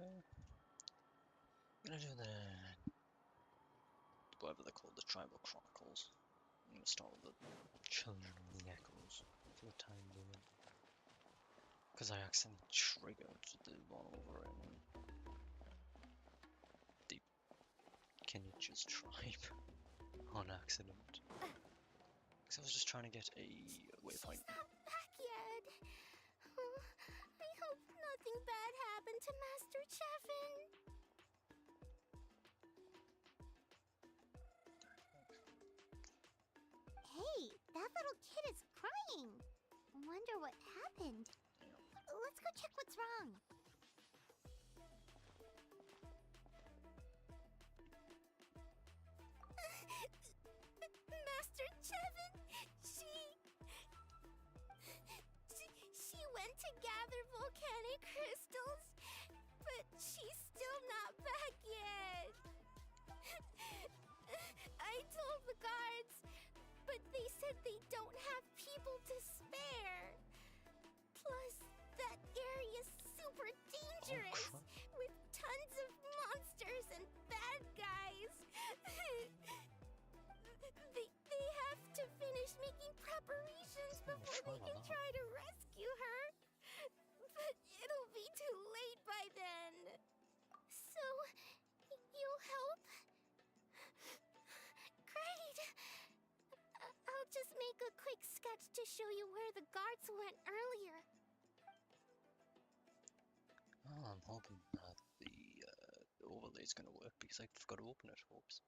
Okay. Gonna do the whatever they're called, the Tribal Chronicles. I'm gonna start with the Children of the Echoes for the time being. Because I accidentally triggered the one over in the Kenichi's tribe on accident. Because I was just trying to get a waypoint. She's not back yet. Oh, I hope nothing bad happened to Master Chevin. Hey, that little kid is crying. Wonder what happened. Let's go check what's wrong. Master Chevin, she went to gather volcanic crystals, but she's still not back yet. I told the guards, but they said they don't have people to spare. Plus, that area's super dangerous, with tons of monsters and bad guys. They have to finish making preparations before they can try to rescue her. But it'll be too late by then. So, you'll help? Great! I'll just make a quick sketch to show you where the guards went earlier. Oh, I'm hoping that the overlay is gonna work because I forgot to open it. Oops.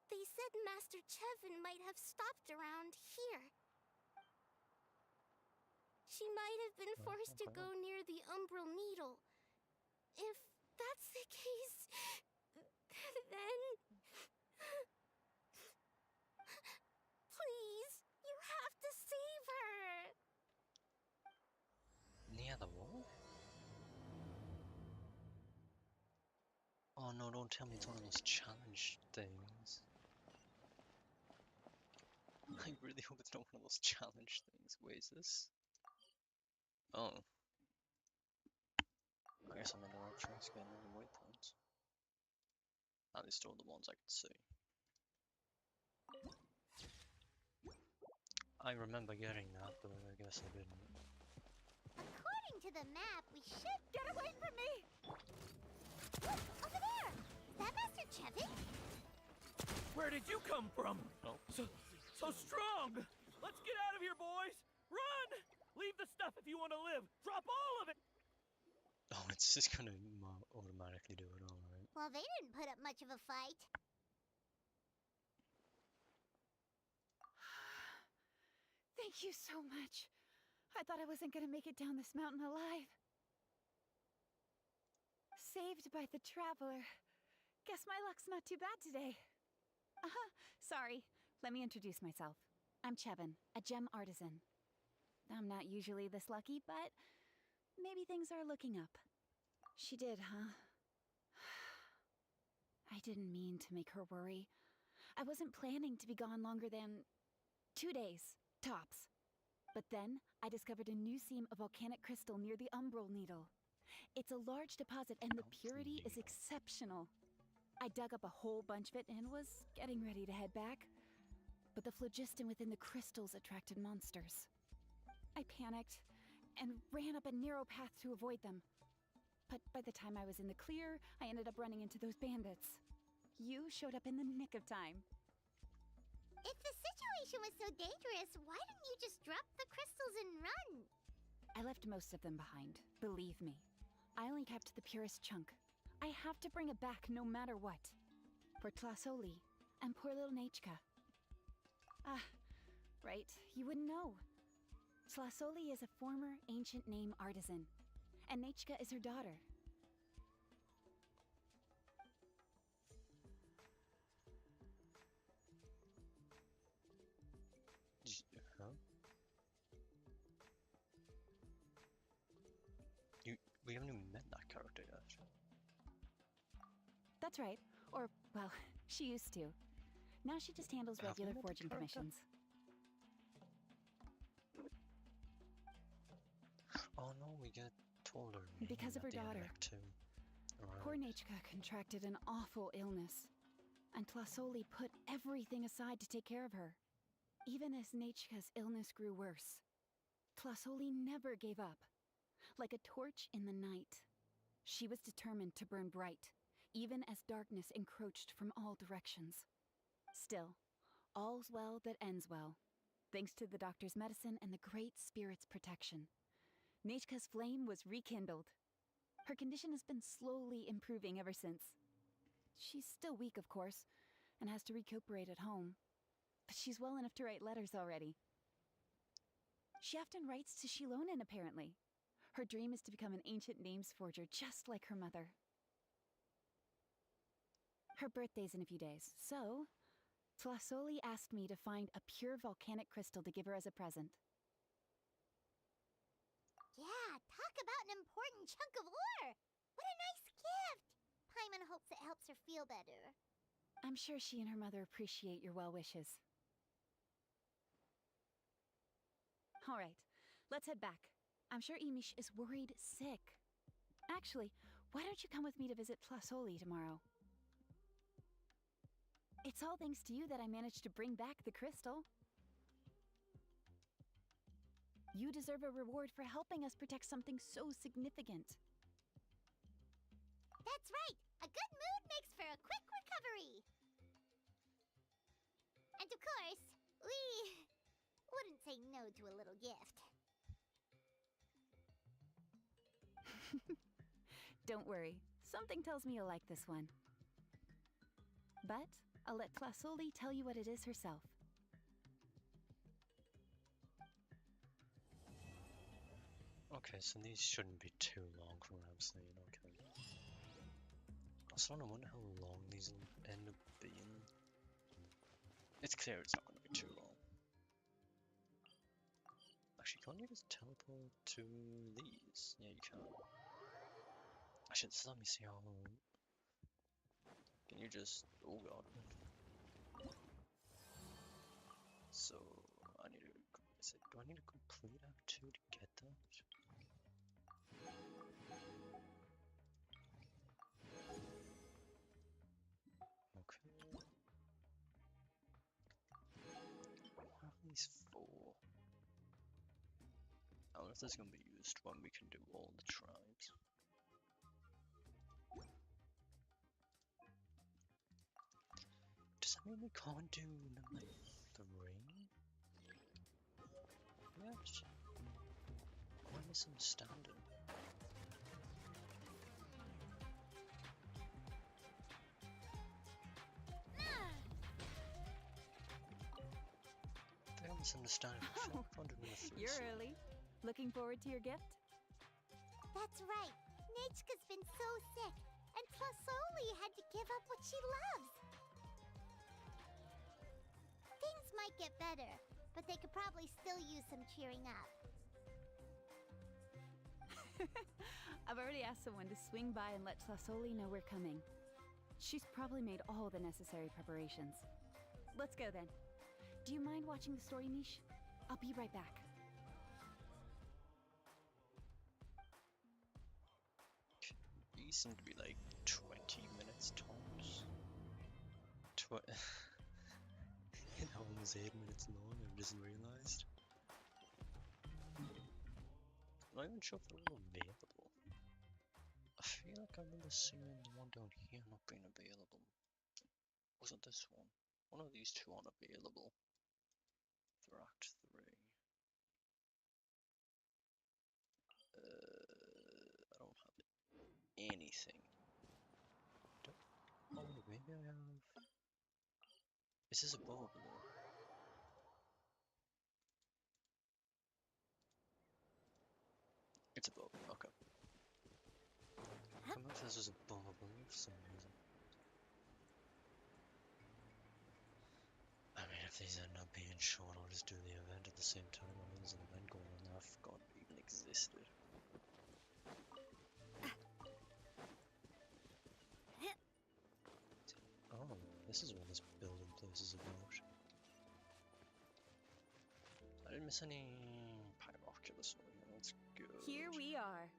They said Master Chevin might have stopped around here. She might have been forced to go near the Umbral Needle. If that's the case, then... Please, you have to save her! Near the wall? Oh no, don't tell me it's one of those challenge things. I really hope it's not one of those challenge things. Wait, is this? Oh. I guess I'm in the right tracks getting all the waypoints. At least all the ones I could see. I remember getting that, but I guess I didn't. According to the map, we should... Get away from me! Look, over there! Is that Master Chevin? Where did you come from? Oh. So strong! Let's get out of here, boys! Run! Leave the stuff if you want to live! Drop all of it! Oh, it's just gonna automatically do it, alright. Well, they didn't put up much of a fight. Thank you so much. I thought I wasn't gonna make it down this mountain alive. Saved by the Traveler. Guess my luck's not too bad today. Sorry. Let me introduce myself. I'm Chevin, a gem artisan. I'm not usually this lucky, but maybe things are looking up. She did, huh? I didn't mean to make her worry. I wasn't planning to be gone longer than 2 days, tops. But then, I discovered a new seam of volcanic crystal near the Umbral Needle. It's a large deposit and the purity is exceptional. I dug up a whole bunch of it and was getting ready to head back. But the phlogiston within the crystals attracted monsters. I panicked and ran up a narrow path to avoid them. But by the time I was in the clear, I ended up running into those bandits. You showed up in the nick of time. If the situation was so dangerous, why didn't you just drop the crystals and run? I left most of them behind, believe me. I only kept the purest chunk. I have to bring it back no matter what. For Tlasoli and poor little Nechka. Ah, right, you wouldn't know. Tlasoli is a former ancient name artisan, and Nechka is her daughter. Huh? We haven't even met that character yet. That's right. Or, well, she used to. Now she just handles Have we regular met the forging character? commissions. Oh no, we get told her name Because of at her the end of daughter. Act 2. Poor Right. Nechka contracted an awful illness, and Tlasoli put everything aside to take care of her. Even as Nechka's illness grew worse, Tlasoli never gave up. Like a torch in the night, she was determined to burn bright, even as darkness encroached from all directions. Still, all's well that ends well, thanks to the doctor's medicine and the Great Spirit's protection. Nechka's flame was rekindled. Her condition has been slowly improving ever since. She's still weak, of course, and has to recuperate at home. But she's well enough to write letters already. She often writes to Shilonen, apparently. Her dream is to become an ancient names forger, just like her mother. Her birthday's in a few days, so Tlasoli asked me to find a pure volcanic crystal to give her as a present. Yeah, talk about an important chunk of ore! What a nice gift! Paimon hopes it helps her feel better. I'm sure she and her mother appreciate your well wishes. All right, let's head back. I'm sure Imish is worried sick. Actually, why don't you come with me to visit Tlasoli tomorrow? It's all thanks to you that I managed to bring back the crystal. You deserve a reward for helping us protect something so significant. That's right! A good mood makes for a quick recovery! And of course, we wouldn't say no to a little gift. Don't worry, something tells me you'll like this one. But I'll let Tlasoli tell you what it is herself. Okay, so these shouldn't be too long from what I'm saying, okay. I sort of wonder how long these will end up being. It's clear it's not going to be too long. Actually, can't you just teleport to these? Yeah, you can. Actually, just let me see how. Can you just. Oh god. So, I need to. Do I need to complete Act 2 to get that? Okay. What are these for? I wonder if this is going to be used when we can do all the tribes. Does that mean we can't do number 3? Yes. Am I misunderstanding? I think I'm misunderstanding. I feel like I can't do number 3. You're early. Looking forward to your gift? That's right. Nechka's been so sick, and Tlasoli had to give up what she loves. Things might get better, but they could probably still use some cheering up. I've already asked someone to swing by and let Tlasoli know we're coming. She's probably made all the necessary preparations. Let's go then. Do you mind watching the story, Mish? I'll be right back. These seem to be like 20 minutes tops. You know, almost 8 minutes long, I just realized. I'm not even sure if they're all available. I feel like I remember seeing the one down here not being available. Was it this one? One of these two aren't available for Act 3. I don't have anything. Oh, maybe I have. Is this above or below? It's above, okay. I don't know if this was above or below for some reason. I mean, if these end up being short, I'll just do the event at the same time. I mean, there's an event going on that I forgot even existed. Oh, this is what this building place is about. I didn't miss any pyroculus or anything else. Let's go. Here we are.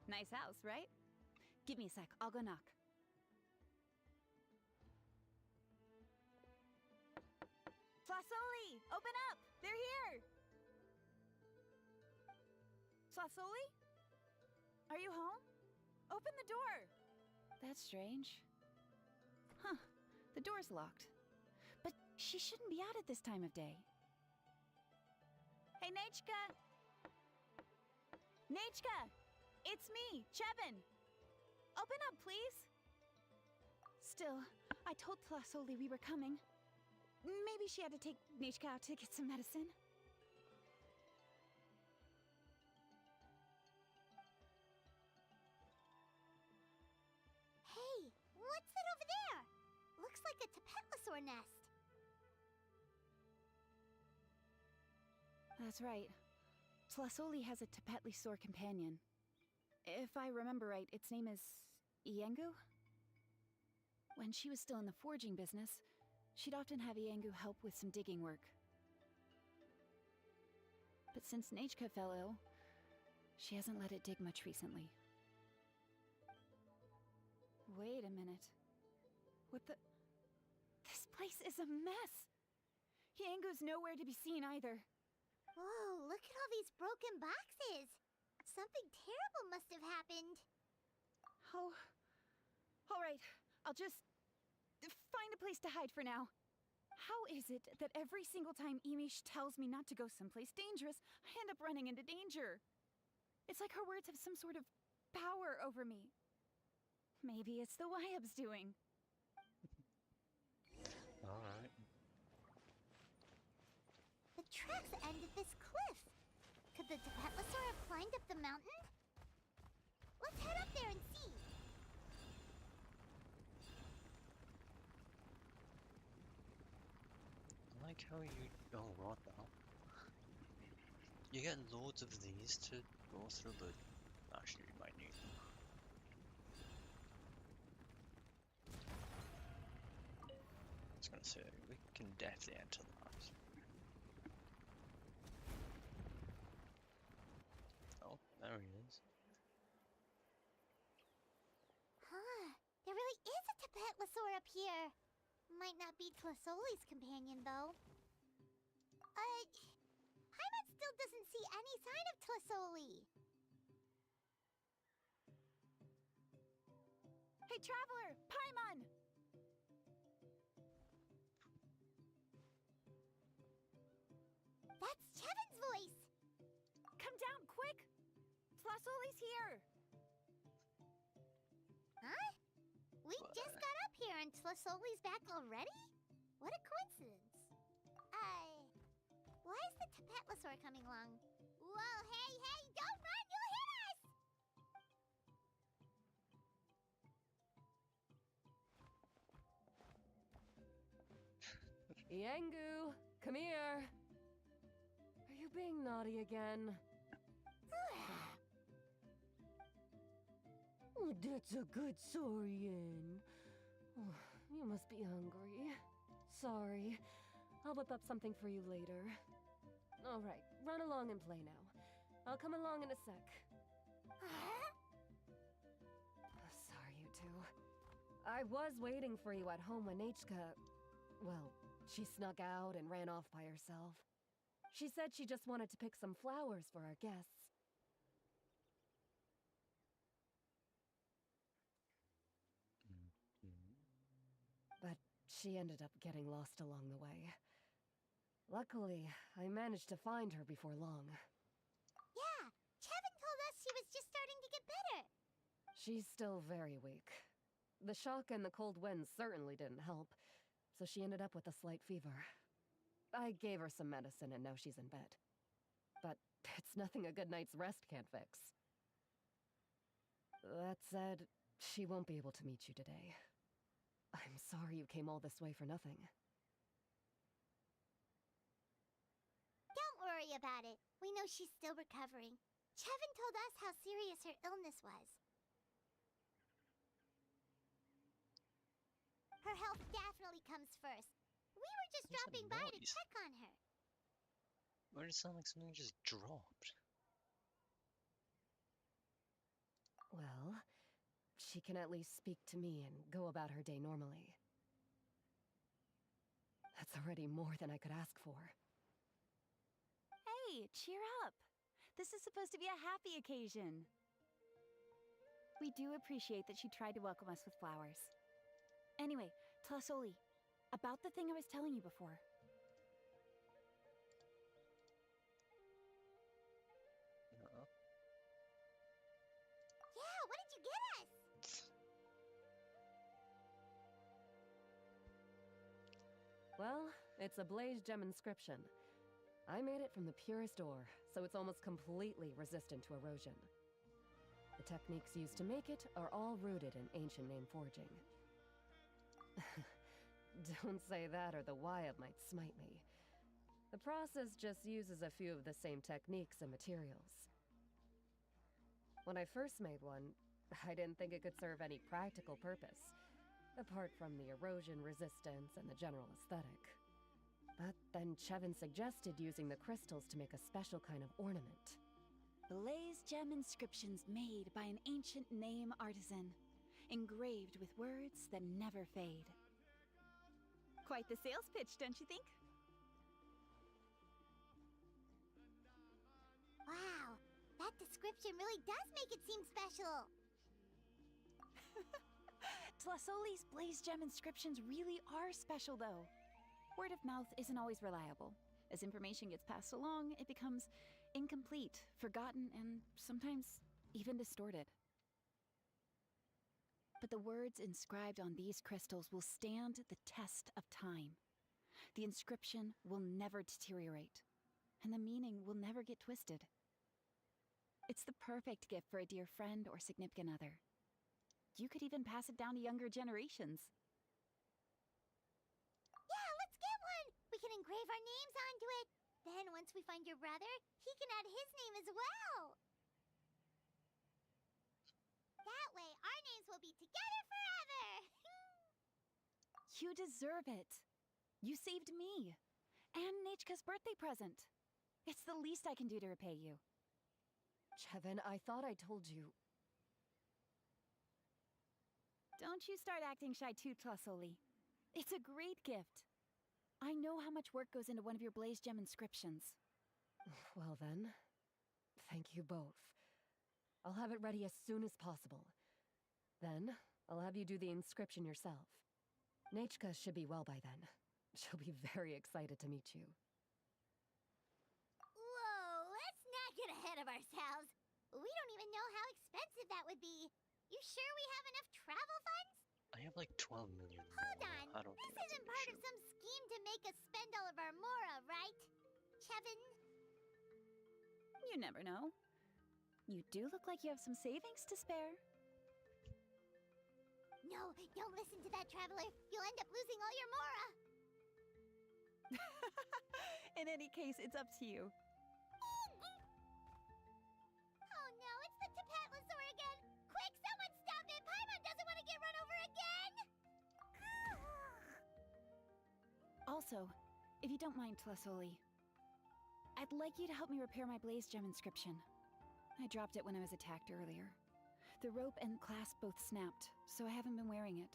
Nice house, right? Give me a sec, I'll go knock. Flasoli, open up! They're here! Flasoli? Are you home? Open the door! That's strange. Huh, the door's locked. But she shouldn't be out at this time of day. Hey, Nechka! Nechka! It's me, Chevin! Open up, please! Still, I told Flasoli we were coming. Maybe she had to take Nechka out to get some medicine. Hey, what's that over there? Looks like a Tapetlosaur nest. That's right. Flasoli has a Tapetlosaur companion. If I remember right, its name is Iengu? When she was still in the forging business, she'd often have Iengu help with some digging work. But since Nechka fell ill, she hasn't let it dig much recently. Wait a minute. What the... This place is a mess! Iengu's nowhere to be seen either. Whoa, look at all these broken boxes. Something terrible must have happened. Oh... Alright, I'll just... find a place to hide for now. How is it that every single time Emish tells me not to go someplace dangerous, I end up running into danger? It's like her words have some sort of power over me. Maybe it's the Wyab's doing. Alright. The tracks end at this cliff. Could the Tapetlosaur have climbed up the mountain? Let's head up there and see. I like how you... Oh, what the hell? You get loads of these to go through, but actually you might need them. I was gonna say, we can definitely enter that. Oh, there he is. Huh, there really is a Tapetlosaur up here. Might not be Tlasoli's companion, though. Paimon still doesn't see any sign of Tlasoli. Hey, Traveler! Paimon! That's Chevin's voice! Come down, quick! Flasoli's here! Huh? We What? just got up here and Tlasoli's back already? What a coincidence. Why is the Tapetlosaur coming along? Whoa, hey, don't run! You'll hit us! Iengu, come here. Are you being naughty again? That's a good Saurian. Oh, you must be hungry. Sorry. I'll whip up something for you later. All right, run along and play now. I'll come along in a sec. Sorry, you two. I was waiting for you at home when Nechka... Well, she snuck out and ran off by herself. She said she just wanted to pick some flowers for our guests. But she ended up getting lost along the way. Luckily, I managed to find her before long. Yeah, Chevin told us she was just starting to get better. She's still very weak. The shock and the cold winds certainly didn't help, so she ended up with a slight fever. I gave her some medicine and now she's in bed. But it's nothing a good night's rest can't fix. That said, she won't be able to meet you today. I'm sorry you came all this way for nothing. Don't worry about it. We know she's still recovering. Chevin told us how serious her illness was. Her health definitely comes first. We were just What's that dropping by to noise? check on her. Why did it sound like something just dropped? she can at least speak to me and go about her day normally. That's already more than I could ask for. Hey, cheer up! This is supposed to be a happy occasion. We do appreciate that she tried to welcome us with flowers. Anyway, Tlasoli, about the thing I was telling you before. Yeah, what did you get us? Well, it's a blaze gem inscription. I made it from the purest ore, so it's almost completely resistant to erosion. The techniques used to make it are all rooted in ancient name forging. Don't say that or the Wyatt might smite me. The process just uses a few of the same techniques and materials. When I first made one, I didn't think it could serve any practical purpose, apart from the erosion resistance and the general aesthetic. But then Chevin suggested using the crystals to make a special kind of ornament. Blaze gem inscriptions made by an ancient name artisan, engraved with words that never fade. Quite the sales pitch, don't you think? Wow, that description really does make it seem special. Tlasoli's blaze gem inscriptions really are special, though. Word of mouth isn't always reliable. As information gets passed along, it becomes incomplete, forgotten, and sometimes even distorted. But the words inscribed on these crystals will stand the test of time. The inscription will never deteriorate, and the meaning will never get twisted. It's the perfect gift for a dear friend or significant other. You could even pass it down to younger generations. Yeah, let's get one! We can engrave our names onto it. Then once we find your brother, he can add his name as well. That way, our names will be together forever! You deserve it. You saved me. And Nechka's birthday present. It's the least I can do to repay you. Chevin, I thought I told you. Don't you start acting shy too, Tlasoli. It's a great gift. I know how much work goes into one of your blaze gem inscriptions. Well then, thank you both. I'll have it ready as soon as possible. Then, I'll have you do the inscription yourself. Nechka should be well by then. She'll be very excited to meet you. Whoa, let's not get ahead of ourselves. We don't even know how expensive that would be. You sure we have enough travel funds? I have like 12 million. Hold on. I don't This think that's isn't an part issue. of some scheme to make us spend all of our mora, right? Chevin? You never know. You do look like you have some savings to spare. No, don't listen to that traveler. You'll end up losing all your mora. In any case, it's up to you. Oh no, it's the Tapatlosaur again! Quick, someone stop it! Paimon doesn't want to get run over again! Also, if you don't mind, Tlasoli, I'd like you to help me repair my blaze gem inscription. I dropped it when I was attacked earlier. The rope and clasp both snapped, so I haven't been wearing it.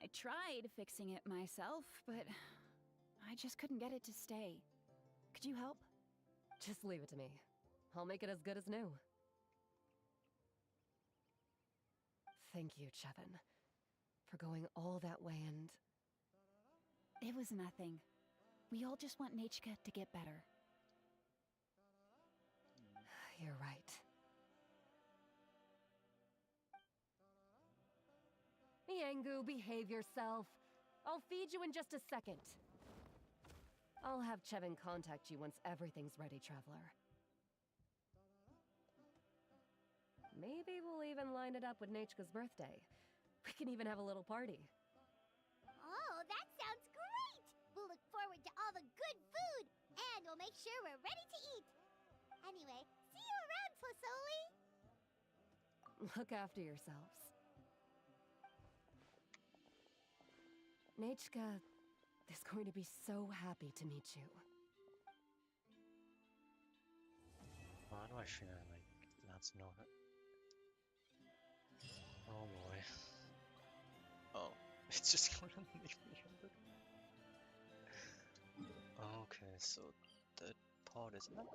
I tried fixing it myself, but I just couldn't get it to stay. Could you help? Just leave it to me. I'll make it as good as new. Thank you, Chevin, for going all that way and... It was nothing. We all just want Nechka to get better. You're right. Miangu, behave yourself. I'll feed you in just a second. I'll have Chevin contact you once everything's ready, Traveler. Maybe we'll even line it up with Nechka's birthday. We can even have a little party. Oh, that sounds great! We'll look forward to all the good food, and we'll make sure we're ready to eat. Anyway, see you around, Tlasoli! Look after yourselves. Nechka is going to be so happy to meet you. Why do I feel like that's not Oh boy. Oh, it's just going underneath me. Okay, so the pod is that?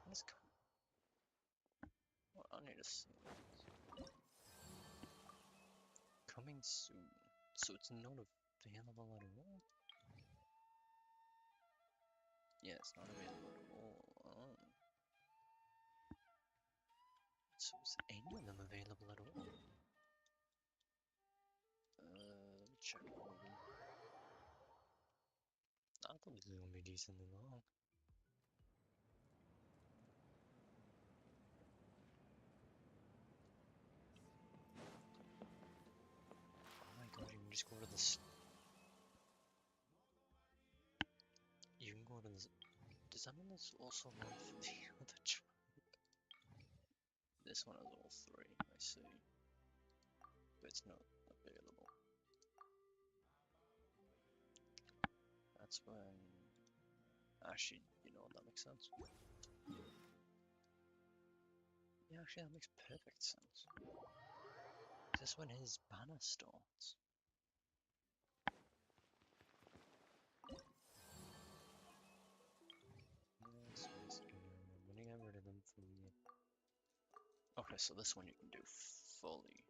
Let's go. Well, I need to see. Coming soon. So it's not available at all? Yeah, it's not available at all. Oh. So is any of them available at all? Let me check all of them. I thought these were gonna be decently long. Oh my god, you can just go to this. You can go to this. Does that mean there's also one for the other tribe? This one has all three, I see. But it's not available. That's when. Actually, you know what, that makes sense. Yeah, actually, that makes perfect sense. Is this when his banner starts? Yes, I'm gonna get rid of them for you. Okay, so this one you can do fully.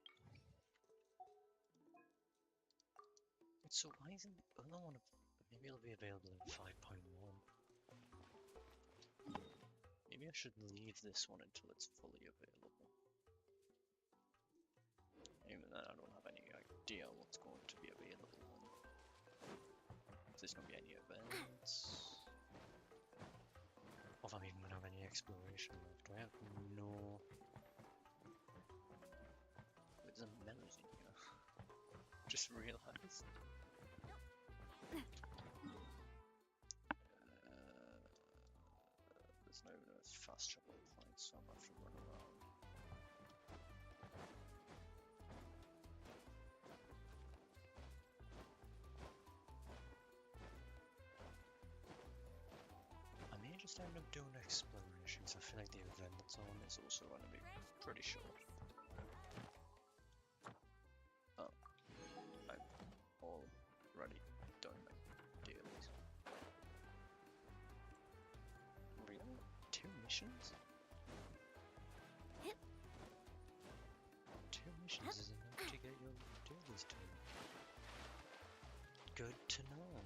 Wait, so why isn't the other one? Maybe it'll be available in 5.1. Maybe I should leave this one until it's fully available. Even then, I don't have any idea what's going to be available. If there's going to be any events. Or if I'm even going to have any exploration left. I have no... There's a melody here. Just realised. There's no even a fast travel point, so I'm going to have to run around. I may just end up doing explorations. I feel like the event zone is also going to be pretty short. Oh, I've already done my dailies. Really? 2 missions? 2 missions is enough to get your dailies done. Good to know.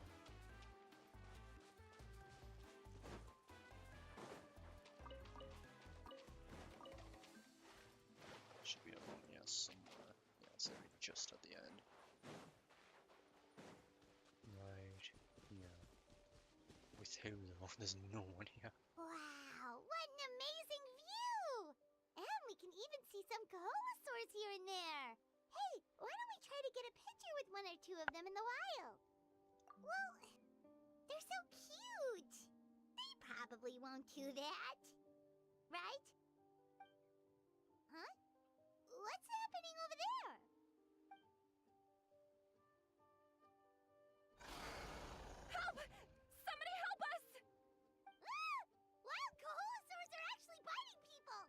Should be around here somewhere. Yeah, it's just at the end. Right, yeah. With who though? There's no one here. Wow, what an amazing view! And we can even see some Koholosaurs here and there. Hey, why don't we try to get a picture with one or two of them in the wild? Well, they're so cute. They probably won't do that. Right? Huh? What's happening over there? Help! Somebody help us! Ah! Wild Koholosaurs are actually biting people!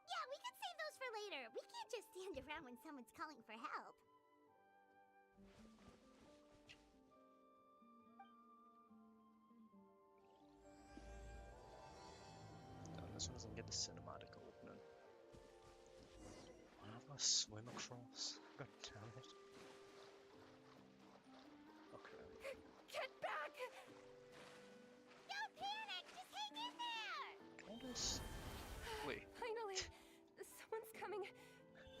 Yeah, we can save those for later. We can't just stand around when someone's calling for help. This one doesn't get the cinematic opening. I'm gonna swim across. God damn it. Okay. Get back! Don't panic! Just hang in there! Can I just... Wait. Finally! Someone's coming!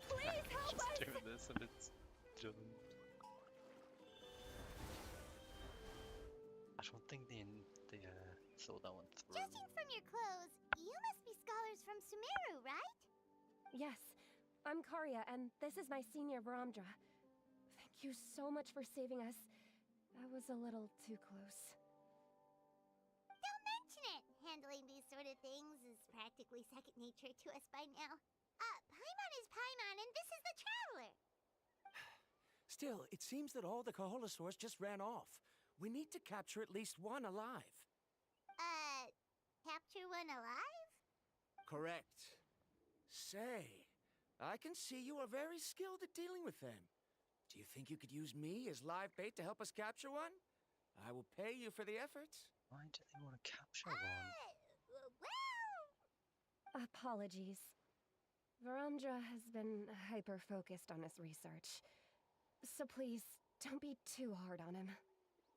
Please help Just us! doing this and it's done. I don't think they thought that one through. Judging from your clothes, you must be scholars from Sumeru, right? Yes, I'm Karya, and this is my senior Baramdra. Thank you so much for saving us. That was a little too close. Don't mention it! Handling these sort of things is practically second nature to us by now. Paimon is Paimon, and this is the Traveler! Still, it seems that all the Koholosaurs just ran off. We need to capture at least one alive. Capture one alive? Correct. Say, I can see you are very skilled at dealing with them. Do you think you could use me as live bait to help us capture one? I will pay you for the efforts. Why do they want to capture one? Well, Apologies. Verandra has been hyper-focused on his research. So please, don't be too hard on him.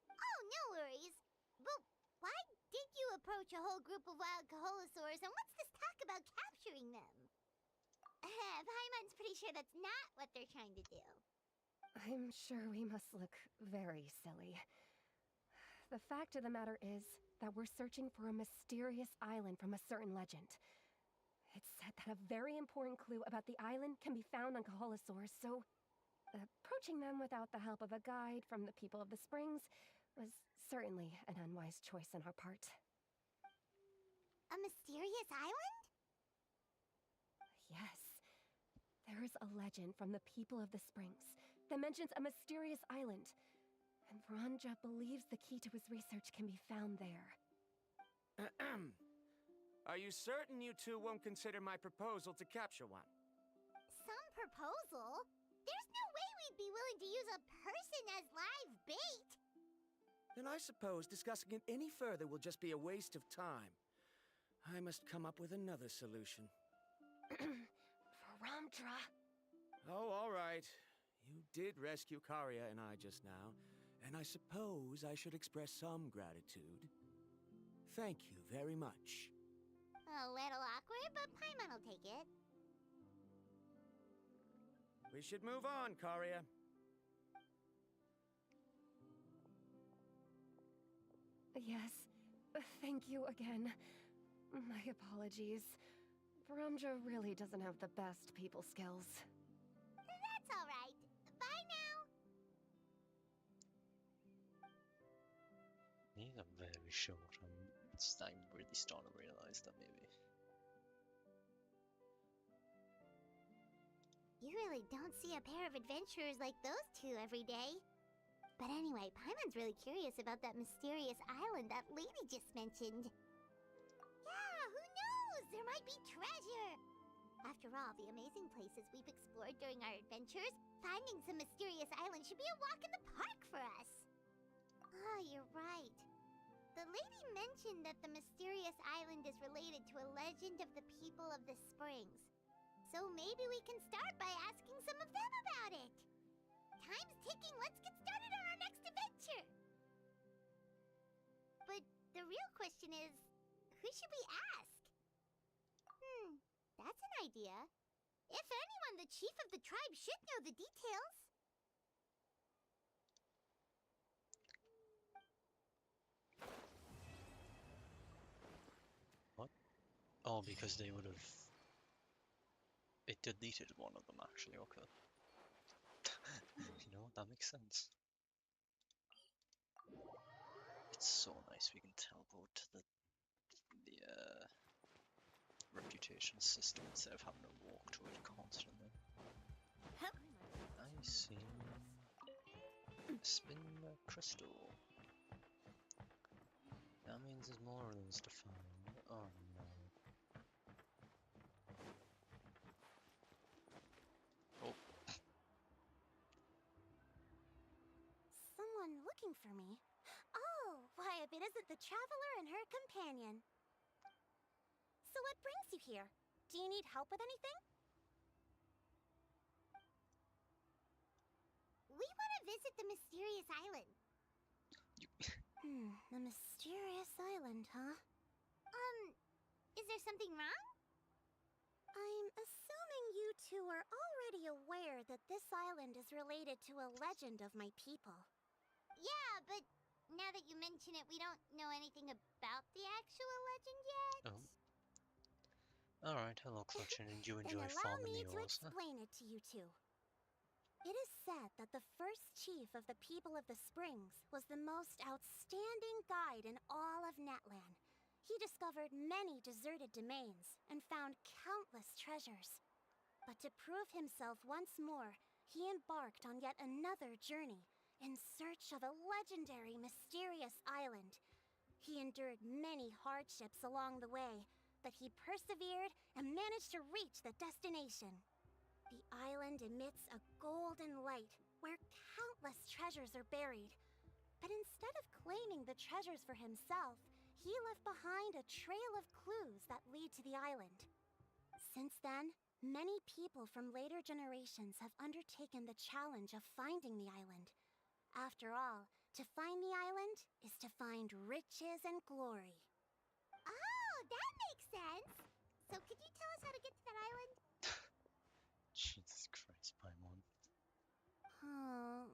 oh, no worries. But why did you approach a whole group of wild Kaholosaurs, and what's this talk about capturing them? Paimon's pretty sure that's not what they're trying to do. I'm sure we must look very silly. The fact of the matter is that we're searching for a mysterious island from a certain legend. It's said that a very important clue about the island can be found on Kaholosaurs, so approaching them without the help of a guide from the people of the Springs was certainly an unwise choice on our part. A mysterious island? Yes. There is a legend from the people of the Springs that mentions a mysterious island, and Verandra believes the key to his research can be found there. Are you certain you two won't consider my proposal to capture one? Some proposal? There's no way we'd be willing to use a person as live bait! Then I suppose discussing it any further will just be a waste of time. I must come up with another solution. Verandra! Oh, all right. You did rescue Karia and I just now, and I suppose I should express some gratitude. Thank you very much. A little awkward, but Paimon will take it. We should move on, Karia. Yes, thank you again. My apologies. Verandra really doesn't have the best people skills. That's all right. Bye now. These are very short. I'm really starting to realize that maybe. You really don't see a pair of adventurers like those two every day. But anyway, Paimon's really curious about that mysterious island that lady just mentioned. Yeah, who knows? There might be treasure! After all, the amazing places we've explored during our adventures, finding some mysterious island should be a walk in the park for us. Oh, you're right. The lady mentioned that the mysterious island is related to a legend of the people of the Springs. So maybe we can start by asking some of them about it. Time's ticking. Let's get started on our next adventure. But the real question is, who should we ask? That's an idea. If anyone, the chief of the tribe should know the details. What? Oh, because they would have... It deleted one of them, actually, okay. You know, that makes sense. It's so nice we can teleport to the reputation system instead of having to walk to it constantly. I see. Spin the crystal. That means there's more of those to find. Oh no. Oh. Someone looking for me? Oh, why, if it isn't the traveler and her companion. So what brings you here? Do you need help with anything? We want to visit the mysterious island. The mysterious island, huh? Is there something wrong? I'm assuming you two are already aware that this island is related to a legend of my people. Yeah, but now that you mention it, we don't know anything about the actual legend yet. Oh. Alright, hello Clutchin, and you enjoy Then allow farming me the to ores, huh? explain it to you two. It is said that the first chief of the people of the Springs was the most outstanding guide in all of Natlan. He discovered many deserted domains and found countless treasures. But to prove himself once more, he embarked on yet another journey in search of a legendary, mysterious island. He endured many hardships along the way, but he persevered and managed to reach the destination. The island emits a golden light where countless treasures are buried. But instead of claiming the treasures for himself, he left behind a trail of clues that lead to the island. Since then, many people from later generations have undertaken the challenge of finding the island. After all, to find the island is to find riches and glory. Oh, that makes sense. So could you tell us how to get to that island? Jesus Christ, Paimon. Oh,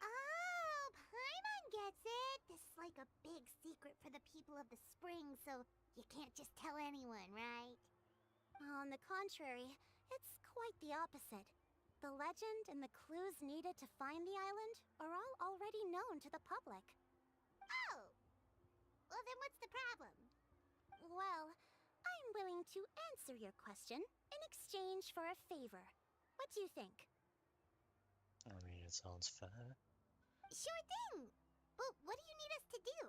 Oh, Paimon gets it. This is like a big secret for the people of the spring, so you can't just tell anyone, right? on the contrary, it's quite the opposite. The legend and the clues needed to find the island are all already known to the public. Oh! Well, then what's the problem? Well, I'm willing to answer your question in exchange for a favor. What do you think? I mean, it sounds fair. Sure thing! But what do you need us to do?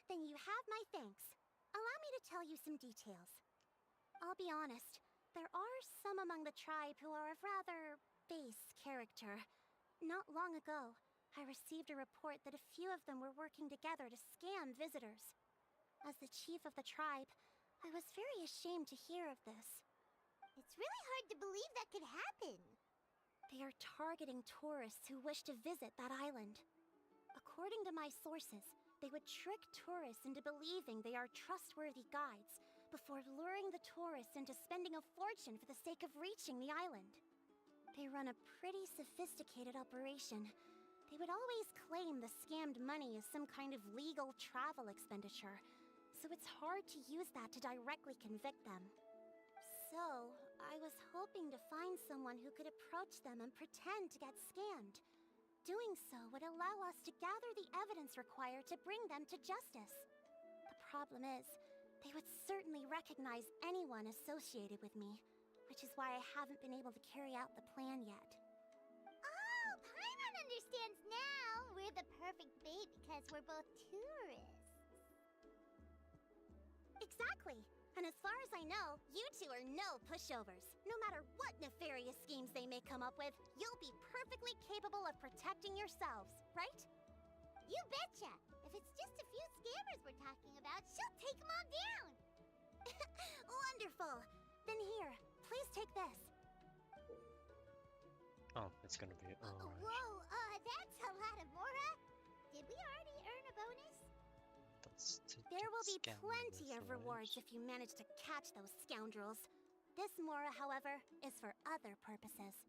Then you have my thanks. Allow me to tell you some details. I'll be honest, there are some among the tribe who are of rather base character. Not long ago, I received a report that a few of them were working together to scam visitors. As the chief of the tribe, I was very ashamed to hear of this. It's really hard to believe that could happen. They are targeting tourists who wish to visit that island. According to my sources, they would trick tourists into believing they are trustworthy guides before luring the tourists into spending a fortune for the sake of reaching the island. They run a pretty sophisticated operation. They would always claim the scammed money is some kind of legal travel expenditure, so it's hard to use that to directly convict them. So, I was hoping to find someone who could approach them and pretend to get scammed. Doing so would allow us to gather the evidence required to bring them to justice. The problem is, they would certainly recognize anyone associated with me, which is why I haven't been able to carry out the plan yet. Oh, Paimon understands now! We're the perfect bait because we're both tourists. Exactly! And as far as I know, you two are no pushovers. No matter what nefarious schemes they may come up with, you'll be perfectly capable of protecting yourselves, right? You betcha! If it's just a few scammers we're talking about, she'll take them all down! Wonderful! Then here, please take this. Oh, it's gonna be alright. Whoa, that's a lot of Mora! Did we already earn a bonus? There will be plenty of rewards if you manage to catch those scoundrels. This Mora, however, is for other purposes.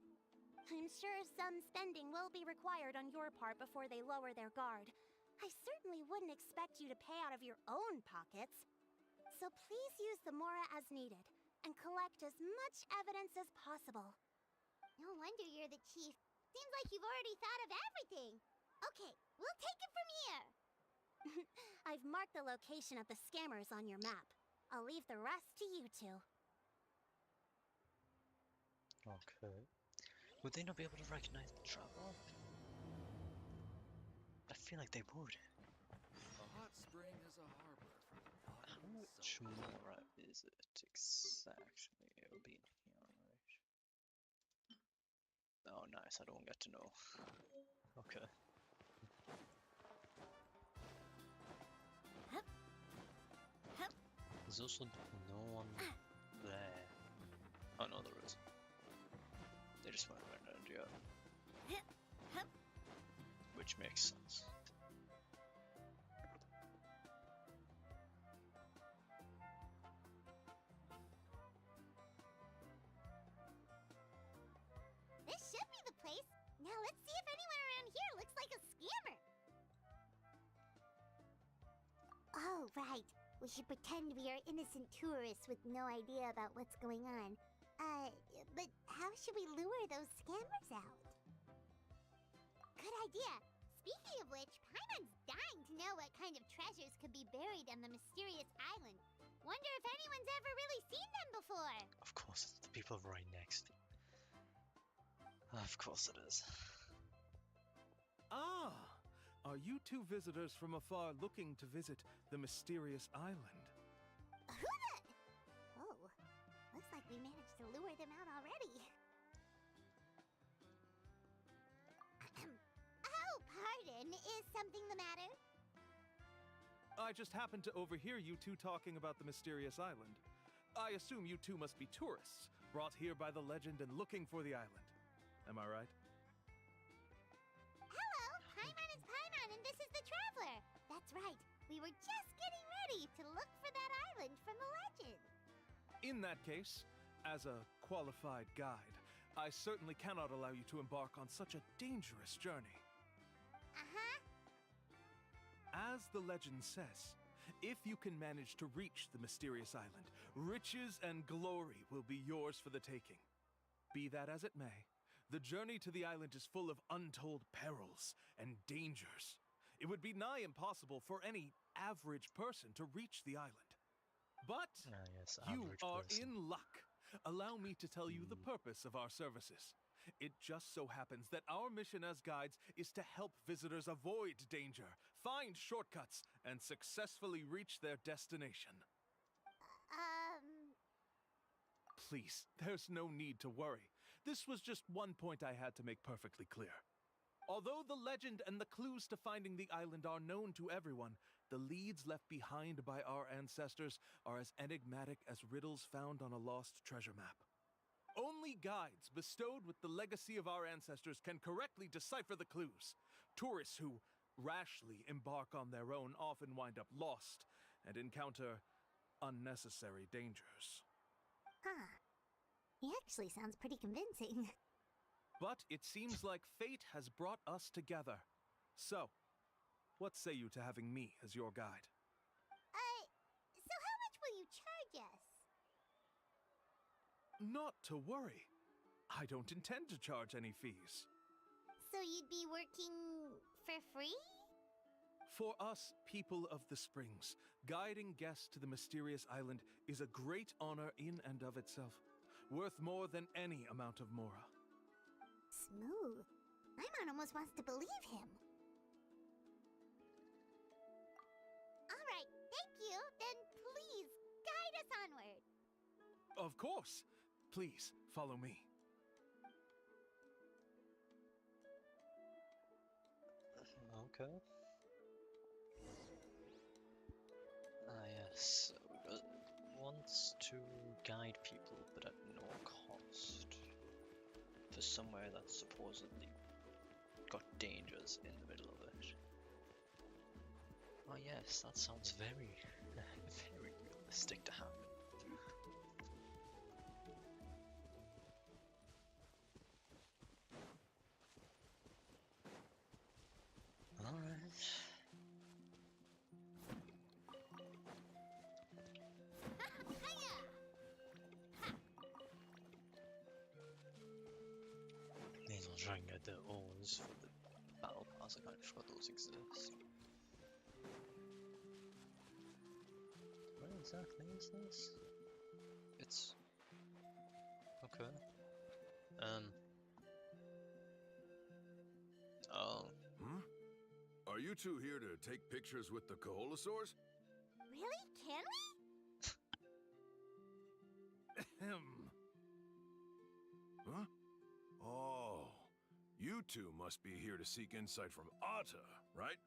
I'm sure some spending will be required on your part before they lower their guard. I certainly wouldn't expect you to pay out of your own pockets. So please use the Mora as needed, and collect as much evidence as possible. No wonder you're the chief. Seems like you've already thought of everything. Okay, we'll take it from here. I've marked the location of the scammers on your map. I'll leave the rest to you two. Okay. Would they not be able to recognize the travel? I feel like they would. A hot spring is a harbor for the How body and much soul. more is it exactly? It'll be in here, right? Oh, nice. I don't get to know. Okay. There's also no one there. Oh no, there is. They just went around and yeah. Which makes sense. This should be the place. Now let's see if anyone around here looks like a scammer. Oh, right. We should pretend we are innocent tourists with no idea about what's going on. But how should we lure those scammers out? Good idea. Speaking of which, Paimon's dying to know what kind of treasures could be buried on the mysterious island. Wonder if anyone's ever really seen them before. Of course, it's the people right next to you. Of course it is. Ah! Are you two visitors from afar looking to visit the mysterious island? Who the... Oh. we managed to lure them out already. Oh, pardon. Is something the matter? I just happened to overhear you two talking about the mysterious island. I assume you two must be tourists, brought here by the legend and looking for the island. Am I right? Hello, Paimon is Paimon, and this is the Traveler. That's right. We were just getting ready to look for that island from the legend. In that case, as a qualified guide, I certainly cannot allow you to embark on such a dangerous journey. Uh-huh. As the legend says, if you can manage to reach the mysterious island, riches and glory will be yours for the taking. Be that as it may, the journey to the island is full of untold perils and dangers. It would be nigh impossible for any average person to reach the island. But Yes, you average are person. in luck. Allow me to tell you the purpose of our services. It just so happens that our mission as guides is to help visitors avoid danger, find shortcuts, and successfully reach their destination. Please, there's no need to worry. This was just one point I had to make perfectly clear. Although the legend and the clues to finding the island are known to everyone, the leads left behind by our ancestors are as enigmatic as riddles found on a lost treasure map. Only guides bestowed with the legacy of our ancestors can correctly decipher the clues. Tourists who rashly embark on their own often wind up lost and encounter unnecessary dangers. Huh. He actually sounds pretty convincing. But it seems like fate has brought us together. So, what say you to having me as your guide? So how much will you charge us? Not to worry. I don't intend to charge any fees. So you'd be working for free? For us, people of the Springs, guiding guests to the mysterious island is a great honor in and of itself, worth more than any amount of mora. Smooth. Paimon almost wants to believe him. All right, thank you. Then please guide us onward. Of course. Please, follow me. Okay. Yes. Wants to guide people, but at no cost. For somewhere that's supposedly got dangers in the middle of it. Oh yes, that sounds very, very realistic to happen. Alright. May as well try and get the ores for the battle pass. I kind of forgot those exist. Where exactly is this? It's okay. Oh. Are you two here to take pictures with the Koholosaurs? Really? Can we? Huh? Oh, you two must be here to seek insight from Atta, right?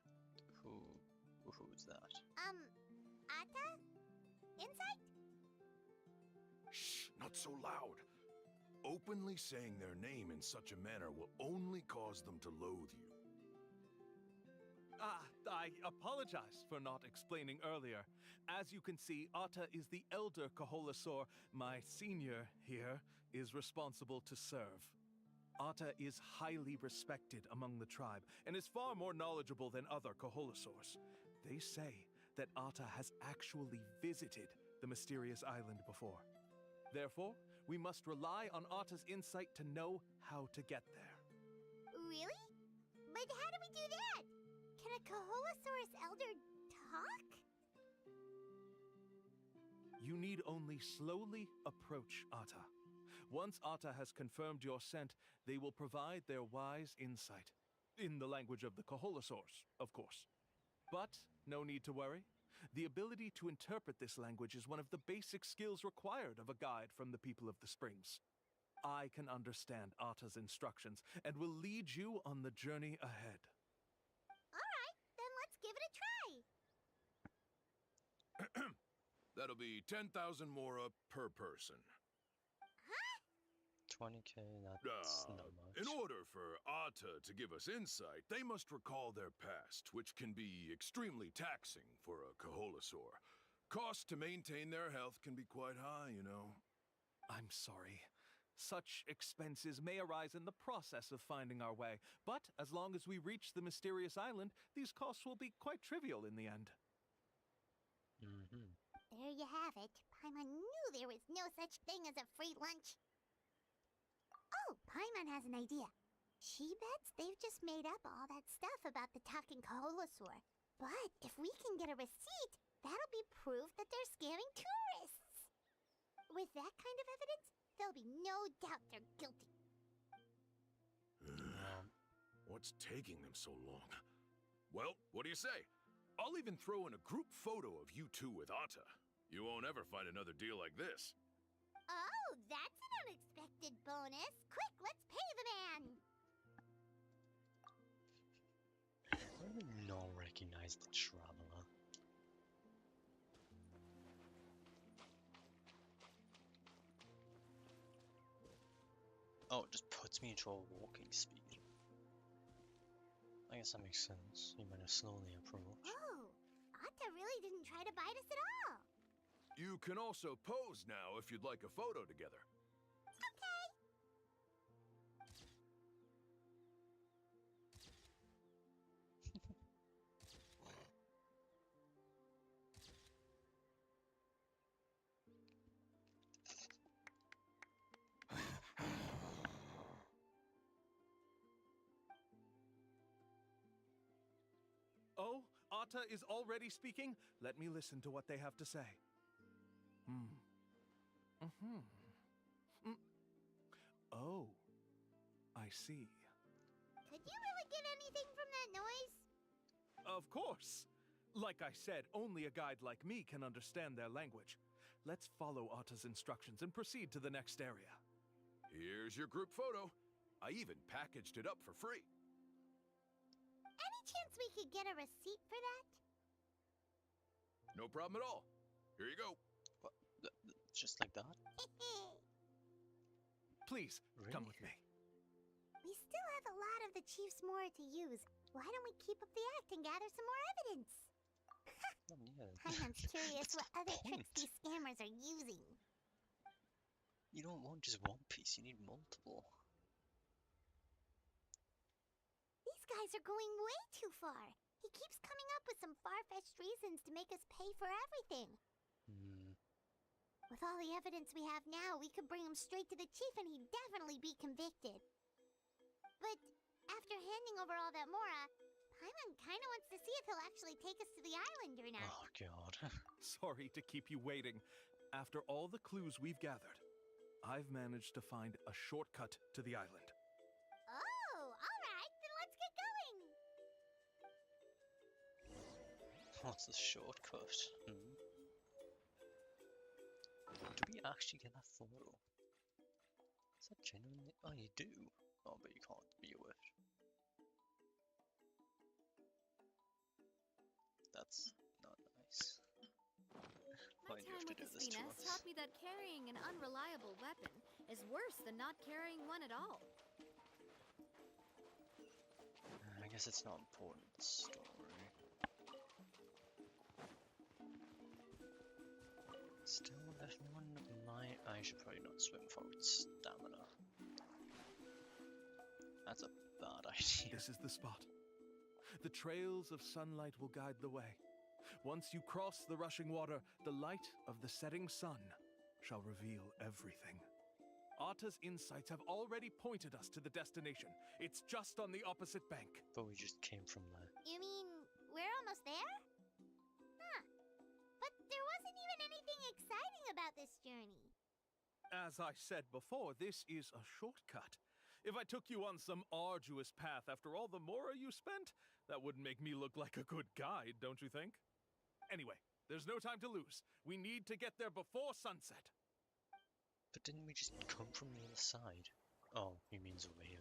Who's that? Atta? Insight? Shh, not so loud. Openly saying their name in such a manner will only cause them to loathe you. I apologize for not explaining earlier. As you can see, Atta is the elder Koholosaur. My senior here is responsible to serve. Atta is highly respected among the tribe and is far more knowledgeable than other Koholosaurs. They say that Atta has actually visited the mysterious island before. Therefore, we must rely on Atta's insight to know how to get there. Really? But how do we do that? Can a Koholosaurus elder talk? You need only slowly approach Atta. Once Atta has confirmed your scent, they will provide their wise insight. In the language of the Koholosaurs, of course. But no need to worry. The ability to interpret this language is one of the basic skills required of a guide from the people of the Springs. I can understand Atta's instructions and will lead you on the journey ahead. Alright, then let's give it a try. That'll be 10,000 mora per person. 20k, that's not much. In order for Atta to give us insight, they must recall their past, which can be extremely taxing for a Kaholasaur. Costs to maintain their health can be quite high, you know. I'm sorry. Such expenses may arise in the process of finding our way, but as long as we reach the mysterious island, these costs will be quite trivial in the end. There you have it. Paimon knew there was no such thing as a free lunch. Oh, Paimon has an idea. She bets they've just made up all that stuff about the talking Kaholasaur. But if we can get a receipt, that'll be proof that they're scamming tourists. With that kind of evidence, there'll be no doubt they're guilty. What's taking them so long? Well, what do you say? I'll even throw in a group photo of you two with Atta. You won't ever find another deal like this. Oh, that's an unexpected bonus. Quick, let's pay the man. I do not recognize the traveler. Oh, it just puts me into a walking speed. I guess that makes sense. You might have slowly approach. Oh, Atta really didn't try to bite us at all. You can also pose now if you'd like a photo together. Okay. Oh, Atta is already speaking? Let me listen to what they have to say. Oh, I see. Could you really get anything from that noise? Of course! Like I said, only a guide like me can understand their language. Let's follow Atta's instructions and proceed to the next area. Here's your group photo. I even packaged it up for free. Any chance we could get a receipt for that? No problem at all. Here you go. What? Just like that? Please, come with me. We still have a lot of the Chief's Mora to use. Why don't we keep up the act and gather some more evidence? Yeah. Paimon's curious What's what the other tricks point? these scammers are using. You don't want just one piece, you need multiple. These guys are going way too far. He keeps coming up with some far-fetched reasons to make us pay for everything. With all the evidence we have now, we could bring him straight to the chief and he'd definitely be convicted. But after handing over all that Mora, Paimon kinda wants to see if he'll actually take us to the island or not. Oh god. Sorry to keep you waiting. After all the clues we've gathered, I've managed to find a shortcut to the island. Oh, alright, then let's get going. What's the shortcut? Do we actually get that photo? Is that genuinely? Oh, you do. Oh, but you can't view it. That's not nice. My Why do you time have to with do the this to Sphinx us? taught me that carrying an unreliable weapon is worse than not carrying one at all. I guess it's not important story. Still, if no one might, I should probably not swim for its stamina. That's a bad idea. This is the spot. The trails of sunlight will guide the way. Once you cross the rushing water, the light of the setting sun shall reveal everything. Atta's insights have already pointed us to the destination. It's just on the opposite bank. But we just came from there. You mean we're almost there? Huh. But there wasn't even anything exciting about this journey. As I said before, this is a shortcut. If I took you on some arduous path after all the Mora you spent, that wouldn't make me look like a good guide, don't you think? Anyway, there's no time to lose. We need to get there before sunset. But didn't we just come from the other side? Oh, he means over here.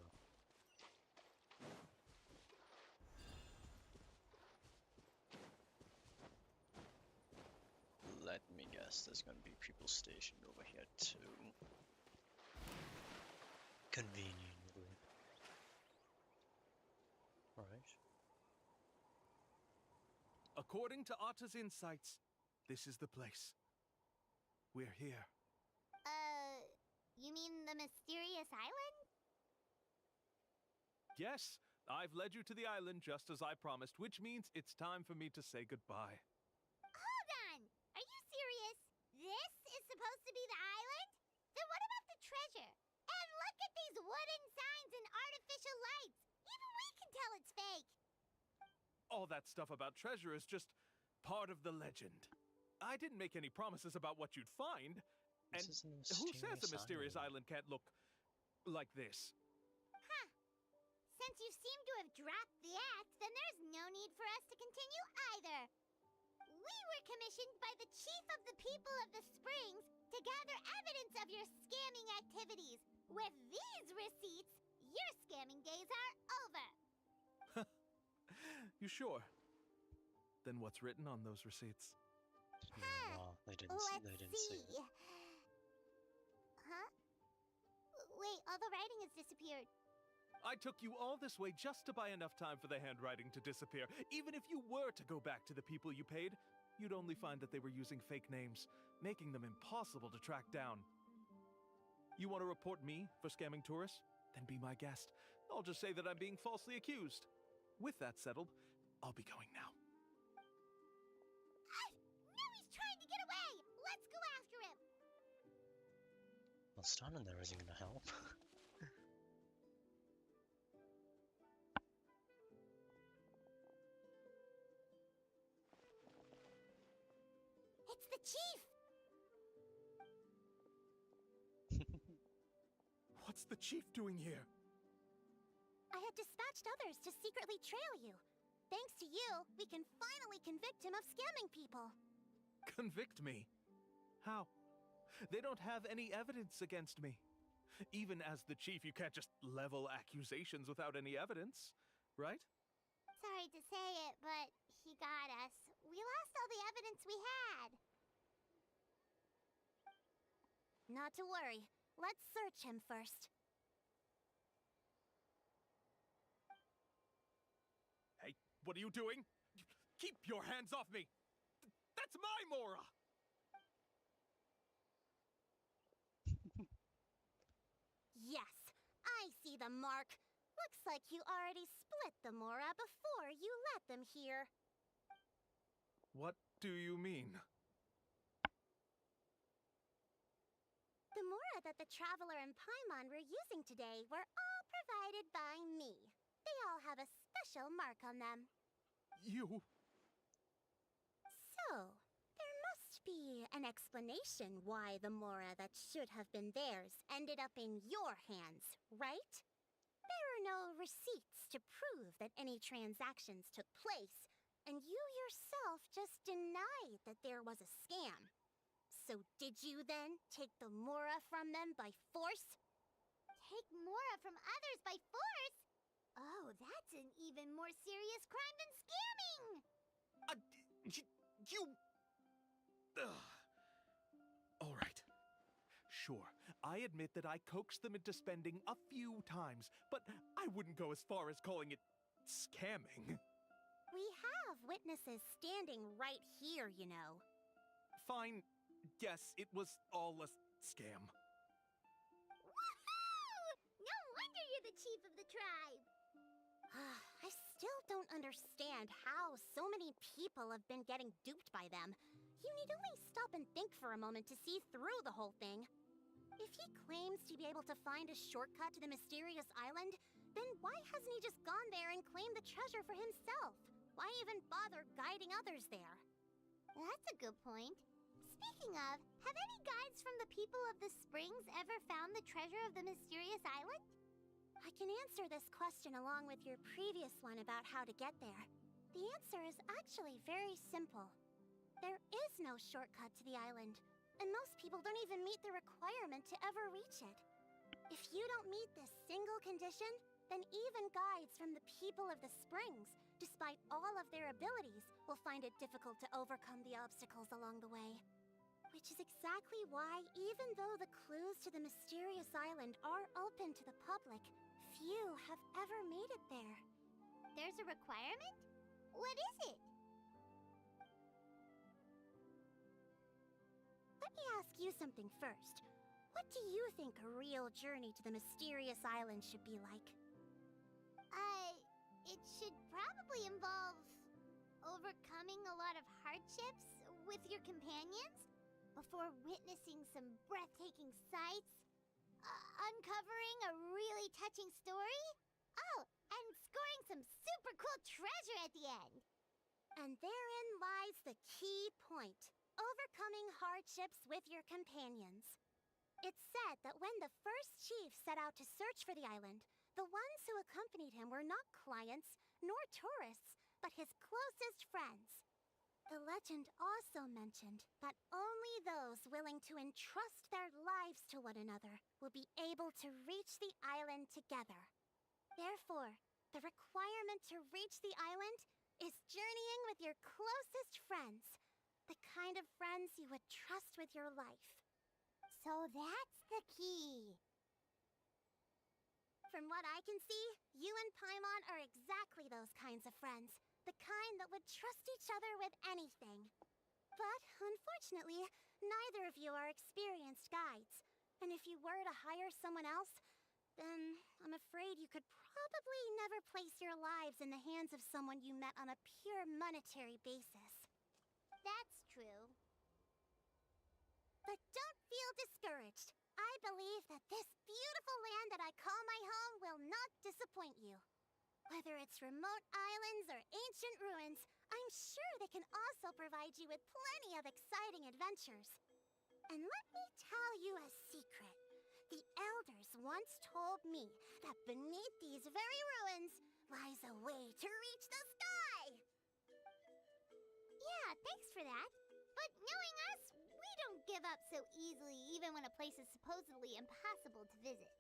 Let me guess, there's gonna be people stationed over here too. Conveniently. Right. According to Otta's insights, this is the place. We're here. You mean the mysterious island? Yes, I've led you to the island just as I promised, which means it's time for me to say goodbye. Hold on! Are you serious? This is supposed to be the island? Then what about the treasure? And look at these wooden signs and artificial lights! Even we can tell it's fake! All that stuff about treasure is just part of the legend. I didn't make any promises about what you'd find. And who says a mysterious island can't look like this? Huh. Since you seem to have dropped the act, then there's no need for us to continue either. We were commissioned by the chief of the people of the Springs to gather evidence of your scamming activities. With these receipts, your scamming days are over. You sure? Then what's written on those receipts? Yeah, well, they didn't see it. Huh? Wait, all the writing has disappeared. I took you all this way just to buy enough time for the handwriting to disappear. Even if you were to go back to the people you paid, you'd only find that they were using fake names, making them impossible to track down. You want to report me for scamming tourists? Then be my guest. I'll just say that I'm being falsely accused. With that settled, I'll be going now. No, he's trying to get away! Let's go after him! Well, standing there isn't gonna help. It's the chief! What's the chief doing here? I had dispatched others to secretly trail you. Thanks to you, we can finally convict him of scamming people. Convict me? How? They don't have any evidence against me. Even as the chief, you can't just level accusations without any evidence, right? Sorry to say it, but he got us. We lost all the evidence we had. Not to worry. Let's search him first. Hey, what are you doing? Keep your hands off me! That's my Mora! Yes, I see the mark. Looks like you already split the Mora before you let them here. What do you mean? The Mora that the Traveler and Paimon were using today were all provided by me. They all have a special mark on them. You... So, there must be an explanation why the Mora that should have been theirs ended up in your hands, right? There are no receipts to prove that any transactions took place, and you yourself just denied that there was a scam. So did you then take the Mora from them by force? Take Mora from others by force? Oh, that's an even more serious crime than scamming! You... All right. Sure, I admit that I coaxed them into spending a few times, but I wouldn't go as far as calling it scamming. We have witnesses standing right here, you know. Fine. Yes, it was all a scam. Woohoo! No wonder you're the chief of the tribe! I still don't understand how so many people have been getting duped by them. You need only stop and think for a moment to see through the whole thing. If he claims to be able to find a shortcut to the mysterious island, then why hasn't he just gone there and claimed the treasure for himself? Why even bother guiding others there? That's a good point. Speaking of, have any guides from the people of the Springs ever found the treasure of the mysterious island? I can answer this question along with your previous one about how to get there. The answer is actually very simple. There is no shortcut to the island, and most people don't even meet the requirement to ever reach it. If you don't meet this single condition, then even guides from the people of the Springs, despite all of their abilities, will find it difficult to overcome the obstacles along the way. Which is exactly why, even though the clues to the mysterious island are open to the public, few have ever made it there. There's a requirement? What is it? Let me ask you something first. What do you think a real journey to the mysterious island should be like? It should probably involve overcoming a lot of hardships with your companions before witnessing some breathtaking sights, uncovering a really touching story, and scoring some super cool treasure at the end. And therein lies the key point. Overcoming hardships with your companions. It's said that when the first chief set out to search for the island, the ones who accompanied him were not clients nor tourists, but his closest friends. The legend also mentioned that only those willing to entrust their lives to one another will be able to reach the island together. Therefore, the requirement to reach the island is journeying with your closest friends, the kind of friends you would trust with your life. So that's the key. From what I can see, you and Paimon are exactly those kinds of friends. The kind that would trust each other with anything. But, unfortunately, neither of you are experienced guides. And if you were to hire someone else, then I'm afraid you could probably never place your lives in the hands of someone you met on a pure monetary basis. That's true. But don't feel discouraged. I believe that this beautiful land that I call my home will not disappoint you. Whether it's remote islands or ancient ruins, I'm sure they can also provide you with plenty of exciting adventures. And let me tell you a secret. The elders once told me that beneath these very ruins lies a way to reach the sky! Yeah, thanks for that. But knowing us, we don't give up so easily even when a place is supposedly impossible to visit.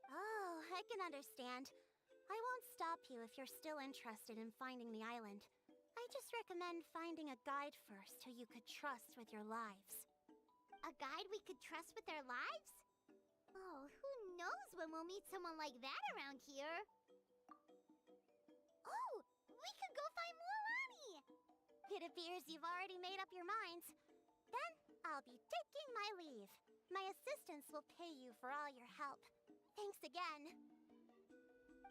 Oh, I can understand. I won't stop you if you're still interested in finding the island. I just recommend finding a guide first who you could trust with your lives. A guide we could trust with their lives? Oh, who knows when we'll meet someone like that around here? Oh, we could go find Mualani! It appears you've already made up your minds. Then, I'll be taking my leave. My assistants will pay you for all your help. Thanks again.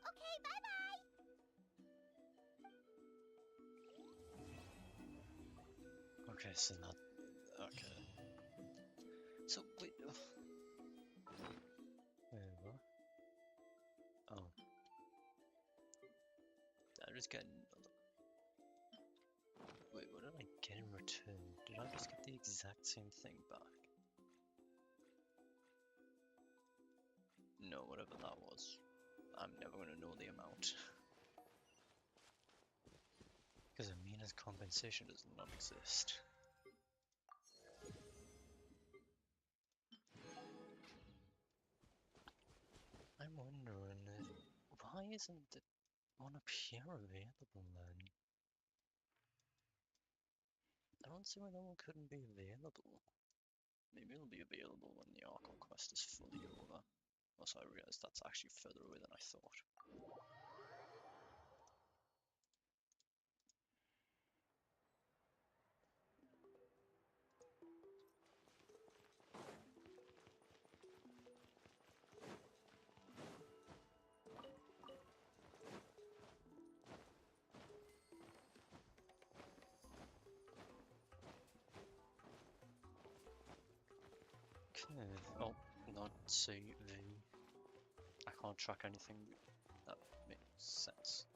Okay, bye-bye! Okay, so not... Okay. So, wait... Wait, what? Oh. Did I just get another... Wait, what did I get in return? Did I just get the exact same thing back? No, whatever that was. I'm never gonna know the amount. Because Amina's compensation does not exist. I'm wondering why isn't it one up here available then? I don't see why that one couldn't be available. Maybe it'll be available when the Archon quest is fully over. Also, I realized that's actually further away than I thought. Okay, oh, not saving. I can't track anything. That makes sense.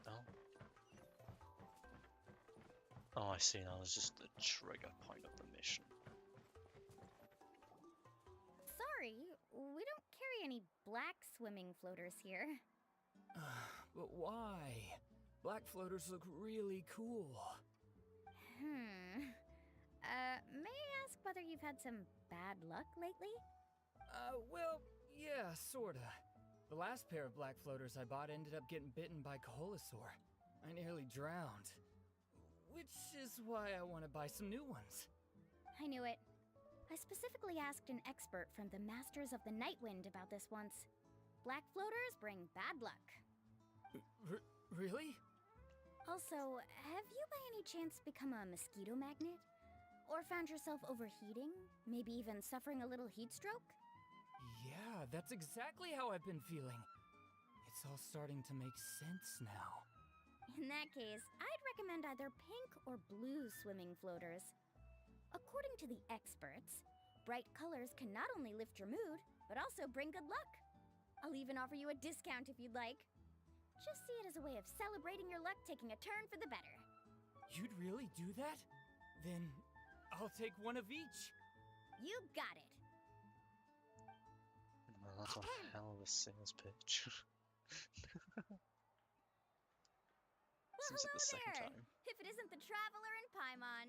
Oh. Oh, I see, that was just the trigger point of the mission. Sorry, we don't carry any black swimming floaters here. But why? Black floaters look really cool. May I ask whether you've had some bad luck lately? Well, yeah, sorta. The last pair of black floaters I bought ended up getting bitten by Koholosaur. I nearly drowned. Which is why I want to buy some new ones. I knew it. I specifically asked an expert from the Masters of the Nightwind about this once. Black floaters bring bad luck. Really? Also, have you by any chance become a mosquito magnet? Or found yourself overheating? Maybe even suffering a little heat stroke? Yeah, that's exactly how I've been feeling. It's all starting to make sense now. In that case, I'd recommend either pink or blue swimming floaters. According to the experts, bright colors can not only lift your mood, but also bring good luck. I'll even offer you a discount if you'd like. Just see it as a way of celebrating your luck taking a turn for the better. You'd really do that? Then I'll take one of each. You got it. Well, that's a hell of a sales pitch. Well, Seems like hello the second there! time. If it isn't the Traveler in Paimon.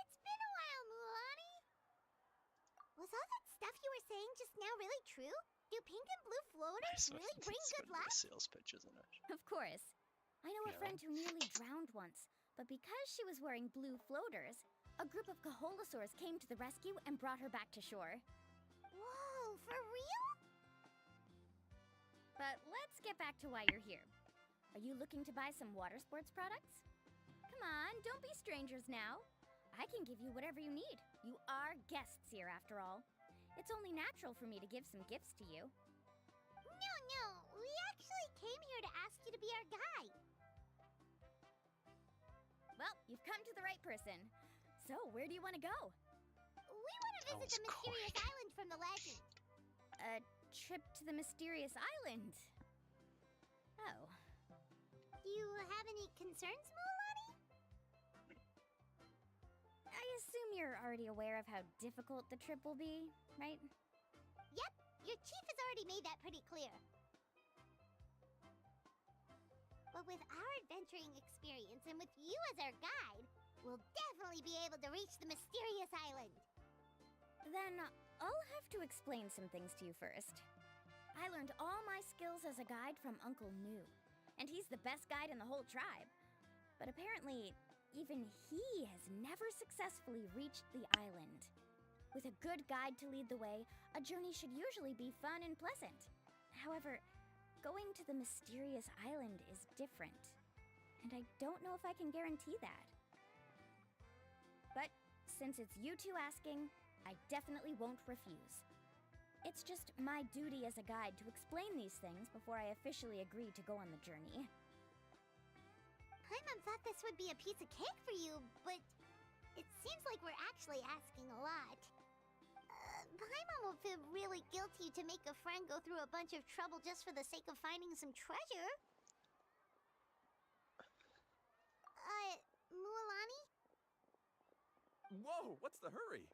It's been a while, Mulan. Was all that stuff you were saying just now really true? Do pink and blue floaters So really bring it's good gonna be luck? a sales pitch, isn't it? Of course. I know a Yeah. friend who nearly drowned once, but because she was wearing blue floaters, a group of Koholosaurs came to the rescue and brought her back to shore. Whoa, for real? But let's get back to why you're here. Are you looking to buy some water sports products? Come on, don't be strangers now. I can give you whatever you need. You are guests here, after all. It's only natural for me to give some gifts to you. No, we actually came here to ask you to be our guide. Well, you've come to the right person. So, where do you want to go? We want to That visit the was mysterious quick. island from the legend. A trip to the mysterious island. Oh. Do you have any concerns, Mulan? I assume you're already aware of how difficult the trip will be, right? Yep, your chief has already made that pretty clear. But with our adventuring experience and with you as our guide, we'll definitely be able to reach the mysterious island. Then I'll have to explain some things to you first. I learned all my skills as a guide from Uncle Nu, and he's the best guide in the whole tribe. But apparently, even he has never successfully reached the island. With a good guide to lead the way, a journey should usually be fun and pleasant. However, going to the mysterious island is different, and I don't know if I can guarantee that. But since it's you two asking, I definitely won't refuse. It's just my duty as a guide to explain these things before I officially agree to go on the journey. Paimon thought this would be a piece of cake for you, but it seems like we're actually asking a lot. Paimon will feel really guilty to make a friend go through a bunch of trouble just for the sake of finding some treasure. Mualani? Whoa, what's the hurry?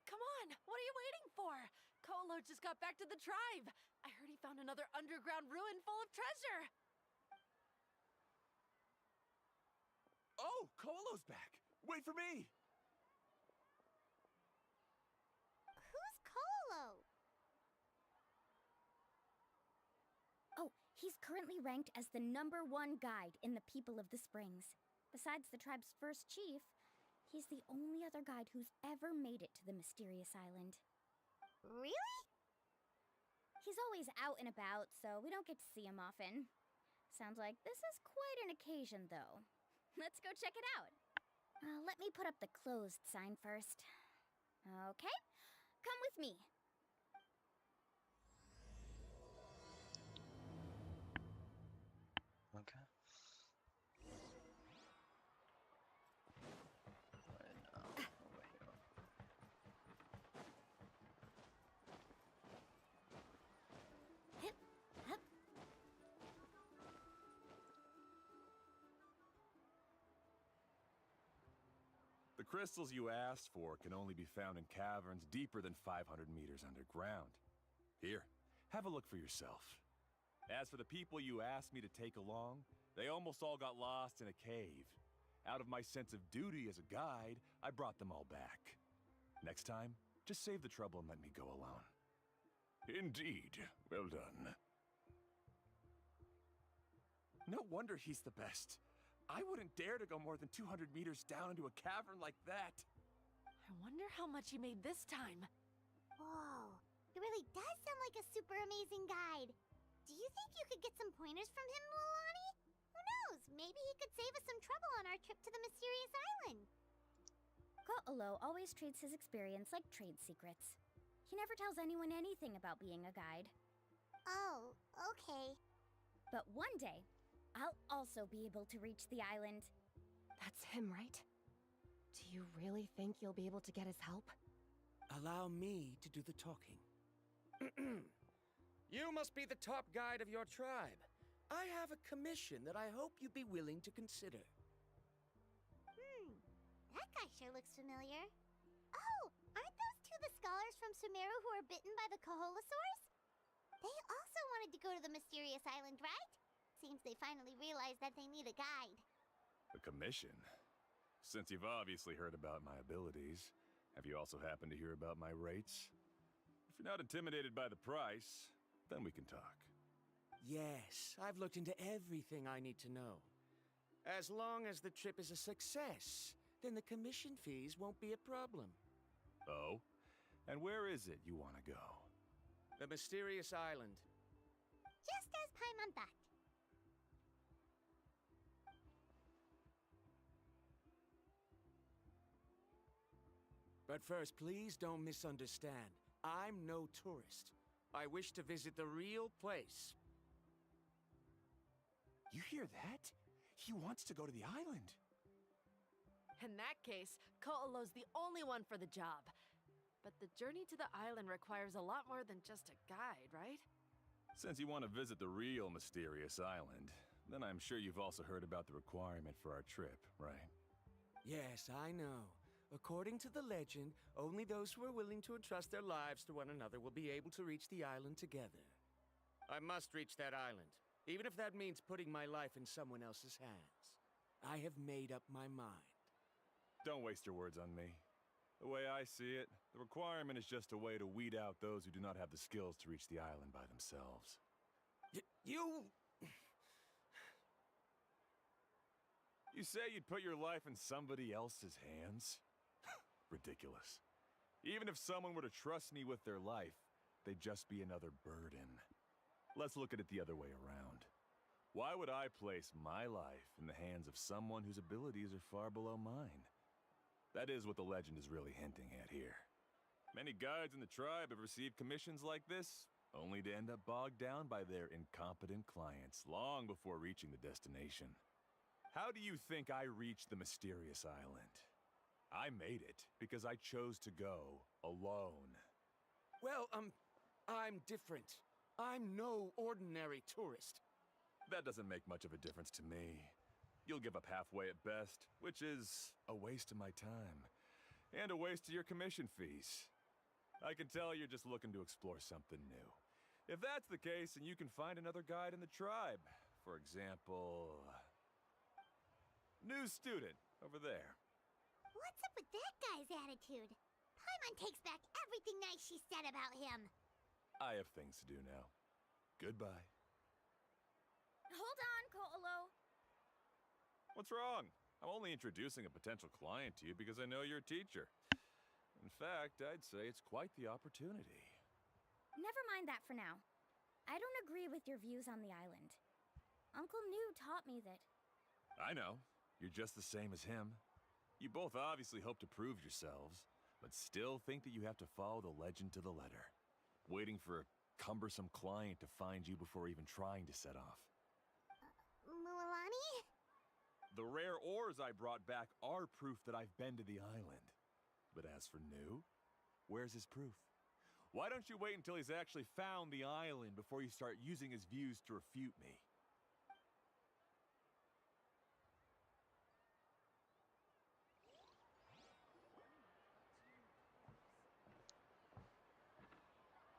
Come on, what are you waiting for? Kolo just got back to the tribe. I heard he found another underground ruin full of treasure. Oh, Kolo's back. Wait for me. Who's Kolo? Oh, he's currently ranked as the #1 guide in the People of the Springs. Besides the tribe's first chief, he's the only other guide who's ever made it to the mysterious island. Really? He's always out and about, so we don't get to see him often. Sounds like this is quite an occasion, though. Let's go check it out. Let me put up the closed sign first. Okay, come with me. Okay. Right now, over here. Hip, hup. The crystals you asked for can only be found in caverns deeper than 500 meters underground. Here, have a look for yourself. As for the people you asked me to take along, they almost all got lost in a cave. Out of my sense of duty as a guide, I brought them all back. Next time, just save the trouble and let me go alone. Indeed. Well done. No wonder he's the best. I wouldn't dare to go more than 200 meters down into a cavern like that. I wonder how much he made this time. Whoa, he really does sound like a super amazing guide. Do you think you could get some pointers from him, Mualani? Who knows? Maybe he could save us some trouble on our trip to the mysterious island. Ko'olo always treats his experience like trade secrets. He never tells anyone anything about being a guide. Oh, okay. But one day, I'll also be able to reach the island. That's him, right? Do you really think you'll be able to get his help? Allow me to do the talking. You must be the top guide of your tribe. I have a commission that I hope you'd be willing to consider. That guy sure looks familiar. Oh, aren't those two the scholars from Sumeru who were bitten by the Koholosaurs? They also wanted to go to the mysterious island, right? Seems they finally realized that they need a guide. A commission? Since you've obviously heard about my abilities, have you also happened to hear about my rates? If you're not intimidated by the price, then we can talk. Yes, I've looked into everything I need to know. As long as the trip is a success, then the commission fees won't be a problem. Oh? And where is it you want to go? The mysterious island. Just as Paimon thought. But first, please don't misunderstand. I'm no tourist. I wish to visit the real place. You hear that? He wants to go to the island. In that case, Ko'olo's the only one for the job. But the journey to the island requires a lot more than just a guide, right? Since you want to visit the real mysterious island, then I'm sure you've also heard about the requirement for our trip, right? Yes, I know. According to the legend, only those who are willing to entrust their lives to one another will be able to reach the island together. I must reach that island, even if that means putting my life in someone else's hands. I have made up my mind. Don't waste your words on me. The way I see it, the requirement is just a way to weed out those who do not have the skills to reach the island by themselves. You... You say you'd put your life in somebody else's hands? Ridiculous. Even if someone were to trust me with their life, they'd just be another burden. Let's look at it the other way around. Why would I place my life in the hands of someone whose abilities are far below mine? That is what the legend is really hinting at here. Many guides in the tribe have received commissions like this, only to end up bogged down by their incompetent clients long before reaching the destination. How do you think I reached the mysterious island? I made it because I chose to go alone. Well, I'm different. I'm no ordinary tourist. That doesn't make much of a difference to me. You'll give up halfway at best, which is a waste of my time. And a waste of your commission fees. I can tell you're just looking to explore something new. If that's the case, then you can find another guide in the tribe. For example... new student, over there. What's up with that guy's attitude? Paimon takes back everything nice she said about him. I have things to do now. Goodbye. Hold on, Ko'olo. What's wrong? I'm only introducing a potential client to you because I know you're a teacher. In fact, I'd say it's quite the opportunity. Never mind that for now. I don't agree with your views on the island. Uncle New taught me that... I know. You're just the same as him. You both obviously hope to prove yourselves, but still think that you have to follow the legend to the letter, waiting for a cumbersome client to find you before even trying to set off. Mualani? The rare ores I brought back are proof that I've been to the island. But as for New, where's his proof? Why don't you wait until he's actually found the island before you start using his views to refute me?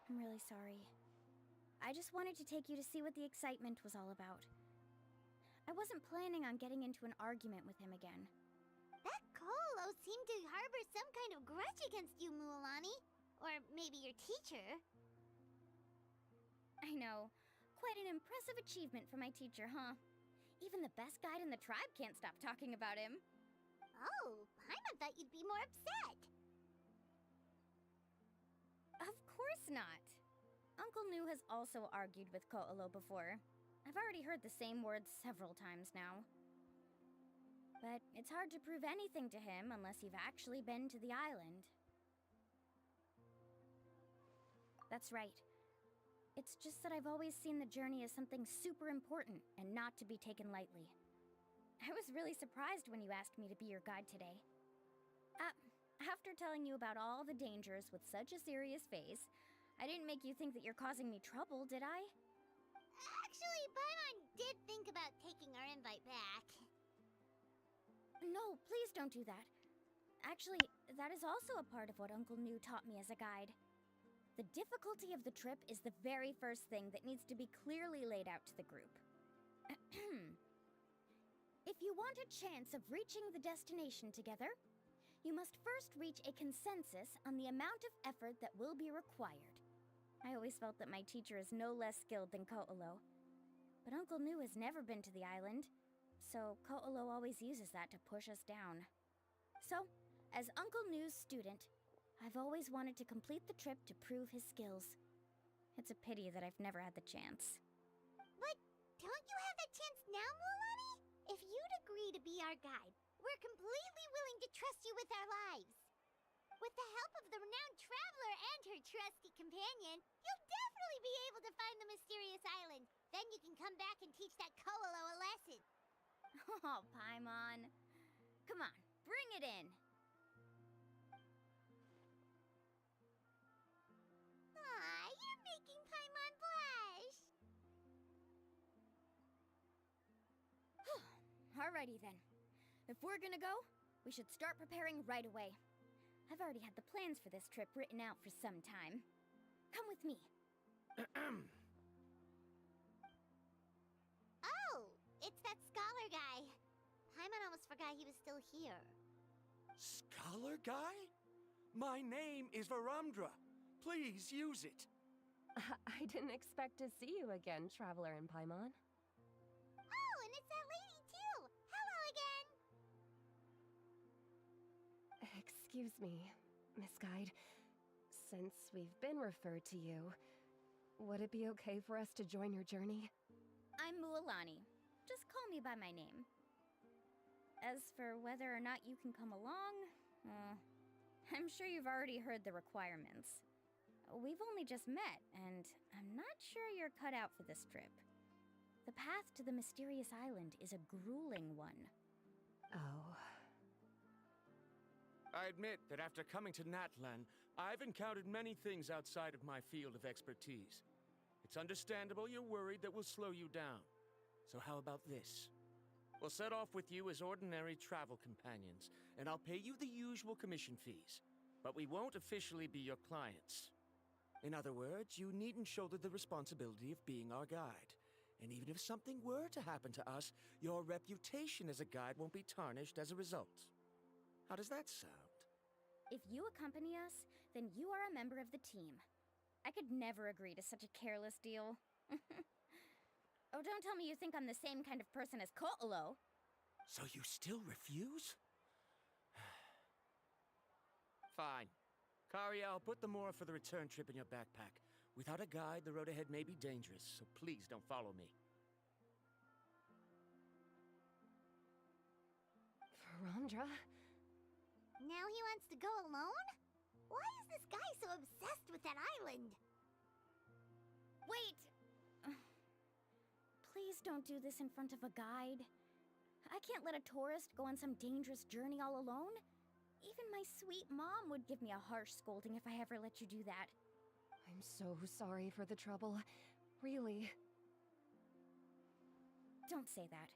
I'm really sorry. I just wanted to take you to see what the excitement was all about. I wasn't planning on getting into an argument with him again. That Colo seemed to harbor some kind of grudge against you, Mualani. Or maybe your teacher. I know. Quite an impressive achievement for my teacher, huh? Even the best guide in the tribe can't stop talking about him. Oh, Paimon thought you'd be more upset. Of course not. Uncle Nu has also argued with Ko'olo before. I've already heard the same words several times now. But it's hard to prove anything to him unless you've actually been to the island. That's right. It's just that I've always seen the journey as something super important and not to be taken lightly. I was really surprised when you asked me to be your guide today. After telling you about all the dangers with such a serious face, I didn't make you think that you're causing me trouble, did I? Actually, Paimon did think about taking our invite back. No, please don't do that. Actually, that is also a part of what Uncle Nu taught me as a guide. The difficulty of the trip is the very first thing that needs to be clearly laid out to the group. If you want a chance of reaching the destination together, you must first reach a consensus on the amount of effort that will be required. I always felt that my teacher is no less skilled than Ko'olo. But Uncle Nu has never been to the island, so Ko'olo always uses that to push us down. So, as Uncle Nu's student, I've always wanted to complete the trip to prove his skills. It's a pity that I've never had the chance. But don't you have that chance now, Mualani? If you'd agree to be our guide, we're completely willing to trust you with our lives. With the help of the renowned traveler and her trusty companion, you'll definitely be able to find the mysterious island. Then you can come back and teach that Ko'olo a lesson. Oh, Paimon. Come on, bring it in. Aw, you're making Paimon blush. Alrighty then. If we're gonna go, we should start preparing right away. I've already had the plans for this trip written out for some time. Come with me. Oh, it's that scholar guy. Paimon almost forgot he was still here. Scholar guy? My name is Varumdra. Please use it. I didn't expect to see you again, Traveler and Paimon. Oh, and it's that lady too. Hello again. Excuse me, Miss Guide. Since we've been referred to you, would it be okay for us to join your journey? I'm Mualani. Just call me by my name. As for whether or not you can come along, I'm sure you've already heard the requirements. We've only just met, and I'm not sure you're cut out for this trip. The path to the mysterious island is a grueling one. Oh. I admit that after coming to Natlan, I've encountered many things outside of my field of expertise. It's understandable you're worried that we'll slow you down. So how about this? We'll set off with you as ordinary travel companions, and I'll pay you the usual commission fees. But we won't officially be your clients. In other words, you needn't shoulder the responsibility of being our guide. And even if something were to happen to us, your reputation as a guide won't be tarnished as a result. How does that sound? If you accompany us, then you are a member of the team. I could never agree to such a careless deal. Oh, don't tell me you think I'm the same kind of person as Ko'olo. So you still refuse? Fine. Karia, I'll put the more for the return trip in your backpack. Without a guide, the road ahead may be dangerous, so please don't follow me. Varumdra? Now he wants to go alone? Why is this guy so obsessed with that island? Wait! Please don't do this in front of a guide. I can't let a tourist go on some dangerous journey all alone. Even my sweet mom would give me a harsh scolding if I ever let you do that. I'm so sorry for the trouble. Really. Don't say that.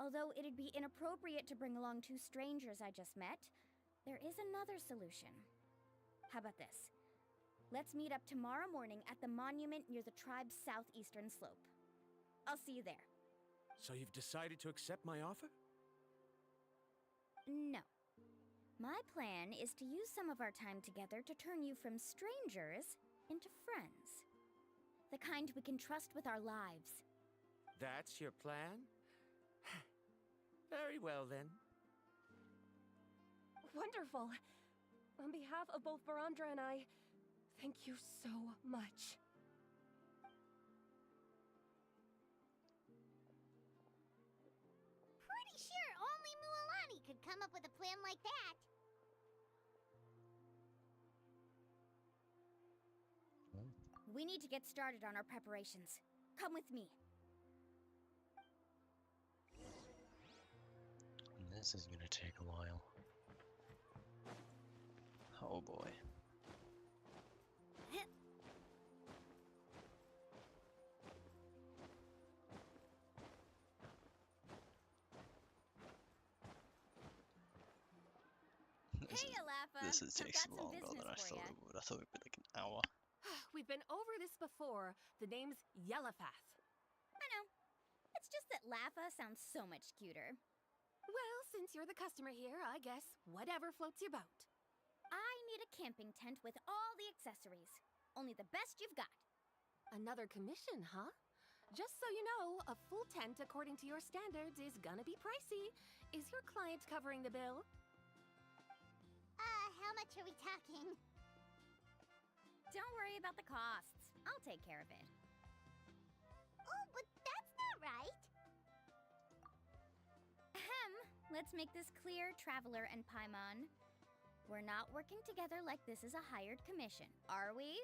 Although it'd be inappropriate to bring along two strangers I just met, there is another solution. How about this? Let's meet up tomorrow morning at the monument near the tribe's southeastern slope. I'll see you there. So you've decided to accept my offer? No. My plan is to use some of our time together to turn you from strangers into friends. The kind we can trust with our lives. That's your plan? Very well, then. Wonderful. On behalf of both Barandra and I, thank you so much. Pretty sure only Mualani could come up with a plan like that. We need to get started on our preparations. Come with me. This is gonna take a while. Oh boy. Hey, Alafa. This is I've takes got some longer business than I for thought ya. it would. I thought it would be like an hour. We've been over this before. The name's Yellowfath. I know. It's just that Lafa sounds so much cuter. Well, since you're the customer here, I guess whatever floats your boat. I need a camping tent with all the accessories. Only the best you've got. Another commission, huh? Just so you know, a full tent according to your standards is gonna be pricey. Is your client covering the bill? How much are we talking? Don't worry about the costs. I'll take care of it. Oh, but that's not right. Ahem. Let's make this clear, Traveler and Paimon. We're not working together like this is a hired commission, are we?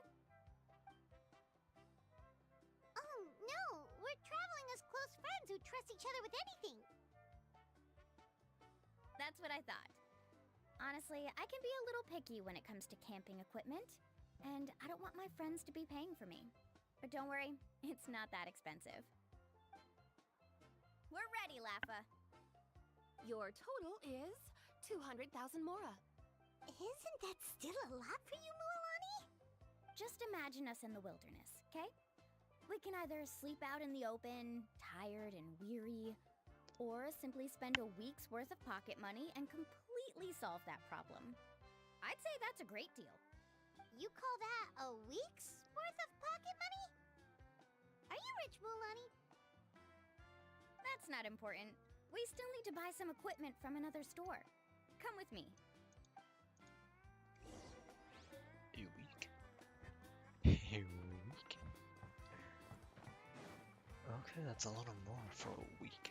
Oh, no. We're traveling as close friends who trust each other with anything. That's what I thought. Honestly, I can be a little picky when it comes to camping equipment, and I don't want my friends to be paying for me. But don't worry, it's not that expensive. We're ready, Lafa. Your total is 200,000 mora. Isn't that still a lot for you, Mualani? Just imagine us in the wilderness, okay? We can either sleep out in the open, tired and weary, or simply spend a week's worth of pocket money and completely solve that problem. I'd say that's a great deal. You call that a week's worth of pocket money? Are you rich, Mualani? That's not important. We still need to buy some equipment from another store. Come with me. A week. A week. Okay, that's a lot of more for a week.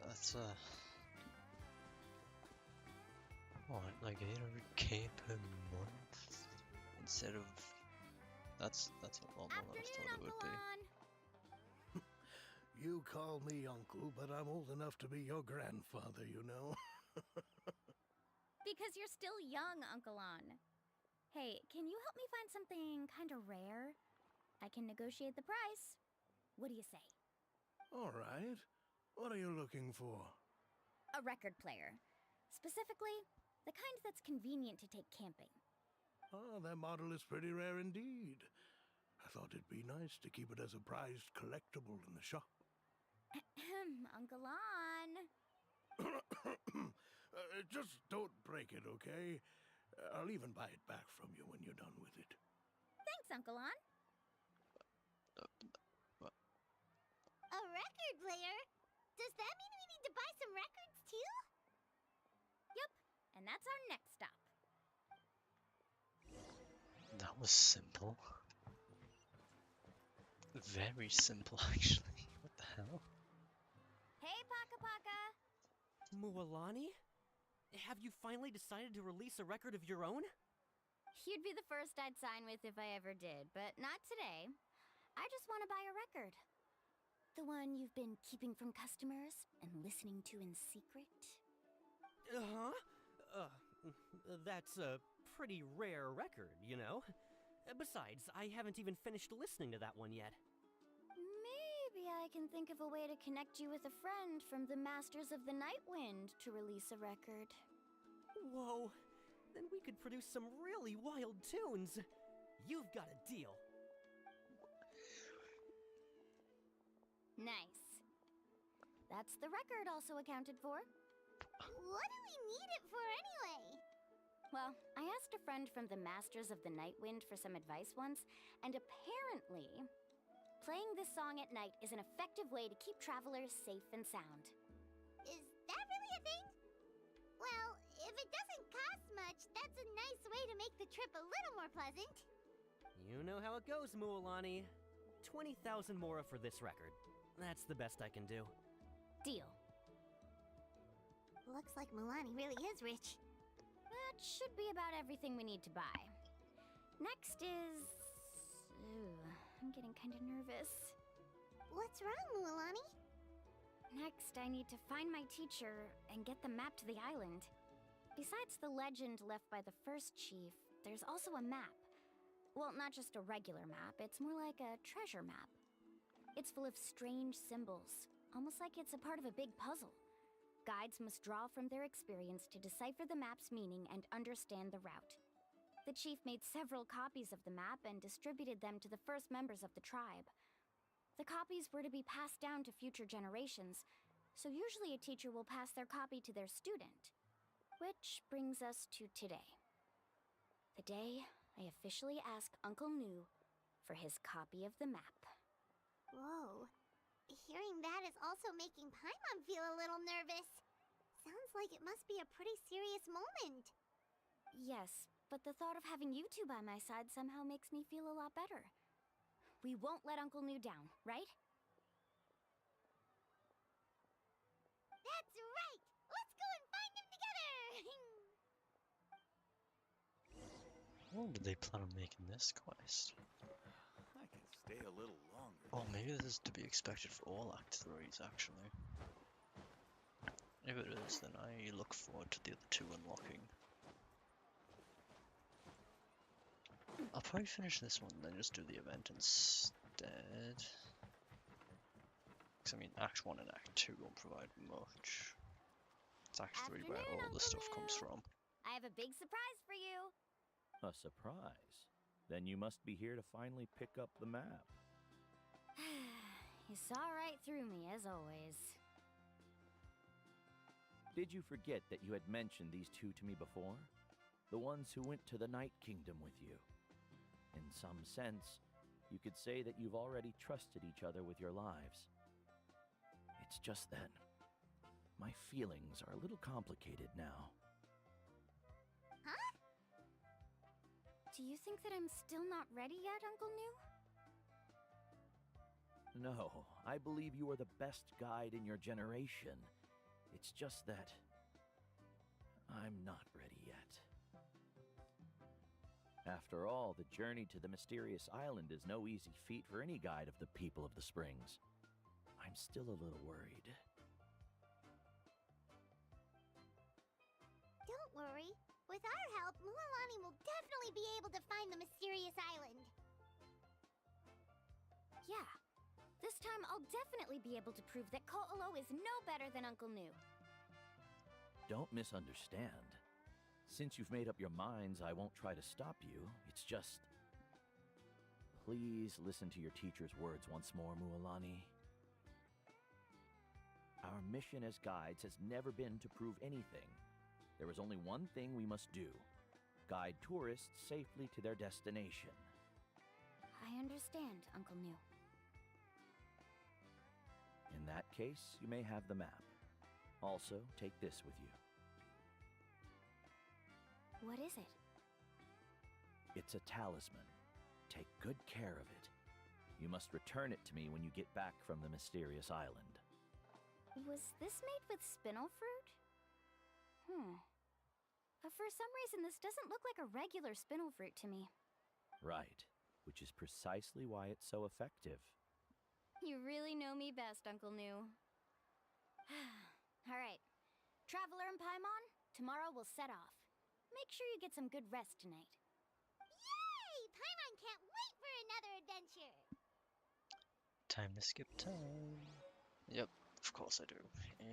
That's what, like 800k per month instead of that's a lot more than I Afternoon, thought it would Uncle be. On. You call me uncle, but I'm old enough to be your grandfather, you know. Because you're still young, Uncle On. Hey, can you help me find something kind of rare? I can negotiate the price. What do you say? All right. What are you looking for? A record player. Specifically, the kind that's convenient to take camping. Oh, that model is pretty rare indeed. I thought it'd be nice to keep it as a prized collectible in the shop. Ahem, Uncle On. Just don't break it, okay? I'll even buy it back from you when you're done with it. Thanks, Uncle On. A record player? Does that mean we need to buy some records too? Yup, and that's our next stop. That was simple. Very simple, actually. What the hell? Hey, Paka Paka. Mualani? Have you finally decided to release a record of your own? You'd be the first I'd sign with if I ever did, but not today. I just want to buy a record. The one you've been keeping from customers and listening to in secret? Uh-huh. That's a pretty rare record, you know? Besides, I haven't even finished listening to that one yet. Maybe Maybe I can think of a way to connect you with a friend from the Masters of the Night Wind to release a record. Whoa! Then we could produce some really wild tunes! You've got a deal! Nice. That's the record also accounted for. What do we need it for anyway? Well, I asked a friend from the Masters of the Night Wind for some advice once, and apparently, playing this song at night is an effective way to keep travelers safe and sound. Is that really a thing? Well, if it doesn't cost much, that's a nice way to make the trip a little more pleasant. You know how it goes, Mualani. 20,000 mora for this record. That's the best I can do. Deal. Looks like Milani really is rich. That should be about everything we need to buy. Next is... Ooh, I'm getting kind of nervous. What's wrong, Mualani? Next, I need to find my teacher and get the map to the island. Besides the legend left by the first chief, there's also a map. Well, not just a regular map, it's more like a treasure map. It's full of strange symbols, almost like it's a part of a big puzzle. Guides must draw from their experience to decipher the map's meaning and understand the route. The chief made several copies of the map and distributed them to the first members of the tribe. The copies were to be passed down to future generations, so usually a teacher will pass their copy to their student. Which brings us to today. The day I officially asked Uncle Nu for his copy of the map. Whoa. Hearing that is also making Paimon feel a little nervous. Sounds like it must be a pretty serious moment. Yes, but the thought of having you two by my side somehow makes me feel a lot better. We won't let Uncle Nu down, right? That's right! Let's go and find him together! How long did they plan on making this quest? I can stay a little longer. Oh, maybe this is to be expected for all Act 3s, actually. If it is, then I look forward to the other two unlocking. I'll probably finish this one and then just do the event instead. Because, I mean, Act 1 and Act 2 won't provide much. It's Act 3 where all the stuff comes from. I have a big surprise for you. A surprise? Then you must be here to finally pick up the map. You saw right through me, as always. Did you forget that you had mentioned these two to me before? The ones who went to the Night Kingdom with you. In some sense, you could say that you've already trusted each other with your lives. It's just that my feelings are a little complicated now. Huh? Do you think that I'm still not ready yet, Uncle Nu? No, I believe you are the best guide in your generation. It's just that I'm not ready yet. After all, the journey to the mysterious island is no easy feat for any guide of the people of the Springs. I'm still a little worried. Don't worry. With our help, Mualani will definitely be able to find the mysterious island. Yeah. This time, I'll definitely be able to prove that Ko'olo is no better than Uncle Nu. Don't misunderstand. Since you've made up your minds, I won't try to stop you. It's just... Please listen to your teacher's words once more, Mualani. Our mission as guides has never been to prove anything. There is only one thing we must do. Guide tourists safely to their destination. I understand, Uncle Nu. In that case, you may have the map. Also, take this with you. What is it? It's a talisman. Take good care of it. You must return it to me when you get back from the mysterious island. Was this made with spinel fruit? For some reason, this doesn't look like a regular spinel fruit to me. Right, which is precisely why it's so effective. You really know me best, Uncle Nu. All right. Traveler and Paimon, tomorrow we'll set off. Make sure you get some good rest tonight. Yay! Paimon can't wait for another adventure! time to skip time. Yep, of course I do.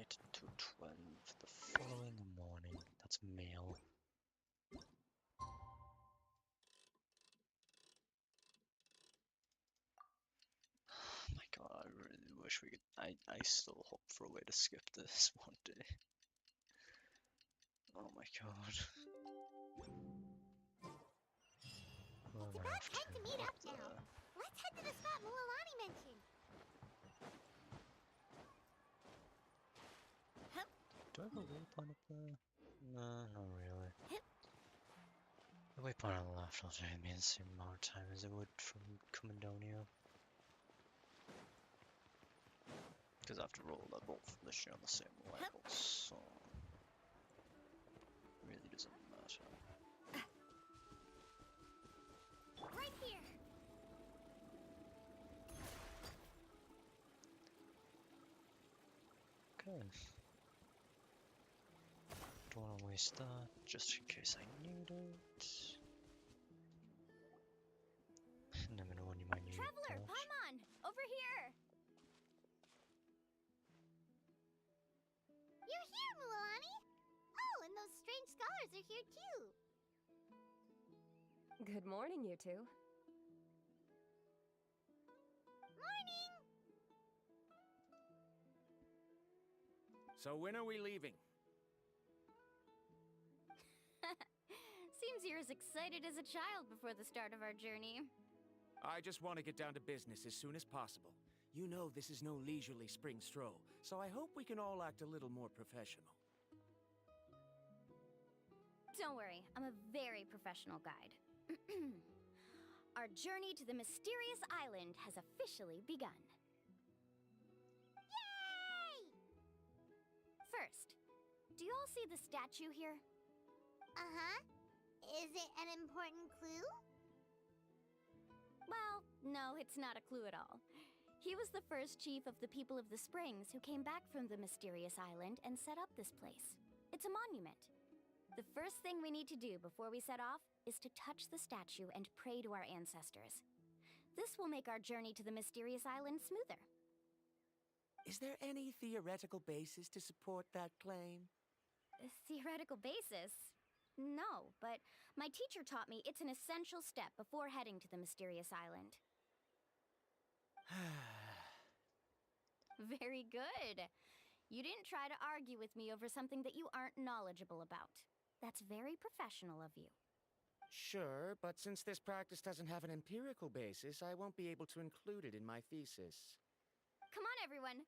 8 to 12 the following morning. That's male. Oh my god, I really wish we could. I still hope for a way to skip this one day. Oh my god. It's about time to meet up now. Let's head to the spot Mualani mentioned. Do I have a waypoint up there? No, not really. The waypoint on the left will take me the same amount of time as it would from coming down here. Because after all, they're both literally on the same level, so it really doesn't matter. Right here. Okay. Don't want to waste that, just in case I need it. Never know when you might need Traveler, that. Paimon, over here. You're here, Mualani. Oh, and those strange scholars are here too. Good morning, you two. Morning. So when are we leaving? Seems you're as excited as a child before the start of our journey. I just want to get down to business as soon as possible. You know this is no leisurely spring stroll, so I hope we can all act a little more professional. Don't worry, I'm a very professional guide. Our journey to the mysterious island has officially begun. Yay! First, do you all see the statue here? Uh-huh. Is it an important clue? Well, no, it's not a clue at all. He was the first chief of the people of the Springs who came back from the mysterious island and set up this place. It's a monument. The first thing we need to do before we set off is to touch the statue and pray to our ancestors. This will make our journey to the mysterious island smoother. Is there any theoretical basis to support that claim? A theoretical basis? No, but my teacher taught me it's an essential step before heading to the mysterious island. Very good. You didn't try to argue with me over something that you aren't knowledgeable about. That's very professional of you. Sure, but since this practice doesn't have an empirical basis, I won't be able to include it in my thesis. Come on, everyone.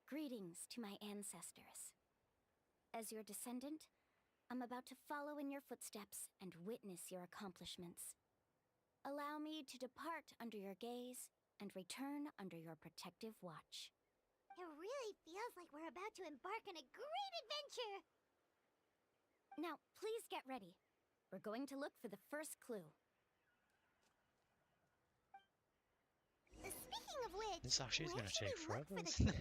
Greetings to my ancestors. As your descendant, I'm about to follow in your footsteps and witness your accomplishments. Allow me to depart under your gaze and return under your protective watch. It really feels like we're about to embark on a great adventure. Now, please get ready. We're going to look for the first clue. Speaking of which, This actually is where going to should take we look forever. for the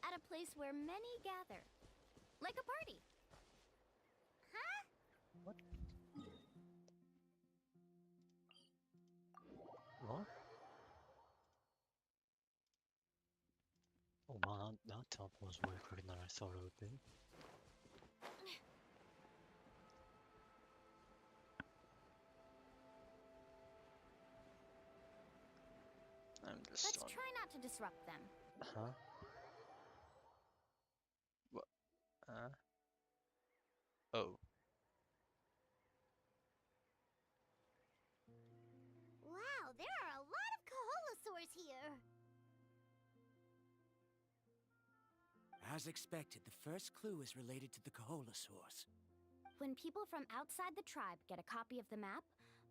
At a place where many gather. Like a party. Huh? What? What? Oh man, that top was way quicker than I thought it would be. I'm just Let's on. try not to disrupt them. Huh? What? Oh. Wow, there are a lot of Kaholosaurs here. As expected, the first clue is related to the Kaholosaurs. When people from outside the tribe get a copy of the map,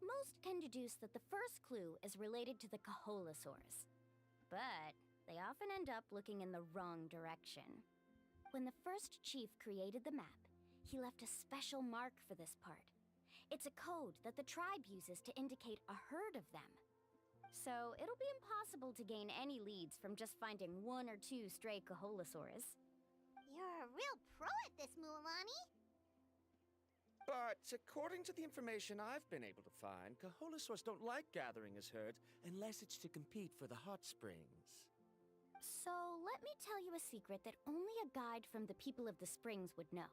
most can deduce that the first clue is related to the Kaholosaurs. But they often end up looking in the wrong direction. When the first chief created the map, he left a special mark for this part. It's a code that the tribe uses to indicate a herd of them. So it'll be impossible to gain any leads from just finding one or two stray Kaholosaurs. You're a real pro at this, Mualani. But according to the information I've been able to find, Kaholasaurs don't like gathering as herds unless it's to compete for the hot springs. So, let me tell you a secret that only a guide from the people of the springs would know.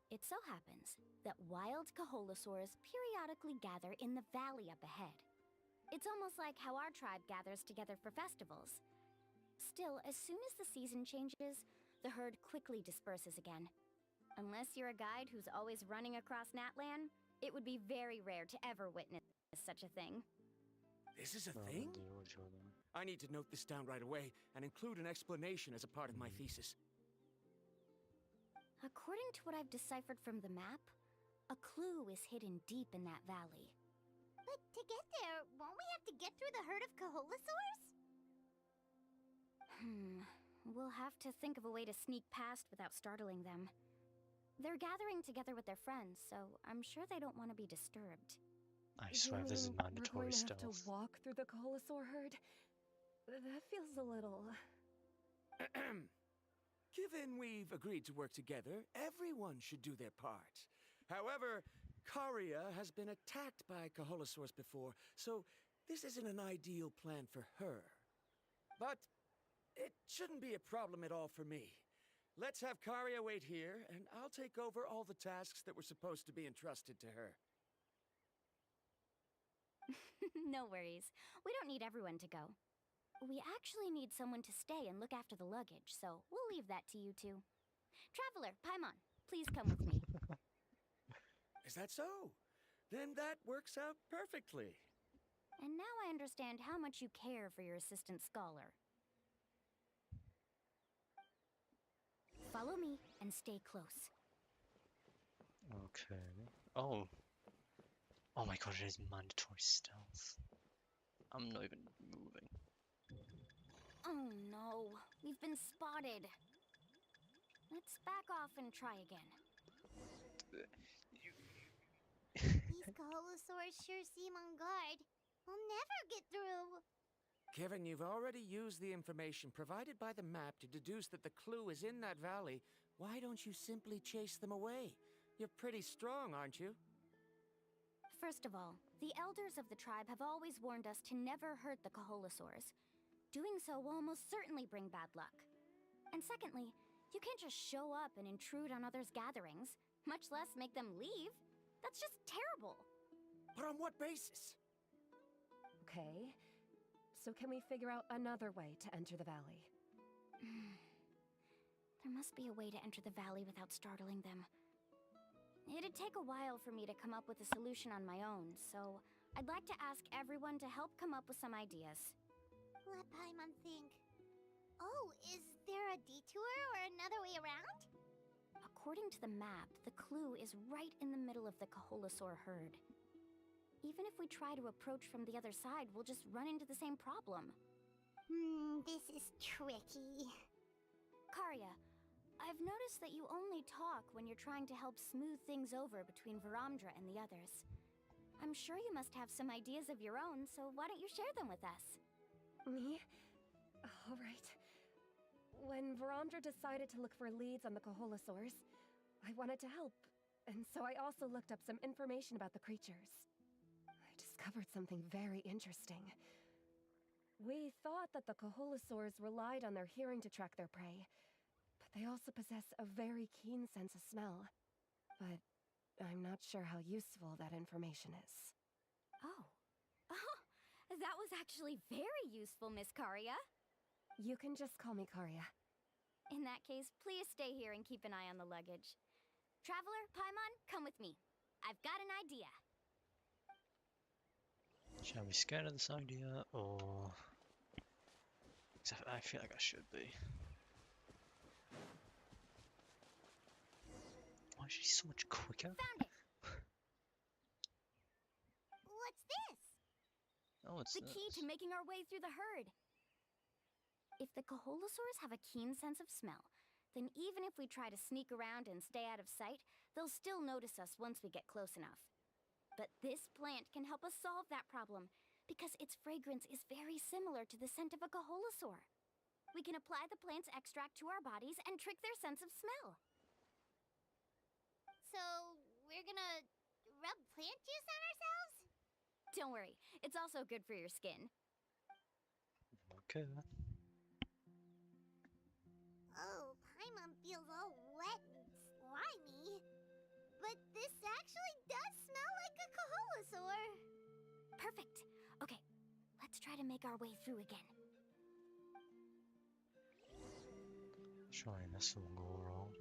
It so happens that wild Kaholasaurs periodically gather in the valley up ahead. It's almost like how our tribe gathers together for festivals. Still, as soon as the season changes, the herd quickly disperses again. Unless you're a guide who's always running across Natlan, it would be very rare to ever witness such a thing. This is a thing? I need to note this down right away and include an explanation as a part of my thesis. According to what I've deciphered from the map, a clue is hidden deep in that valley. But to get there, won't we have to get through the herd of Kaholasaurs? We'll have to think of a way to sneak past without startling them. They're gathering together with their friends, so I'm sure they don't want to be disturbed. I swear this is mandatory we're going stealth. to have to walk through the Kaholasaur herd? That feels a little... Given we've agreed to work together, everyone should do their part. However, Karia has been attacked by Kaholasaurs before, so this isn't an ideal plan for her. But it shouldn't be a problem at all for me. Let's have Karia wait here, and I'll take over all the tasks that were supposed to be entrusted to her. No worries. We don't need everyone to go. We actually need someone to stay and look after the luggage, so we'll leave that to you two. Traveler, Paimon, please come with me. Is that so? Then that works out perfectly. And now I understand how much you care for your assistant scholar. Follow me and stay close. Okay. Oh. Oh my god, it is mandatory stealth. I'm not even moving. Oh no, we've been spotted. Let's back off and try again. These Kaholasaurs sure seem on guard. We'll never get through. Given you've already used the information provided by the map to deduce that the clue is in that valley, why don't you simply chase them away? You're pretty strong, aren't you? First of all, the elders of the tribe have always warned us to never hurt the Kaholasaurs. Doing so will almost certainly bring bad luck. And secondly, you can't just show up and intrude on others' gatherings, much less make them leave. That's just terrible. But on what basis? Okay. So can we figure out another way to enter the valley? There must be a way to enter the valley without startling them. It'd take a while for me to come up with a solution on my own, so I'd like to ask everyone to help come up with some ideas. Let Paimon think. Oh, is there a detour or another way around? According to the map, the clue is right in the middle of the Kaholasaur herd. Even if we try to approach from the other side, we'll just run into the same problem. This is tricky. Karia, I've noticed that you only talk when you're trying to help smooth things over between Varamdra and the others. I'm sure you must have some ideas of your own, so why don't you share them with us? Me? All right. When Varamdra decided to look for leads on the Kaholasaurs, I wanted to help, and so I also looked up some information about the creatures. I discovered something very interesting. We thought that the Kaholasaurs relied on their hearing to track their prey, but they also possess a very keen sense of smell. But I'm not sure how useful that information is. Oh. That was actually very useful, Miss Karia. You can just call me Karia. In that case, please stay here and keep an eye on the luggage. Traveler, Paimon, come with me. I've got an idea. Shall we be scared of this idea, or... I feel like I should be. Why is she so much quicker? Found it! What's this? Oh, it's the key to making our way through the herd. If the Kaholasaurs have a keen sense of smell, then even if we try to sneak around and stay out of sight, they'll still notice us once we get close enough. But this plant can help us solve that problem, because its fragrance is very similar to the scent of a Kaholasaur. We can apply the plant's extract to our bodies and trick their sense of smell. So, we're gonna rub plant juice on ourselves? Don't worry, it's also good for your skin. Okay. Oh, Paimon feels all wet and slimy. But this actually does smell like a Kaholosaur. Perfect. Okay, let's try to make our way through again. Surely this will go wrong.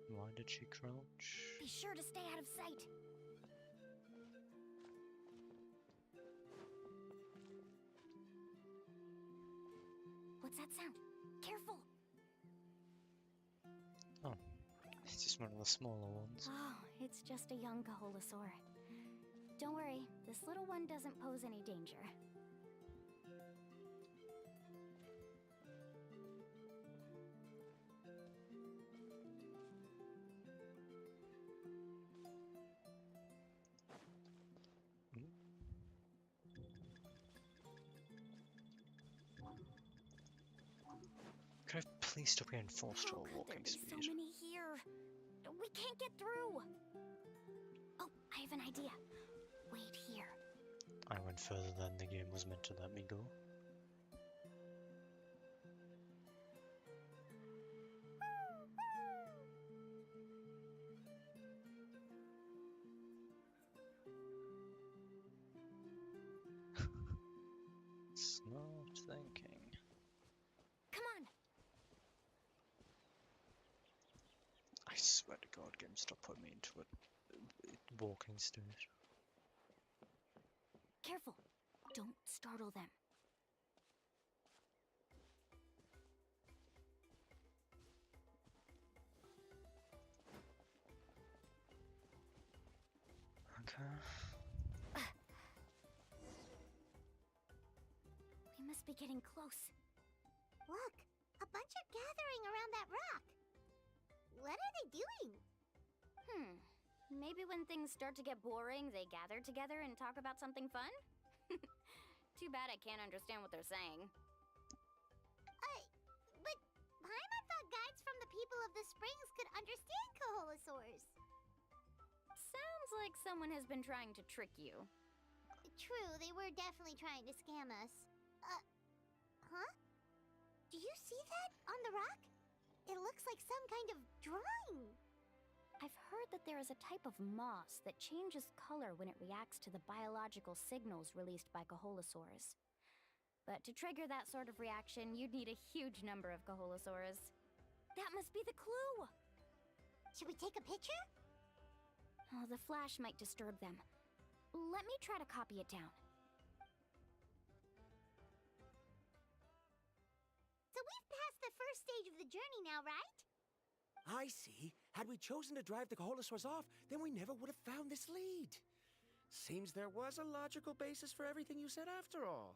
Why did she crouch? Be sure to stay out of sight. What's that sound? Careful! Oh, it's just one of the smaller ones. Oh, it's just a young Kaholosaur. Don't worry, this little one doesn't pose any danger. Could I please stop being forced to How a could there walking be speed? so many here? We can't get through. Oh, I have an idea. Wait here. I went further than the game was meant to let me go. Smart thinking. Come on. I swear to God, game, stop putting me into a walking state. Careful. Don't startle them. Okay. We must be getting close. Look, a bunch are gathering around that rock. What are they doing? Maybe when things start to get boring, they gather together and talk about something fun? Too bad I can't understand what they're saying. But Paimon thought guides from the people of the springs could understand Kaholosaurs. Sounds like someone has been trying to trick you. True, they were definitely trying to scam us. Huh? Do you see that on the rock? It looks like some kind of drawing. I've heard that there is a type of moss that changes color when it reacts to the biological signals released by Kaholosaurs. But to trigger that sort of reaction, you'd need a huge number of Kaholosaurs. That must be the clue! Should we take a picture? Oh, the flash might disturb them. Let me try to copy it down. So we've passed the first stage of the journey now, right? I see. Had we chosen to drive the Kaholosaurs off, then we never would have found this lead. Seems there was a logical basis for everything you said after all.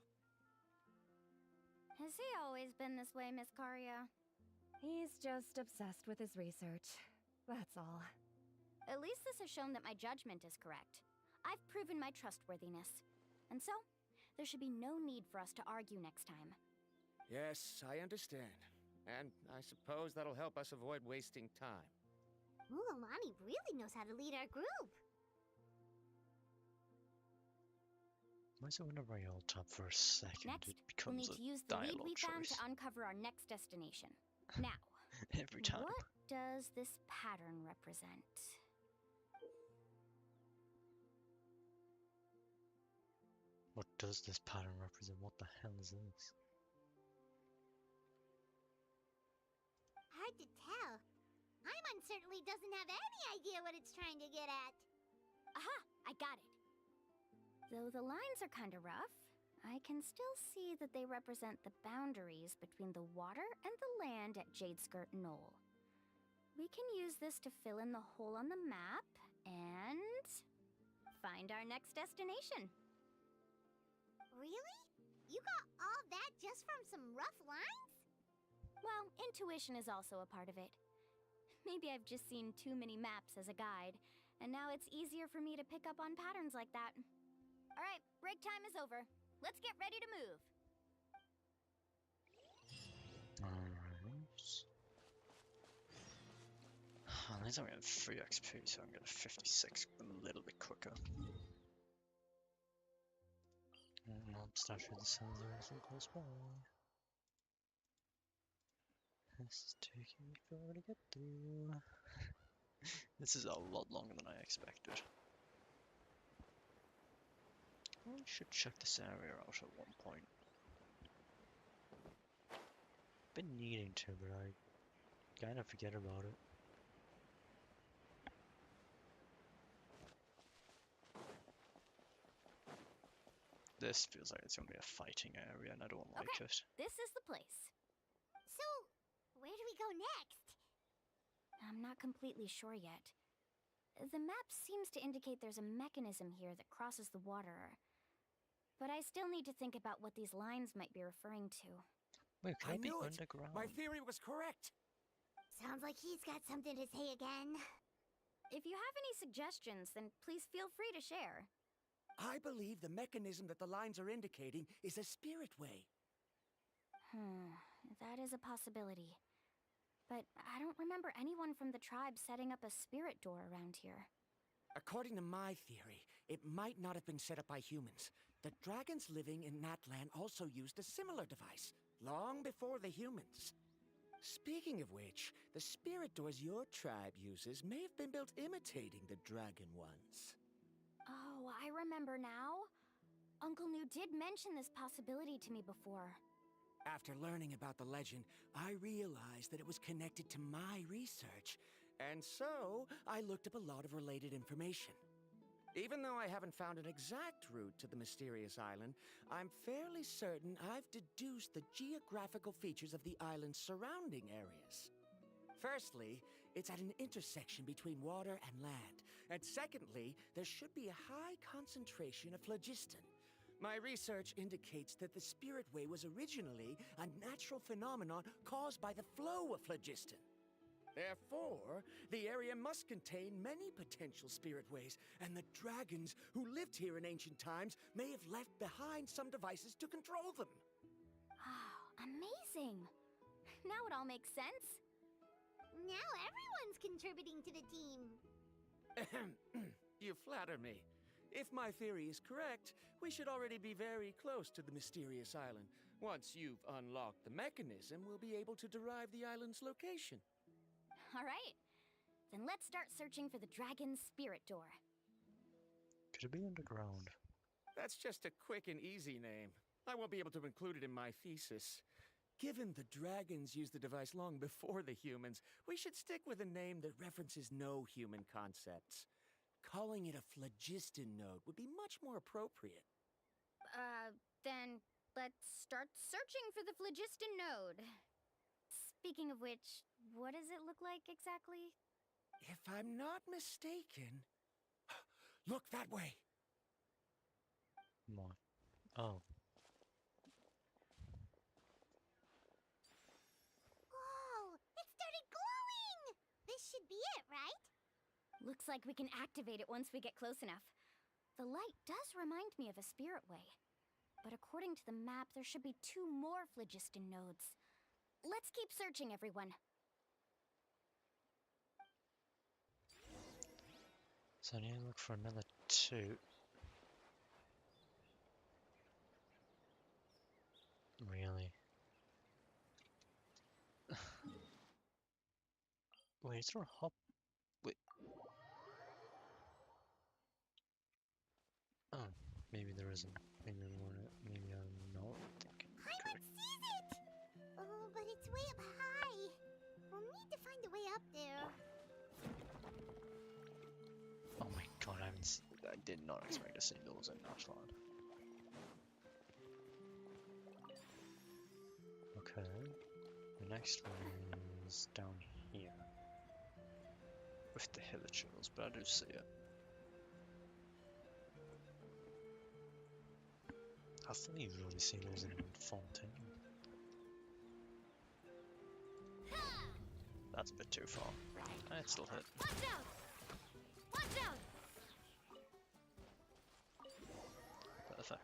Has he always been this way, Miss Karia? He's just obsessed with his research. That's all. At least this has shown that my judgment is correct. I've proven my trustworthiness. And so, there should be no need for us to argue next time. Yes, I understand. And I suppose that'll help us avoid wasting time. Mualani really knows how to lead our group. Why is it whenever I all tap for a second, Next, it we'll becomes need to a use the lead dialogue we found choice? to uncover our next destination. Now, Every time. what does this pattern represent? What does this pattern represent? What the hell is this? Hard to tell. Paimon certainly doesn't have any idea what it's trying to get at. Aha! I got it. Though the lines are kinda rough, I can still see that they represent the boundaries between the water and the land at Jadeskirt Knoll. We can use this to fill in the hole on the map and find our next destination. Really? You got all that just from some rough lines? Well, intuition is also a part of it. Maybe I've just seen too many maps as a guide, and now it's easier for me to pick up on patterns like that. Alright, break time is over. Let's get ready to move. Alright. At least I'm getting 3 XP, so I'm getting 56 a little bit quicker. Mob statue that sounds anything close by. This is taking me forever to get through. This is a lot longer than I expected. I should check this area out at one point. Been needing to, but I kind of forget about it. This feels like it's gonna be a fighting area, and I don't like it. This is the place. So, where do we go next? I'm not completely sure yet. The map seems to indicate there's a mechanism here that crosses the water. But I still need to think about what these lines might be referring to. Wait, can I be knew it. underground? My theory was correct. Sounds like he's got something to say again. If you have any suggestions, then please feel free to share. I believe the mechanism that the lines are indicating is a spirit way. That is a possibility. But I don't remember anyone from the tribe setting up a spirit door around here. According to my theory, it might not have been set up by humans. The dragons living in Natlan also used a similar device, long before the humans. Speaking of which, the spirit doors your tribe uses may have been built imitating the dragon ones. Oh, I remember now. Uncle New did mention this possibility to me before. After learning about the legend, I realized that it was connected to my research, and so I looked up a lot of related information. Even though I haven't found an exact route to the mysterious island, I'm fairly certain I've deduced the geographical features of the island's surrounding areas. Firstly, it's at an intersection between water and land. And secondly, there should be a high concentration of phlogiston. My research indicates that the Spirit Way was originally a natural phenomenon caused by the flow of phlogiston. Therefore, the area must contain many potential spirit ways, and the dragons who lived here in ancient times may have left behind some devices to control them. Oh, amazing! Now it all makes sense. Now everyone's contributing to the team. You flatter me. If my theory is correct, we should already be very close to the mysterious island. Once you've unlocked the mechanism, we'll be able to derive the island's location. All right. Then let's start searching for the dragon's spirit door. Could it be underground? That's just a quick and easy name. I won't be able to include it in my thesis. Given the dragons used the device long before the humans, we should stick with a name that references no human concepts. Calling it a phlogiston node would be much more appropriate. Then let's start searching for the phlogiston node. Speaking of which, what does it look like exactly? If I'm not mistaken... Look that way! What? Oh. Whoa! It started glowing! This should be it, right? Looks like we can activate it once we get close enough. The light does remind me of a spirit way. But according to the map, there should be 2 more phlogiston nodes. Let's keep searching, everyone. So I need to look for another 2. Really? Wait, is there a hop? Wait. Oh, maybe there isn't. Maybe I'm not thinking. Paimon sees it! Oh, but it's way up high. We'll need to find a way up there. Oh my god, I did not expect to see those in Natlan. Okay, the next one is down here. With the hillachos, but I do see it. I thought you've really seen those in Fontaine. That's a bit too far. It still hit. Watch out! Watch out! Perfect.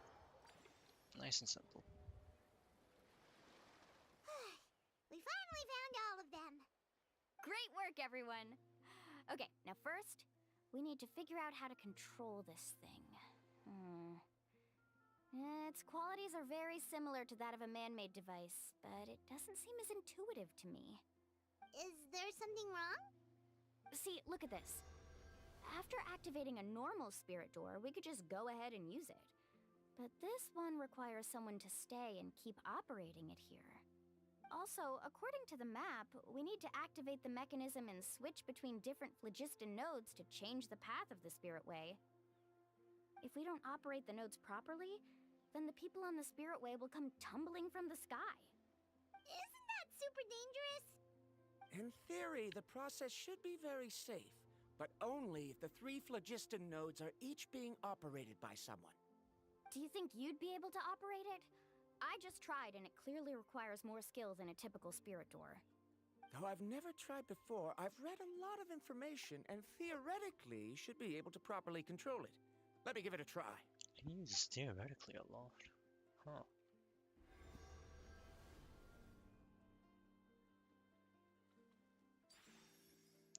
Nice and simple. We finally found all of them. Great work, everyone! Okay, now first, we need to figure out how to control this thing. Its qualities are very similar to that of a man-made device, but it doesn't seem as intuitive to me. Is there something wrong? See, look at this. After activating a normal spirit door, we could just go ahead and use it. But this one requires someone to stay and keep operating it here. Also, according to the map, we need to activate the mechanism and switch between different phlogiston nodes to change the path of the spirit way. If we don't operate the nodes properly, then the people on the spirit way will come tumbling from the sky. Isn't that super dangerous? In theory, the process should be very safe, but only if the 3 phlogiston nodes are each being operated by someone. Do you think you'd be able to operate it? I just tried, and it clearly requires more skill than a typical spirit door. Though I've never tried before, I've read a lot of information and theoretically should be able to properly control it. Let me give it a try. He uses theoretically a lot. Huh.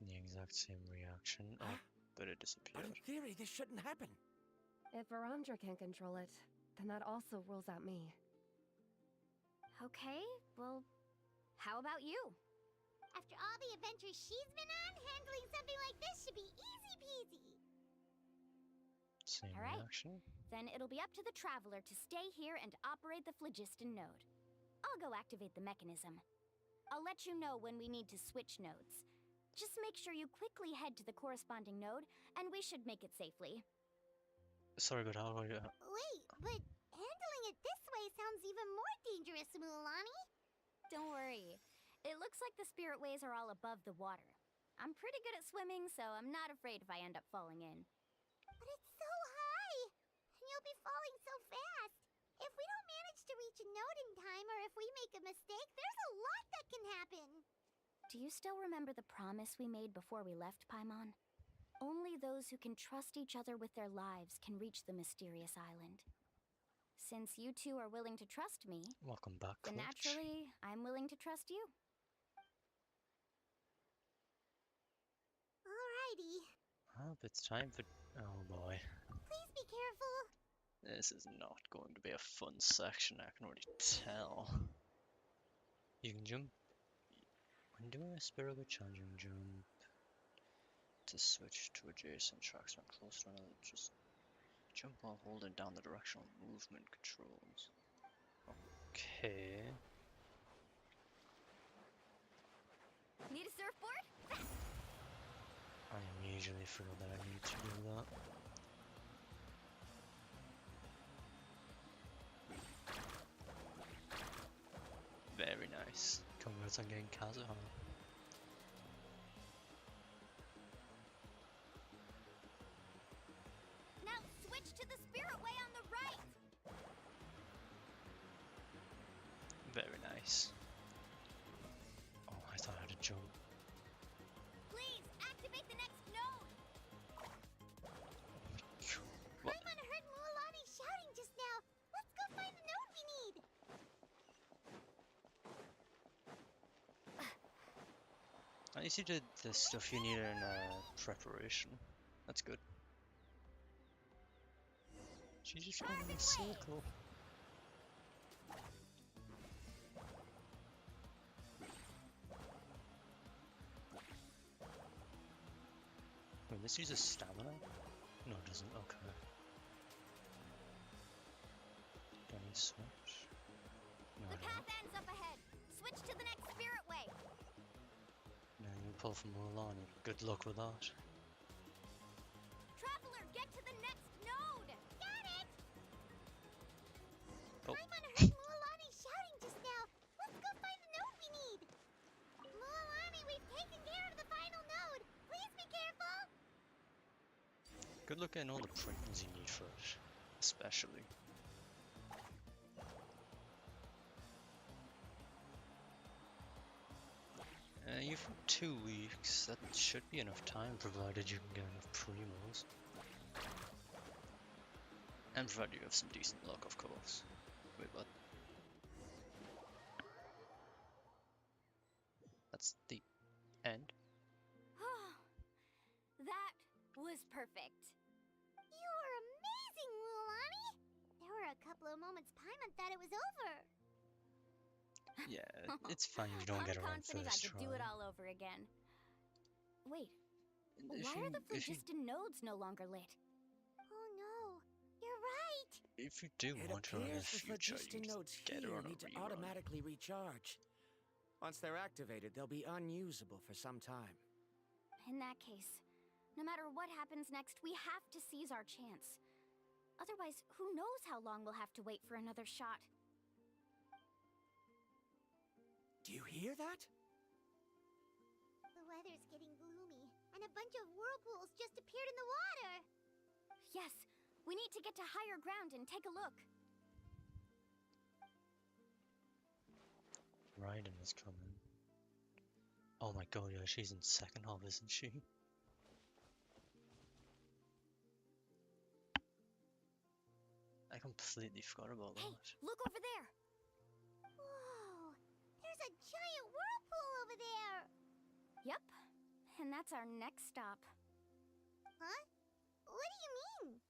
The exact same reaction, but it But disappeared. in theory, this shouldn't happen. If Verandra can't control it, then that also rules out me. Okay, well, how about you? After all the adventures she's been on, handling something like this should be easy peasy. Same All right. reaction. Then it'll be up to the Traveler to stay here and operate the phlogiston node. I'll go activate the mechanism. I'll let you know when we need to switch nodes. Just make sure you quickly head to the corresponding node, and we should make it safely. Sorry, but how are you? Wait, but handling it this way sounds even more dangerous, Mualani. Don't worry. It looks like the spirit ways are all above the water. I'm pretty good at swimming, so I'm not afraid if I end up falling in. But it's so high, and you'll be falling so fast. If we don't manage to reach a node in time, or if we make a mistake, there's a lot that can happen. Do you still remember the promise we made before we left Paimon? Only those who can trust each other with their lives can reach the mysterious island. Since you two are willing to trust me, Welcome back, then Coach. naturally, I'm willing to trust you. Alrighty. Oh, it's time for. Oh boy. Please be careful. This is not going to be a fun section, I can already tell. You can jump. When doing a spirit with challenging jump, to switch to adjacent tracks when close to another, just jump while holding down the directional movement controls. Okay. Need a surfboard? Fast! I immediately forgot that I need to do that. Very nice. Congrats on getting Kazuha. Now switch to the spirit way on the right! Very nice. Oh, I thought I had to jump. Please, activate the next node! What? Paimon heard Mualani shouting just now. Let's go find the node we need. At least you did the stuff you needed in preparation. That's good. She just went in a circle. Wait, this uses stamina? No, it doesn't. Okay. Do I need to switch? No, I The don't. path ends up ahead. Switch to the next spirit way. No, you pull from Mulan. Good luck with that. Traveler, get to the next node! Got it. Oh. Paimon heard Mualani shouting just now. Let's go find the node we need. Mualani, we've taken care of the final node. Please be careful. Good luck getting all the printings you need for it. Especially. you've got 2 weeks. That should be enough time, provided you can get enough primos. And provided you have some decent luck, of course. Wait, what? That's the end. That was perfect. You were amazing, Lulani! There were a couple of moments Paimon thought it was over. Yeah, it's fine if you don't get it right I'm confident I first could try. do it all over again. Wait, If why are the if you phlogiston nodes no longer lit? Oh no, you're right! if you do It want to run in the appears the future, phlogiston you nodes can get it here on a need to rerun. automatically recharge. Once they're activated, they'll be unusable for some time. In that case, no matter what happens next, we have to seize our chance. Otherwise, who knows how long we'll have to wait for another shot. Do you hear that? The weather's getting gloomy, and a bunch of whirlpools just appeared in the water. Yes, we need to get to higher ground and take a look. Raiden is coming. Oh my god, yeah, she's in second half, isn't she? I completely forgot about Hey, that. look over there! Whoa! There's a giant whirlpool over there! Yep, and that's our next stop. Huh? What do you mean?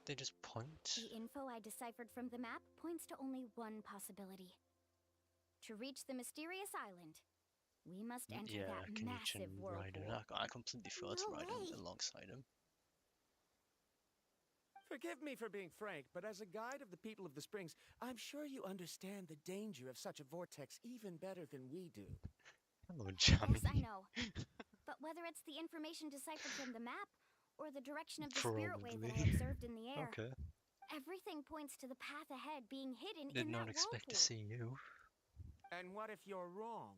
They just point. The info I deciphered from the map points to only one possibility. To reach the mysterious island, we must enter Yeah, that can you massive ride it? whirlpool. I completely forgot to No ride way. it alongside him. Forgive me for being frank, but as a guide of the people of the Springs, I'm sure you understand the danger of such a vortex even better than we do. Hello, Of Jamie. course I know. But whether it's the information deciphered from the map, or the direction of the spirit wave that I Probably. observed in the air, Okay. everything points to the path ahead being hidden Did in not that expect to whirlpool. see you. And what if you're wrong?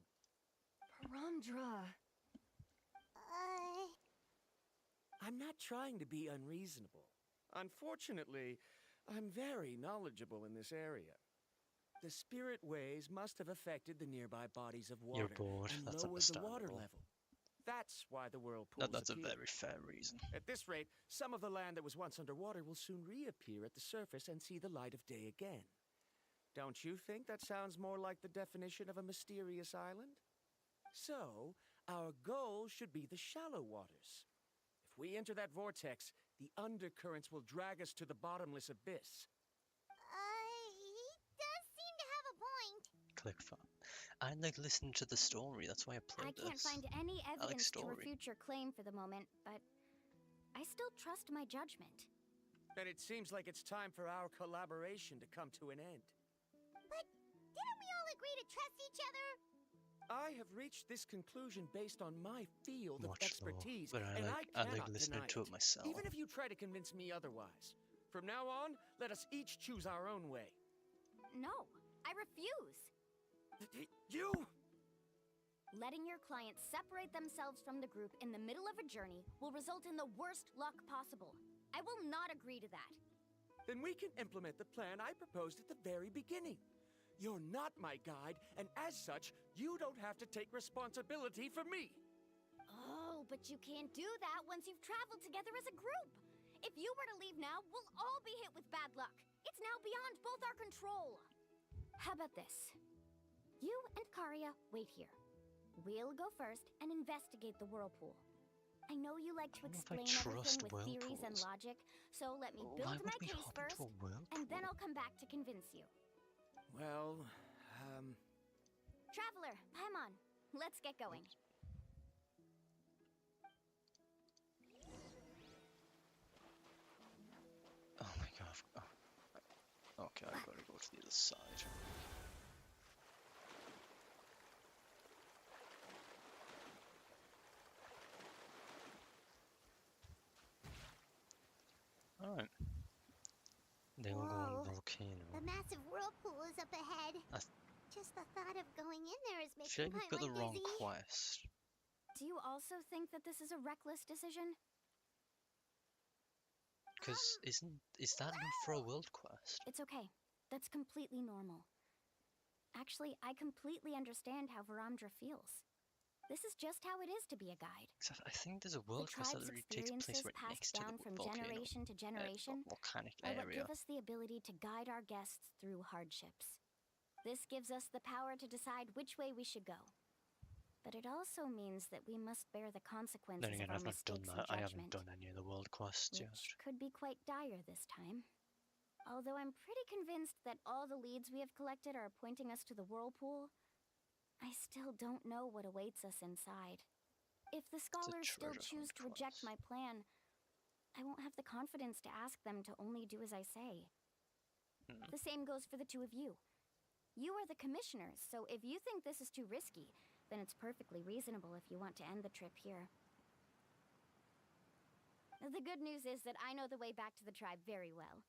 Paramdra. I'm not trying to be unreasonable. Unfortunately, I'm very knowledgeable in this area. The spirit waves must have affected the nearby bodies of water You're bored. and That's lowered the water understandable. level. That's why the whirlpools That's a appear. very fair reason. At this rate, some of the land that was once underwater will soon reappear at the surface and see the light of day again. Don't you think that sounds more like the definition of a mysterious island? So, our goal should be the shallow waters. If we enter that vortex, the undercurrents will drag us to the bottomless abyss. He does seem to have a point. Click fun. I like listening to the story. That's why I I played can't this. find any I like evidence to story. refute your claim for the moment, but I still trust my judgment. Then it seems like it's time for our collaboration to come to an end. But didn't we all agree to trust each other? I have reached this conclusion based on my field of Much expertise, more, but and I cannot like listening deny to it myself. Even if you try to convince me otherwise. From now on, let us each choose our own way. No, I refuse. You! Letting your clients separate themselves from the group in the middle of a journey will result in the worst luck possible. I will not agree to that. Then we can implement the plan I proposed at the very beginning. You're not my guide, and as such, you don't have to take responsibility for me. Oh, but you can't do that once you've traveled together as a group. If you were to leave now, we'll all be hit with bad luck. It's now beyond both our control. How about this? You and Karia wait here. We'll go first and investigate the whirlpool. I know you like to I don't know if I explain everything trust with theories and whirlpools. logic, so let me Why build would my we case hop first, into a whirlpool? and then I'll come back to convince you. Well, Traveler, Paimon, let's get going. Oh my god. Oh. Okay, I gotta go to the other side. Alright. Then we'll go on Whoa. volcano. The massive whirlpool is up ahead. I Just the thought of going in there is I feel making like we've got the Paimon wrong dizzy. quest. Do you also think that this is a reckless decision? Because is that not for a world quest? It's okay. That's completely normal. Actually, I completely understand how Varamdra feels. This is just how it is to be a guide. Except I think there's a The world quest that tribe's already takes place experiences right passed next to down the from volcano. generation to generation Volcanic are what area. give us the ability to guide our guests through hardships. This gives us the power to decide which way we should go. But it also means that we must bear the consequences Then again, of our I've not done mistakes that. and I haven't judgment, done any of the world quests which yet. could be quite dire this time. Although I'm pretty convinced that all the leads we have collected are pointing us to the whirlpool, I still don't know what awaits us inside. If the scholars still treasure choose hunt to reject quest. my plan, I won't have the confidence to ask them to only do as I say. The same goes for the two of you. You are the commissioners, so if you think this is too risky, then it's perfectly reasonable if you want to end the trip here. The good news is that I know the way back to the tribe very well.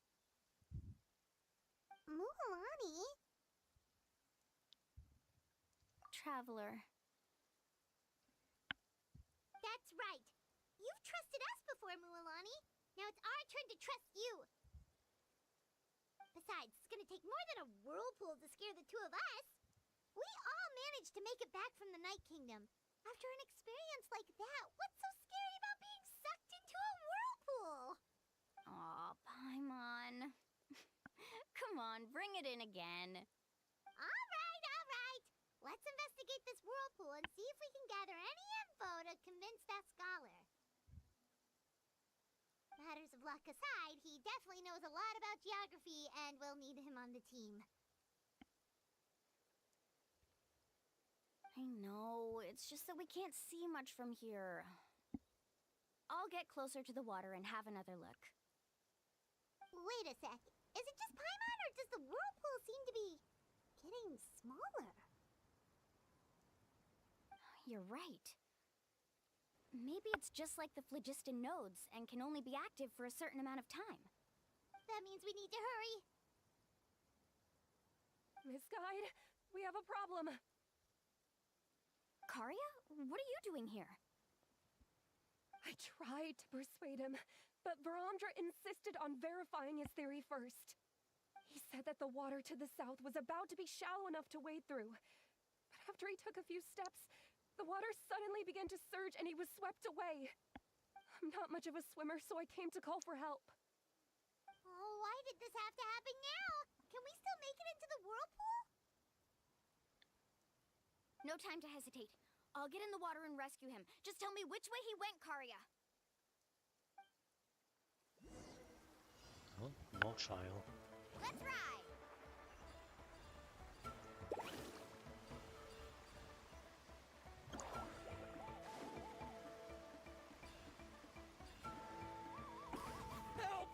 Mualani? Traveler. That's right. You've trusted us before, Mualani. Now it's our turn to trust you. Besides, it's gonna take more than a whirlpool to scare the two of us. We all managed to make it back from the Night Kingdom. After an experience like that, what's so scary about being sucked into a whirlpool? Aw, Paimon. Come on, bring it in again. All right. Let's investigate this whirlpool and see if we can gather any info to convince that scholar. Matters of luck aside, he definitely knows a lot about geography, and we'll need him on the team. I know, it's just that we can't see much from here. I'll get closer to the water and have another look. Wait a sec. Is it just Paimon, or does the whirlpool seem to be getting smaller? You're right. Maybe it's just like the phlogiston nodes and can only be active for a certain amount of time. That means we need to hurry. Miss Guide, we have a problem. Karya? What are you doing here? I tried to persuade him, but Varamdra insisted on verifying his theory first. He said that the water to the south was about to be shallow enough to wade through. But after he took a few steps, the water suddenly began to surge and he was swept away. I'm not much of a swimmer, so I came to call for help. Oh, why did this have to happen now? Can we still make it into the whirlpool? No time to hesitate. I'll get in the water and rescue him. Just tell me which way he went, Karya. Oh, more trial. Let's ride! Help!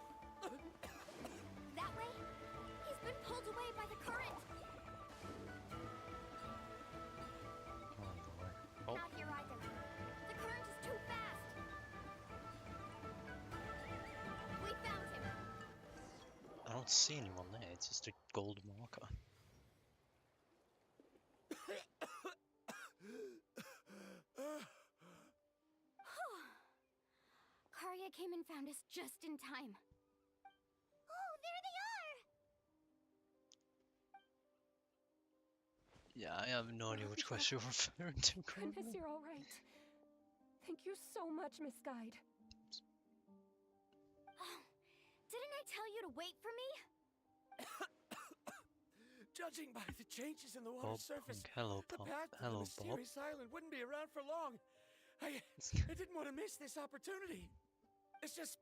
That way? He's been pulled away by the current. Oh boy. Oh, Not here either. The current is too fast. We found him. I don't see anyone there. It's just a gold marker. Karya came and found us just in time. Oh, there they are! Yeah, I have no idea which quest you're referring to. Goodness, you're all right. Thank you so much, Miss Guide. Oh, didn't I tell you to wait for me? Judging by the changes in the water Bob surface, Punk. Hello, the Pop. path to the Hello, Bob. mysterious island wouldn't be around for long. I didn't want to miss this opportunity. It's just...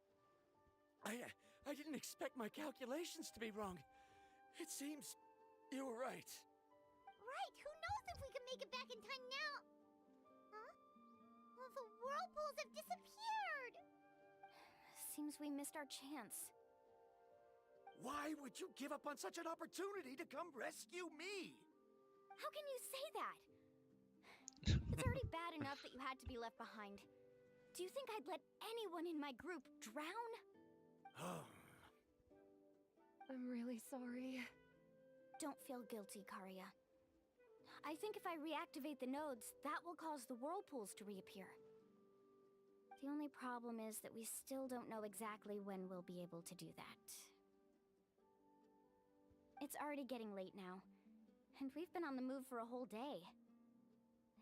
I didn't expect my calculations to be wrong. It seems you were right. Right, who knows if we can make it back in time now? Huh? Well, the whirlpools have disappeared! Seems we missed our chance. Why would you give up on such an opportunity to come rescue me? How can you say that? It's already bad enough that you had to be left behind. Do you think I'd let anyone in my group drown? I'm really sorry. Don't feel guilty, Karya. I think if I reactivate the nodes, that will cause the whirlpools to reappear. The only problem is that we still don't know exactly when we'll be able to do that. It's already getting late now, and we've been on the move for a whole day.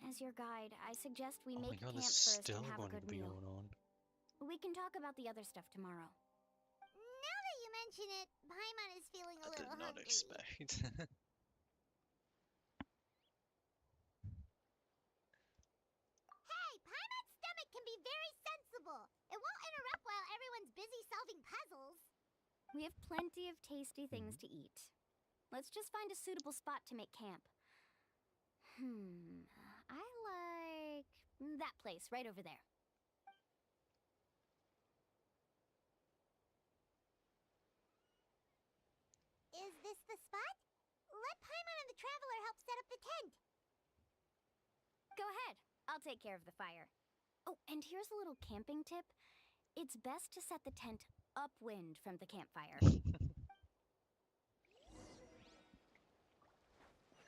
As your guide, I suggest we Oh my make god, camp this is first still and have a going good to be meal. going on. We can talk about the other stuff tomorrow. Now that you mention it, Paimon is feeling a I did little not hungry. expect. Hey, Paimon's stomach can be very sensible. It won't interrupt while everyone's busy solving puzzles. We have plenty of tasty things to eat. Let's just find a suitable spot to make camp. I like that place right over there. Is this the spot? Let Paimon and the Traveler help set up the tent. Go ahead. I'll take care of the fire. Oh, and here's a little camping tip. It's best to set the tent upwind from the campfire.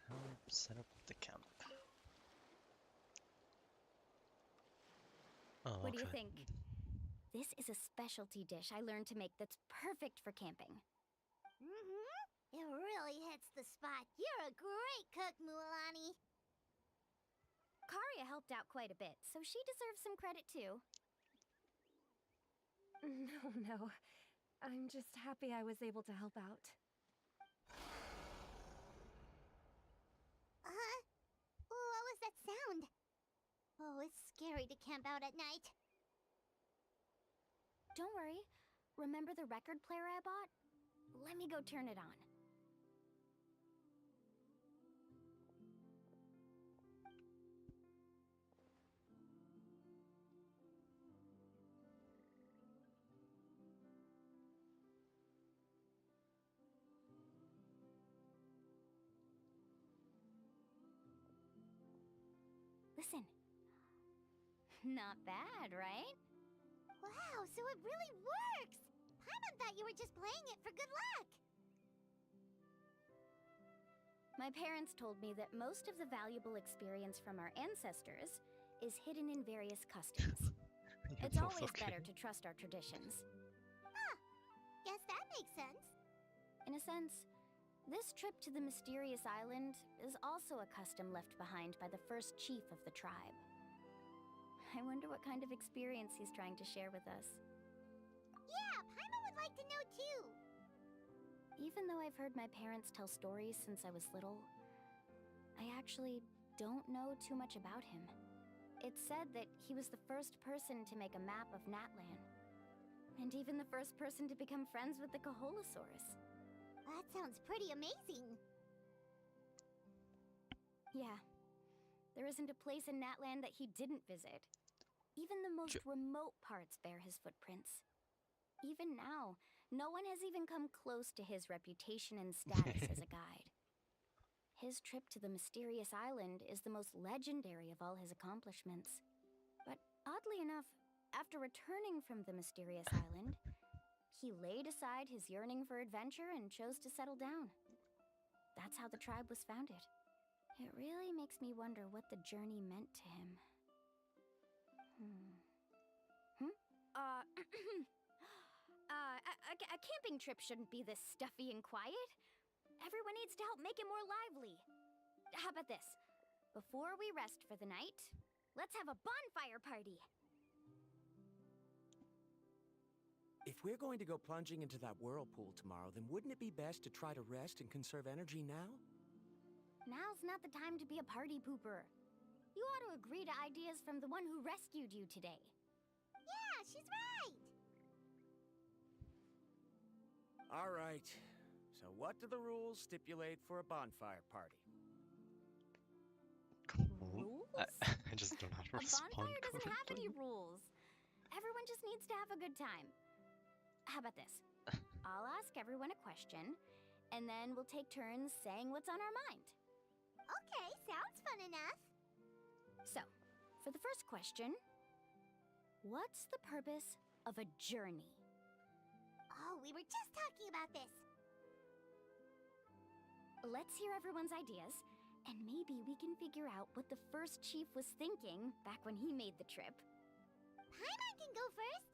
Help set up the camp. Oh, What do you okay. think? This is a specialty dish I learned to make that's perfect for camping. It really hits the spot. You're a great cook, Mualani. Karia helped out quite a bit, so she deserves some credit too. No. I'm just happy I was able to help out. What was that sound? Oh, it's scary to camp out at night. Don't worry. Remember the record player I bought? Let me go turn it on. Listen. Not bad, right? Wow, so it really works! Paimon thought you were just playing it for good luck. My parents told me that most of the valuable experience from our ancestors is hidden in various customs. It's always better to trust our traditions. Guess that makes sense. In a sense, this trip to the mysterious island is also a custom left behind by the first chief of the tribe. I wonder what kind of experience he's trying to share with us. Yeah, Paimon would like to know too. Even though I've heard my parents tell stories since I was little, I actually don't know too much about him. It's said that he was the first person to make a map of Natlan, and even the first person to become friends with the Kaholosaurus. That sounds pretty amazing. Yeah. There isn't a place in Natlan that he didn't visit. Even the most remote parts bear his footprints. Even now, no one has even come close to his reputation and status as a guide. His trip to the mysterious island is the most legendary of all his accomplishments. But oddly enough, after returning from the mysterious island, he laid aside his yearning for adventure and chose to settle down. That's how the tribe was founded. It really makes me wonder what the journey meant to him. A camping trip shouldn't be this stuffy and quiet. Everyone needs to help make it more lively. How about this? Before we rest for the night, let's have a bonfire party. If we're going to go plunging into that whirlpool tomorrow, then wouldn't it be best to try to rest and conserve energy now? Now's not the time to be a party pooper. You ought to agree to ideas from the one who rescued you today. Yeah, she's right! All right. So what do the rules stipulate for a bonfire party? Rules? I just don't know how to A respond bonfire doesn't have any correctly. rules. Everyone just needs to have a good time. How about this? I'll ask everyone a question, and then we'll take turns saying what's on our mind. Okay, sounds fun enough. So, for the first question, what's the purpose of a journey? Oh, we were just talking about this. Let's hear everyone's ideas, and maybe we can figure out what the first chief was thinking back when he made the trip. Paimon can go first.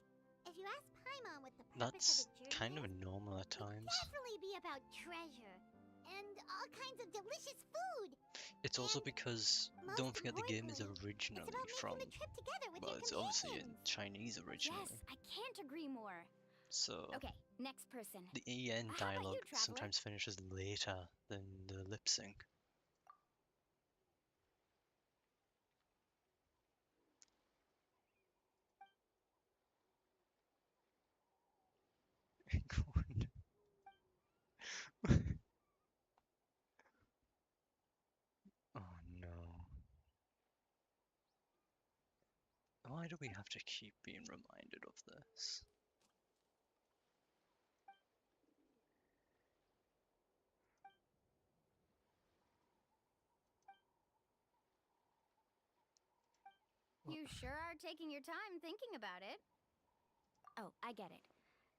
If you ask Paimon what the purpose That's of a journey kind of is, normal at it'll times. definitely be about treasure and all kinds of delicious food. It's also because, don't Most forget, the game is importantly, originally it's about from, making the trip together with well, your it's obviously in companions. Chinese Yes, originally. I can't agree more. So Okay, next person. the EN How about you, dialogue Traveler? sometimes finishes later than the lip sync. Oh no. Why do we have to keep being reminded of this? You sure are taking your time thinking about it. Oh, I get it.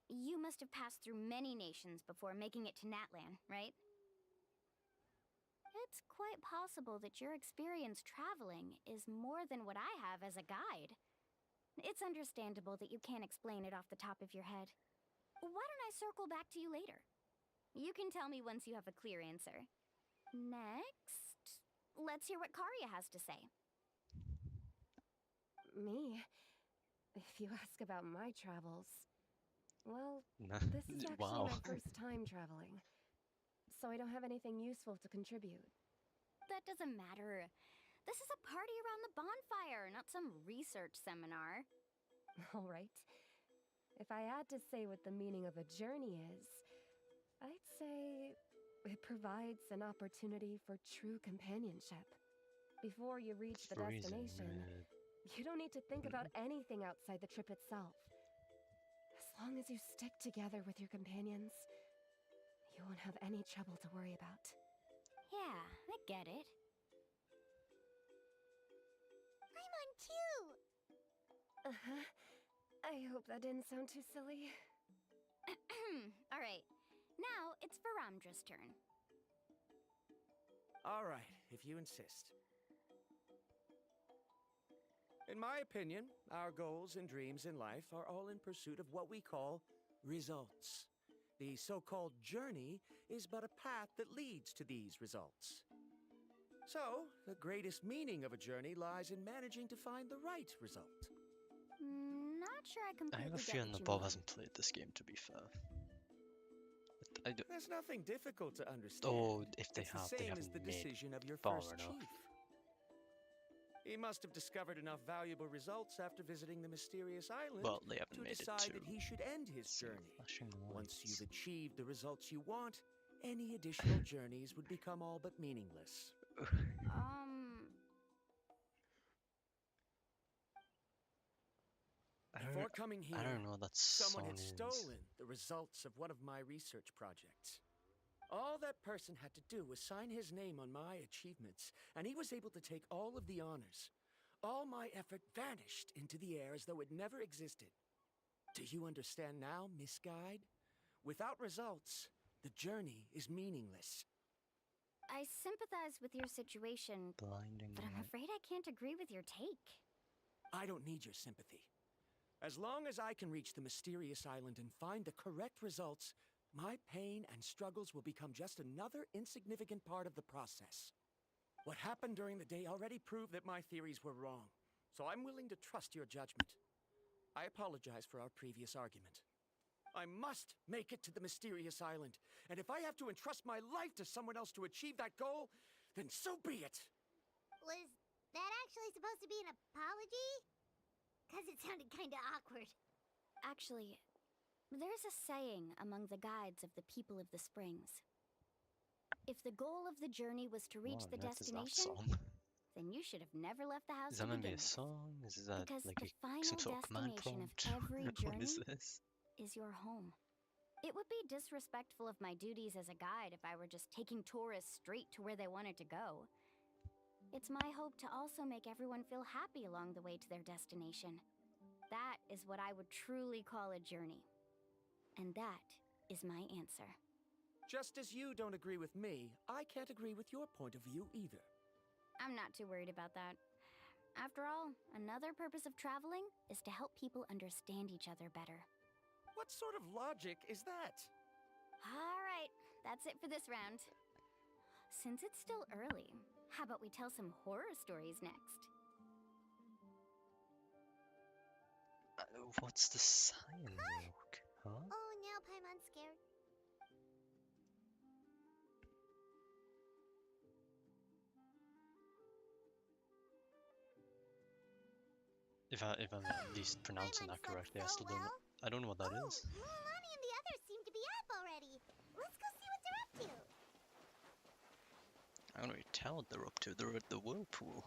You must have passed through many nations before making it to Natlan, right? It's quite possible that your experience traveling is more than what I have as a guide. It's understandable that you can't explain it off the top of your head. Why don't I circle back to you later? You can tell me once you have a clear answer. Next, let's hear what Karya has to say. Me? If you ask about my travels, well, No. this is actually Wow. my first time traveling, so I don't have anything useful to contribute. That doesn't matter. This is a party around the bonfire, not some research seminar. All right. If I had to say what the meaning of a journey is, I'd say it provides an opportunity for true companionship. Before you reach the Freezing destination, red. you don't need to think about anything outside the trip itself. As long as you stick together with your companions, you won't have any trouble to worry about. Yeah, I get it. Paimon too. Uh-huh. I hope that didn't sound too silly. All right, now it's Varamdra's turn. All right, if you insist. In my opinion, our goals and dreams in life are all in pursuit of what we call results. The so-called journey is but a path that leads to these results. So, the greatest meaning of a journey lies in managing to find the right result. Not sure I I completely have a get feeling what that you Bob mean. hasn't played this game, to be fair. I do. There's nothing difficult to understand. Oh, if they It's have, the they same as haven't the made decision of your far first enough. chief. He must have discovered enough valuable results after visiting the mysterious island Well, they haven't to made it decide to that he should end his see journey. flashing Once lights. you've achieved the results you want, any additional journeys would become all but meaningless. Before coming here, I don't know what that someone song had is. stolen the results of one of my research projects. All that person had to do was sign his name on my achievements, and he was able to take all of the honors. All my effort vanished into the air as though it never existed. Do you understand now, Miss Guide? Without results, the journey is meaningless. I sympathize with your situation, Blinding but I'm light. afraid I can't agree with your take. I don't need your sympathy. As long as I can reach the mysterious island and find the correct results, my pain and struggles will become just another insignificant part of the process. What happened during the day already proved that my theories were wrong, so I'm willing to trust your judgment. I apologize for our previous argument. I must make it to the mysterious island, and if I have to entrust my life to someone else to achieve that goal, then so be it! Was that actually supposed to be an apology? Because it sounded kinda awkward. Actually, there's a saying among the guides of the people of the springs. If the goal of the journey was to reach What the on earth is that destination, song? then you should have never left the house Is that to meant to be begin a with. song? Is that Because like the final some sort of command destination of prompt? every What is journey this? is your home. It would be disrespectful of my duties as a guide if I were just taking tourists straight to where they wanted to go. It's my hope to also make everyone feel happy along the way to their destination. That is what I would truly call a journey. And that is my answer. Just as you don't agree with me, I can't agree with your point of view either. I'm not too worried about that. After all, another purpose of traveling is to help people understand each other better. What sort of logic is that? All right, that's it for this round. Since it's still early, how about we tell some horror stories next? What's the sign look? Huh? Oh, now Paimon's scared. If I'm at least pronouncing that correctly, I still don't know. I don't know what that is. Mulan and the others seem to be up already. Let's go see what they're up to. I don't really tell what they're up to. They're at the whirlpool.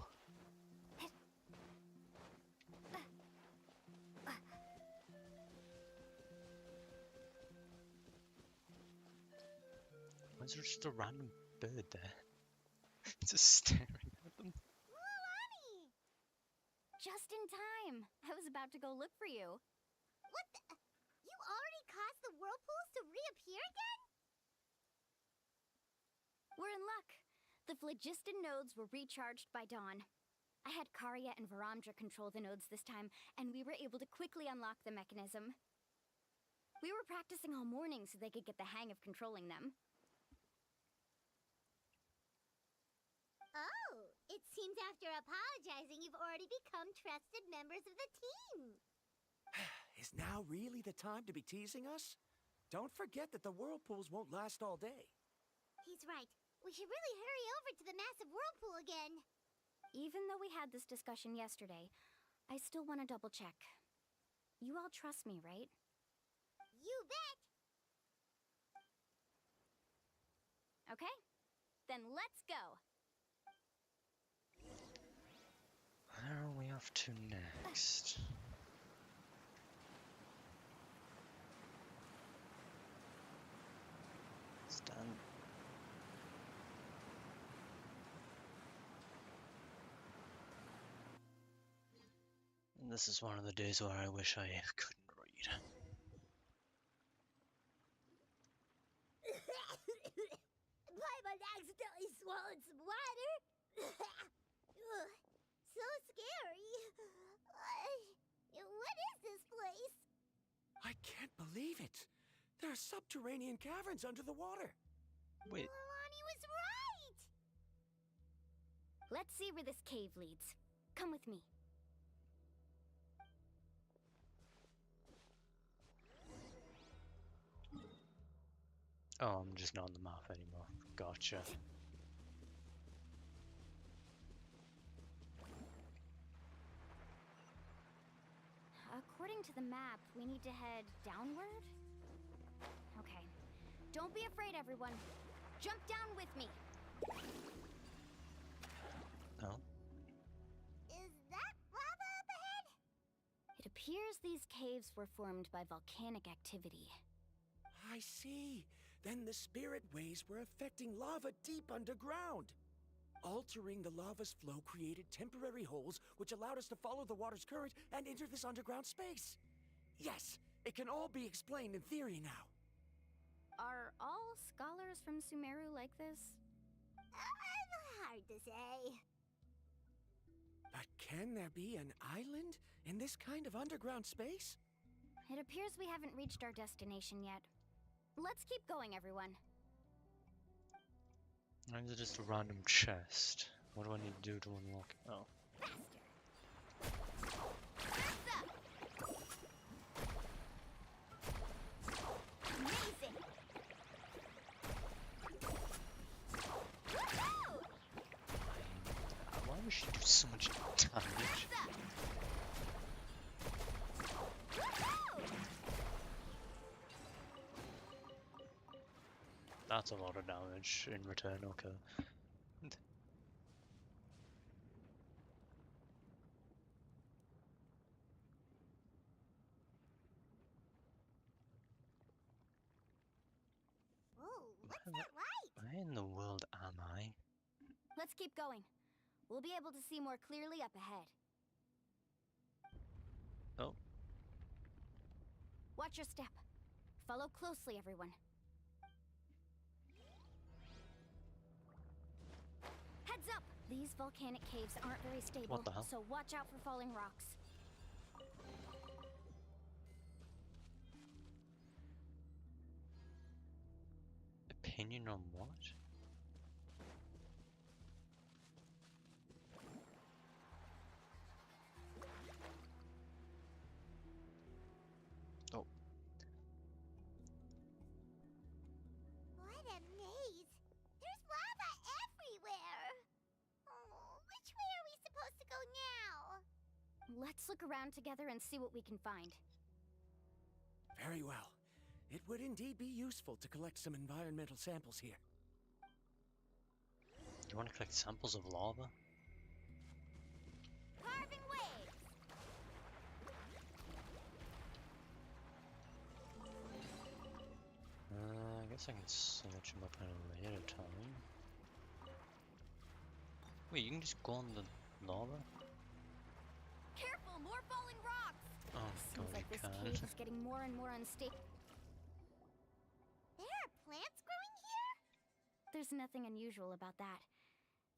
Why is there just a random bird there? Just staring at them. Mulani! Just in time. I was about to go look for you. What the? You already caused the whirlpools to reappear again? We're in luck. The phlogiston nodes were recharged by dawn. I had Karya and Varamdra control the nodes this time, and we were able to quickly unlock the mechanism. We were practicing all morning so they could get the hang of controlling them. Oh, it seems after apologizing, you've already become trusted members of the team. Is now really the time to be teasing us? Don't forget that the whirlpools won't last all day. He's right. We should really hurry over to the massive whirlpool again. Even though we had this discussion yesterday, I still want to double check. You all trust me, right? You bet! Okay, then let's go. Where are we off to next? Stand. And this is one of the days where I wish I couldn't read. Paimon accidentally swallowed some water. Ugh, so scary. What is this place? I can't believe it. There are subterranean caverns under the water. Wait. Mulani was right. Let's see where this cave leads. Come with me. Oh, I'm just not on the map anymore. Gotcha. According to the map, we need to head downward? Okay. Don't be afraid, everyone. Jump down with me. Oh. Is that lava up ahead? It appears these caves were formed by volcanic activity. I see. Then the spirit waves were affecting lava deep underground. Altering the lava's flow created temporary holes which allowed us to follow the water's current and enter this underground space. Yes, it can all be explained in theory now. Are all scholars from Sumeru like this? Hard to say. But can there be an island in this kind of underground space? It appears we haven't reached our destination yet. Let's keep going, everyone. Why is it just a random chest? What do I need to do to unlock it? Oh. Amazing! Why would she do so much damage? That's a lot of damage in return, okay. Whoa, what's that light? Where in the world am I? Let's keep going. We'll be able to see more clearly up ahead. Oh. Watch your step. Follow closely, everyone. Heads up! These These volcanic caves aren't very stable, What the hell? so watch out for falling rocks. Opinion on what? Oh. What a maze! There's lava everywhere! Oh, which way are we supposed to go now? Let's look around together and see what we can find. Very well. It would indeed be useful to collect some environmental samples here. Do you want to collect samples of lava? Carving waves! I guess I can search them up at a later time. Wait, you can just go on the lava? Careful, more falling rocks! Oh Seems god, like you this can't. cave is getting more and more unstable. There are plants growing here? There's nothing unusual about that.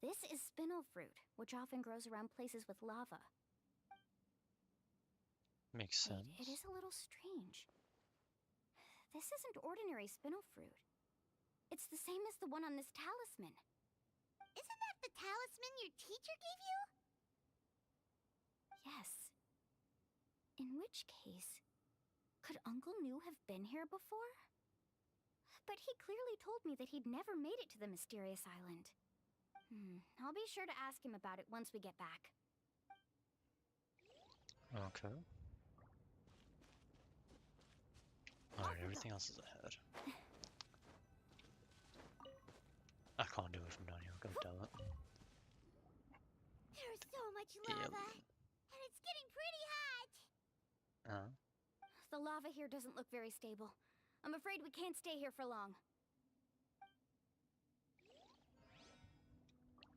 This is spinel fruit, which often grows around places with lava. Makes sense. Wait, it is a little strange. This isn't ordinary spinel fruit. It's the same as the one on this talisman. Isn't that the talisman your teacher gave you? Yes. In which case, could Uncle New have been here before? But he clearly told me that he'd never made it to the mysterious island. I'll be sure to ask him about it once we get back. Okay. Alright, everything else is ahead. I can't do it from down here, I've got to tell it. There's so much lava, and it's getting pretty hot. The lava here doesn't look very stable. I'm afraid we can't stay here for long.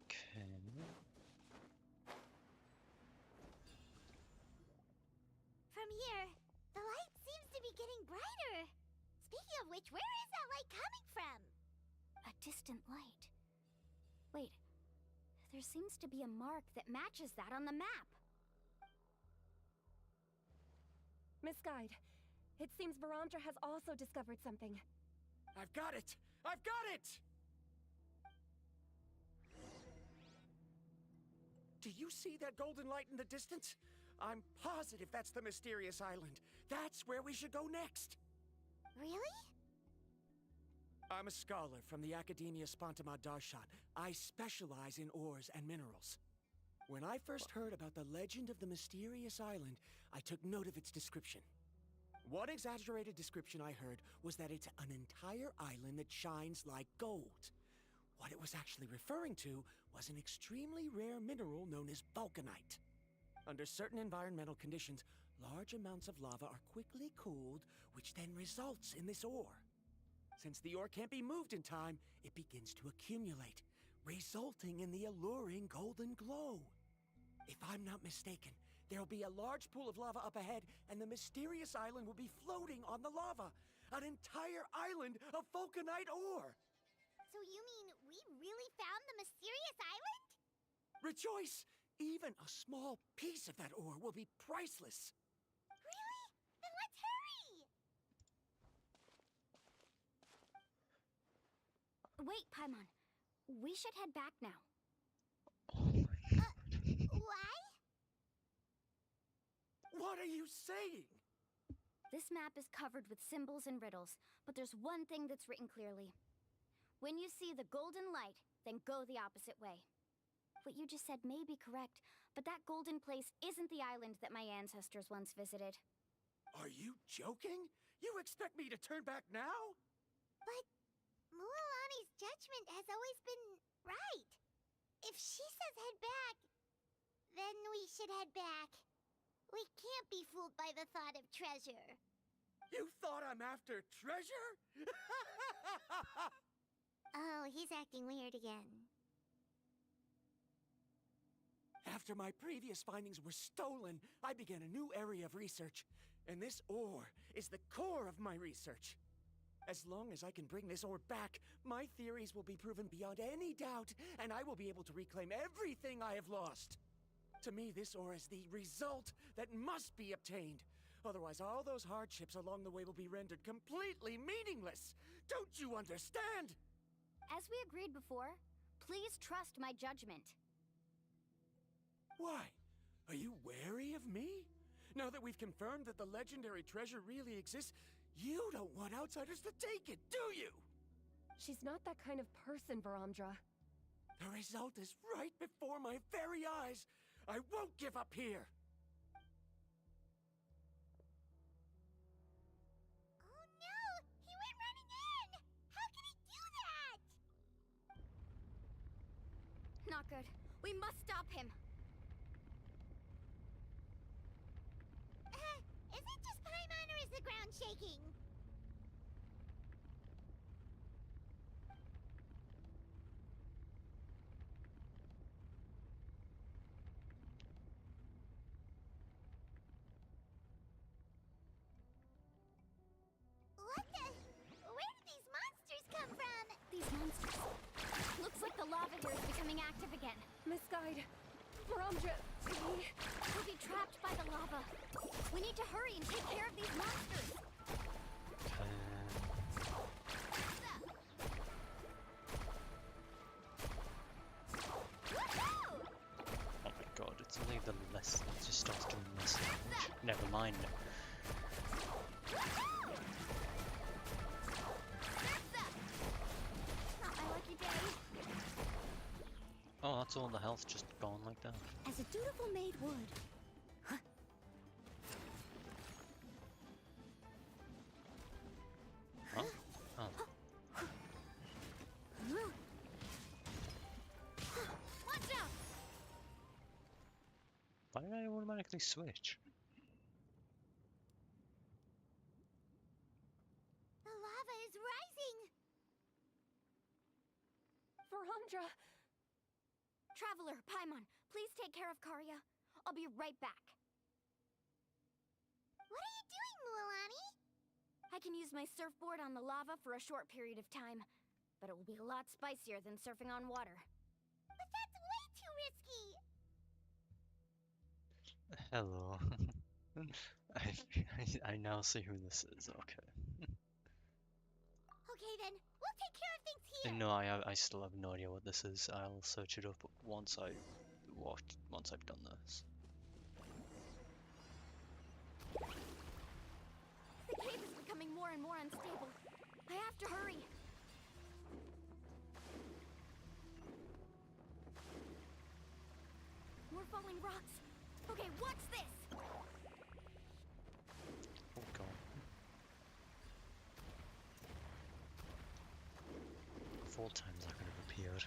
Okay. From here, the light seems to be getting brighter. Speaking of which, where is that light coming from? A distant light. Wait, there seems to be a mark that matches that on the map. Miss Guide, it seems Barantra has also discovered something. I've got it! I've got it! Do you see that golden light in the distance? I'm positive that's the mysterious island. That's where we should go next. Really? I'm a scholar from the Academia Spontima Darshan. I specialize in ores and minerals. When I first heard about the legend of the mysterious island, I took note of its description. One exaggerated description I heard was that it's an entire island that shines like gold. What it was actually referring to was an extremely rare mineral known as vulcanite. Under certain environmental conditions, large amounts of lava are quickly cooled, which then results in this ore. Since the ore can't be moved in time, it begins to accumulate, resulting in the alluring golden glow. If I'm not mistaken, there'll be a large pool of lava up ahead, and the mysterious island will be floating on the lava. An entire island of vulcanite ore! So you mean we really found the mysterious island? Rejoice! Even a small piece of that ore will be priceless. Really? Then let's hurry! Wait, Paimon. We should head back now. Why? What are you saying? This map is covered with symbols and riddles, but there's one thing that's written clearly. When you see the golden light, then go the opposite way. What you just said may be correct, but that golden place isn't the island that my ancestors once visited. Are you joking? You expect me to turn back now? But Mualani's judgment has always been right. If she says head back, then we should head back. We can't be fooled by the thought of treasure. You thought I'm after treasure? Oh, he's acting weird again. After my previous findings were stolen, I began a new area of research. And this ore is the core of my research. As long as I can bring this ore back, my theories will be proven beyond any doubt, and I will be able to reclaim everything I have lost. To me, this ore is the result that must be obtained. Otherwise, all those hardships along the way will be rendered completely meaningless. Don't you understand? As we agreed before, please trust my judgment. Why? Are you wary of me? Now that we've confirmed that the legendary treasure really exists, you don't want outsiders to take it, do you? She's not that kind of person, Varamdra. The result is right before my very eyes. I won't give up here. Oh no! He went running in! How can he do that? Not good. We must stop him. Is it just Paimon or is the ground shaking? What the? Where did these monsters come from? These monsters. Looks like the lava here is becoming active again. Misguide. Varamdra, We'll be trapped by the lava. We need to hurry and take care of these monsters. Oh my god, it's only the less it just starts doing less damage. Never mind. Not my lucky day. Oh, that's all the health just gone like that. As a dutiful maid would. Huh? Oh. Watch out! Why did I automatically switch? The lava is rising! Varamdra! Traveler, Paimon, please take care of Karya. I'll be right back. What are you doing, Mualani? I can use my surfboard on the lava for a short period of time, but it will be a lot spicier than surfing on water. But that's way too risky! Hello. I now see who this is, okay. Okay then, we'll take care of things here! No, I still have no idea what this is. I'll search it up once I've done this. The cave is becoming more and more unstable. I have to hurry. More falling rocks. Okay, what's this? Oh god. 4 times I could have appeared.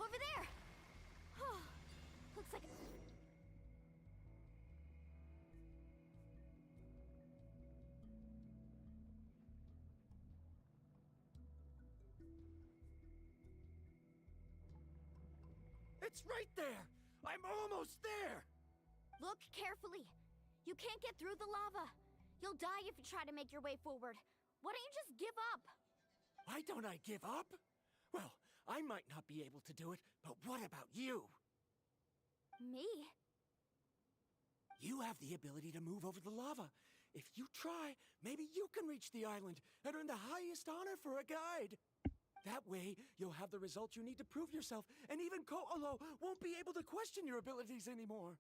Over there! Oh, looks like... It's right there! I'm almost there! Look carefully. You can't get through the lava. You'll die if you try to make your way forward. Why don't you just give up? Why don't I give up? Well, I might not be able to do it, but what about you? Me? You have the ability to move over the lava. If you try, maybe you can reach the island and earn the highest honor for a guide. That way, you'll have the result you need to prove yourself, and even Ko'olo won't be able to question your abilities anymore.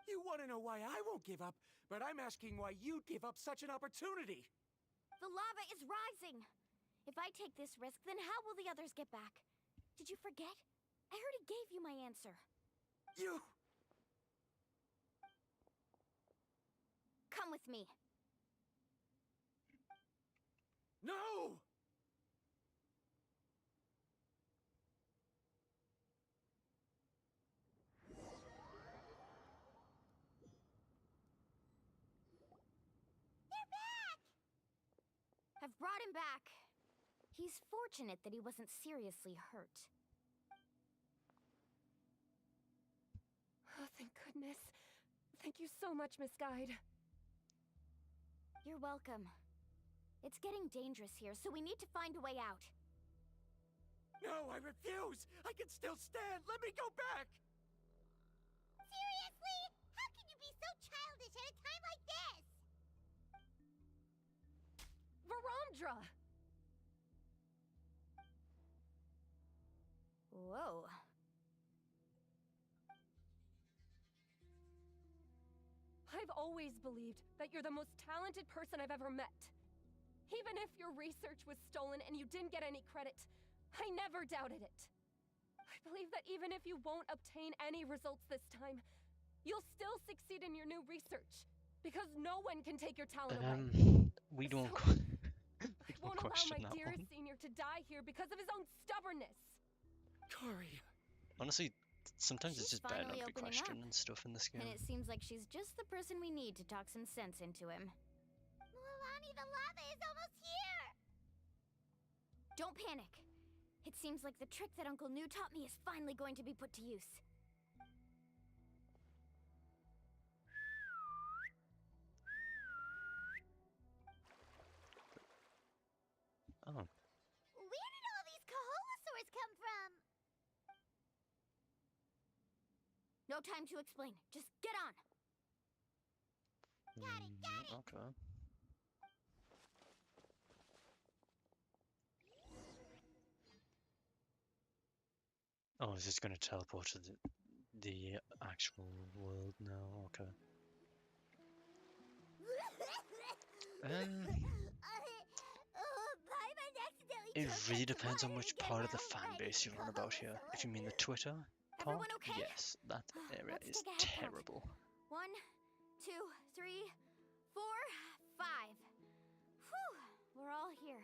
You want to know why I won't give up, but I'm asking why you'd give up such an opportunity. The lava is rising. If I take this risk, then how will the others get back? Did you forget? I already gave you my answer. You... Come with me. No! I've brought him back. He's fortunate that he wasn't seriously hurt. this. Thank you so much, Miss Guide. You're welcome. It's getting dangerous here, so we need to find a way out. No, I refuse! I can still stand! Let me go back! Seriously? How can you be so childish at a time like this? Verandra! Whoa. I've always believed that you're the most talented person I've ever met. Even if your research was stolen and you didn't get any credit, I never doubted it. I believe that even if you won't obtain any results this time, you'll still succeed in your new research. Because no one can take your talent away. We don't. I won't allow question my that dearest one. senior to die here because of his own stubbornness. Cory. Honestly, sometimes it's She's just better not finally to be opening up. questioning stuff in this game. And it seems like she's just the person we need to talk some sense into him. Mualani, the lava is almost here! Don't panic. It seems like the trick that Uncle New taught me is finally going to be put to use. Oh. Where did all these Kaholosaurs come from? No time to explain. Just get on. Got it. Okay. Oh, is this going to teleport to the actual world now? Okay. It really depends on which part of the fan base you run about here. If you mean the Twitter part, Everyone okay? yes, that area Let's is take a head count. terrible. 1, 2, 3, 4, 5. Whew, we're all here.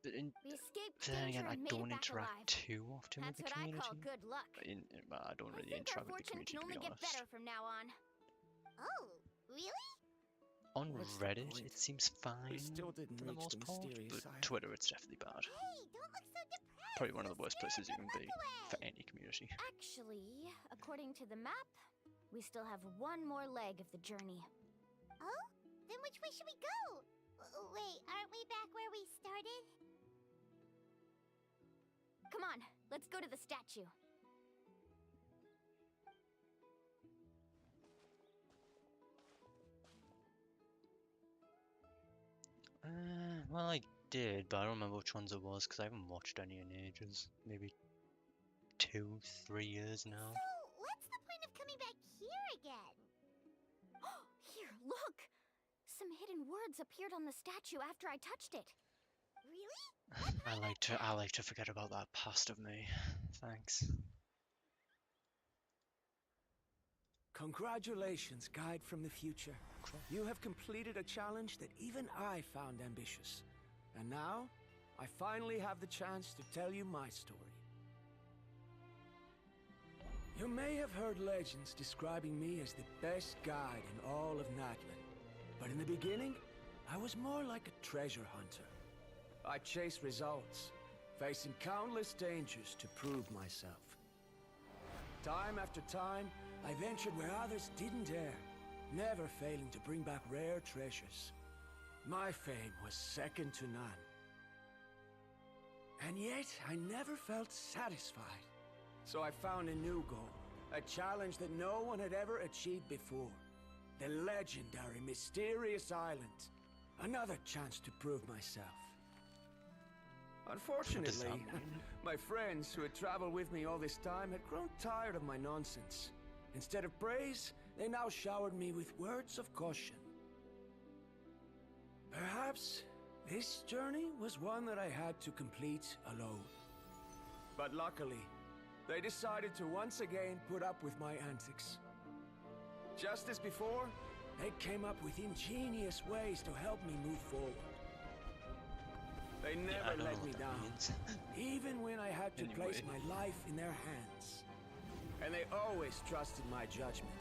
But We escaped then danger again, I and made don't it back interact alive. too often That's with the what I community. call good luck. I don't really I think our interact with the fortune community, can to only be get honest. better from now on. Oh, really? On What's the Reddit, point? it seems fine We still didn't for the reach most the part, mysterious but island. Twitter, it's definitely bad. Hey, don't look so depressed. Probably one of the You're worst places you scaring can the be luck away. for any community. Actually, according to the map, we still have one more leg of the journey. Oh? Then which way should we go? Wait, aren't we back where we started? Come on, let's go to the statue. Well, I did, but I don't remember which ones it was because I haven't watched any in ages. Maybe 2, 3 years now. So, what's the point of coming back here again? Here, look! Some hidden words appeared on the statue after I touched it. Really? I like to forget about that past of me. Thanks. Congratulations, Guide from the Future. You have completed a challenge that even I found ambitious. And now, I finally have the chance to tell you my story. You may have heard legends describing me as the best guide in all of Natlan. But in the beginning, I was more like a treasure hunter. I chased results, facing countless dangers to prove myself. Time after time, I ventured where others didn't dare, never failing to bring back rare treasures. My fame was second to none. And yet, I never felt satisfied. So I found a new goal, a challenge that no one had ever achieved before. The legendary Mysterious Island. Another chance to prove myself. Unfortunately, my friends who had traveled with me all this time had grown tired of my nonsense. Instead of praise, they now showered me with words of caution. Perhaps this journey was one that I had to complete alone. But luckily, they decided to once again put up with my antics. Just as before, they came up with ingenious ways to help me move forward. They never let me down, even when I had to place my life in their hands. And they always trusted my judgment,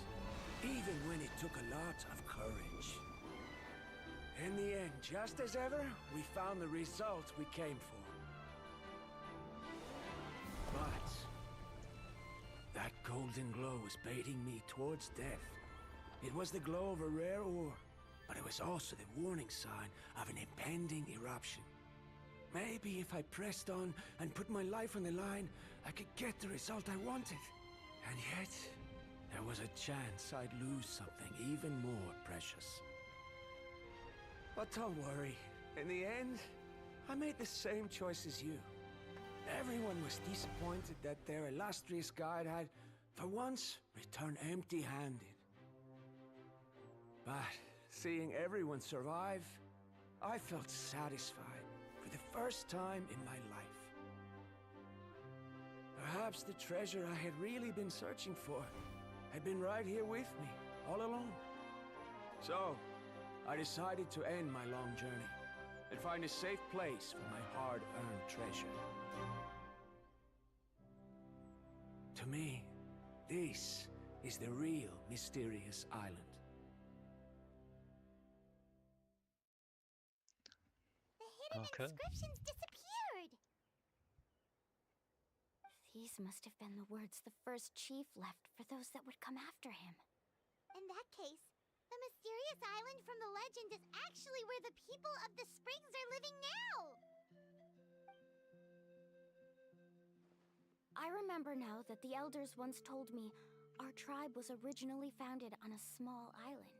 even when it took a lot of courage. In the end, just as ever, we found the result we came for. But that golden glow was baiting me towards death. It was the glow of a rare ore, but it was also the warning sign of an impending eruption. Maybe if I pressed on and put my life on the line, I could get the result I wanted. And yet, there was a chance I'd lose something even more precious. But don't worry. In the end, I made the same choice as you. Everyone was disappointed that their illustrious guide had, for once, returned empty-handed. But seeing everyone survive, I felt satisfied for the first time in my life. Perhaps the treasure I had really been searching for had been right here with me, all along. So, I decided to end my long journey and find a safe place for my hard-earned treasure. To me, this is the real mysterious island. The hidden inscriptions disappeared! These must have been the words the first chief left for those that would come after him. In that case, the mysterious island from the legend is actually where the people of the springs are living now! I remember now that the elders once told me our tribe was originally founded on a small island.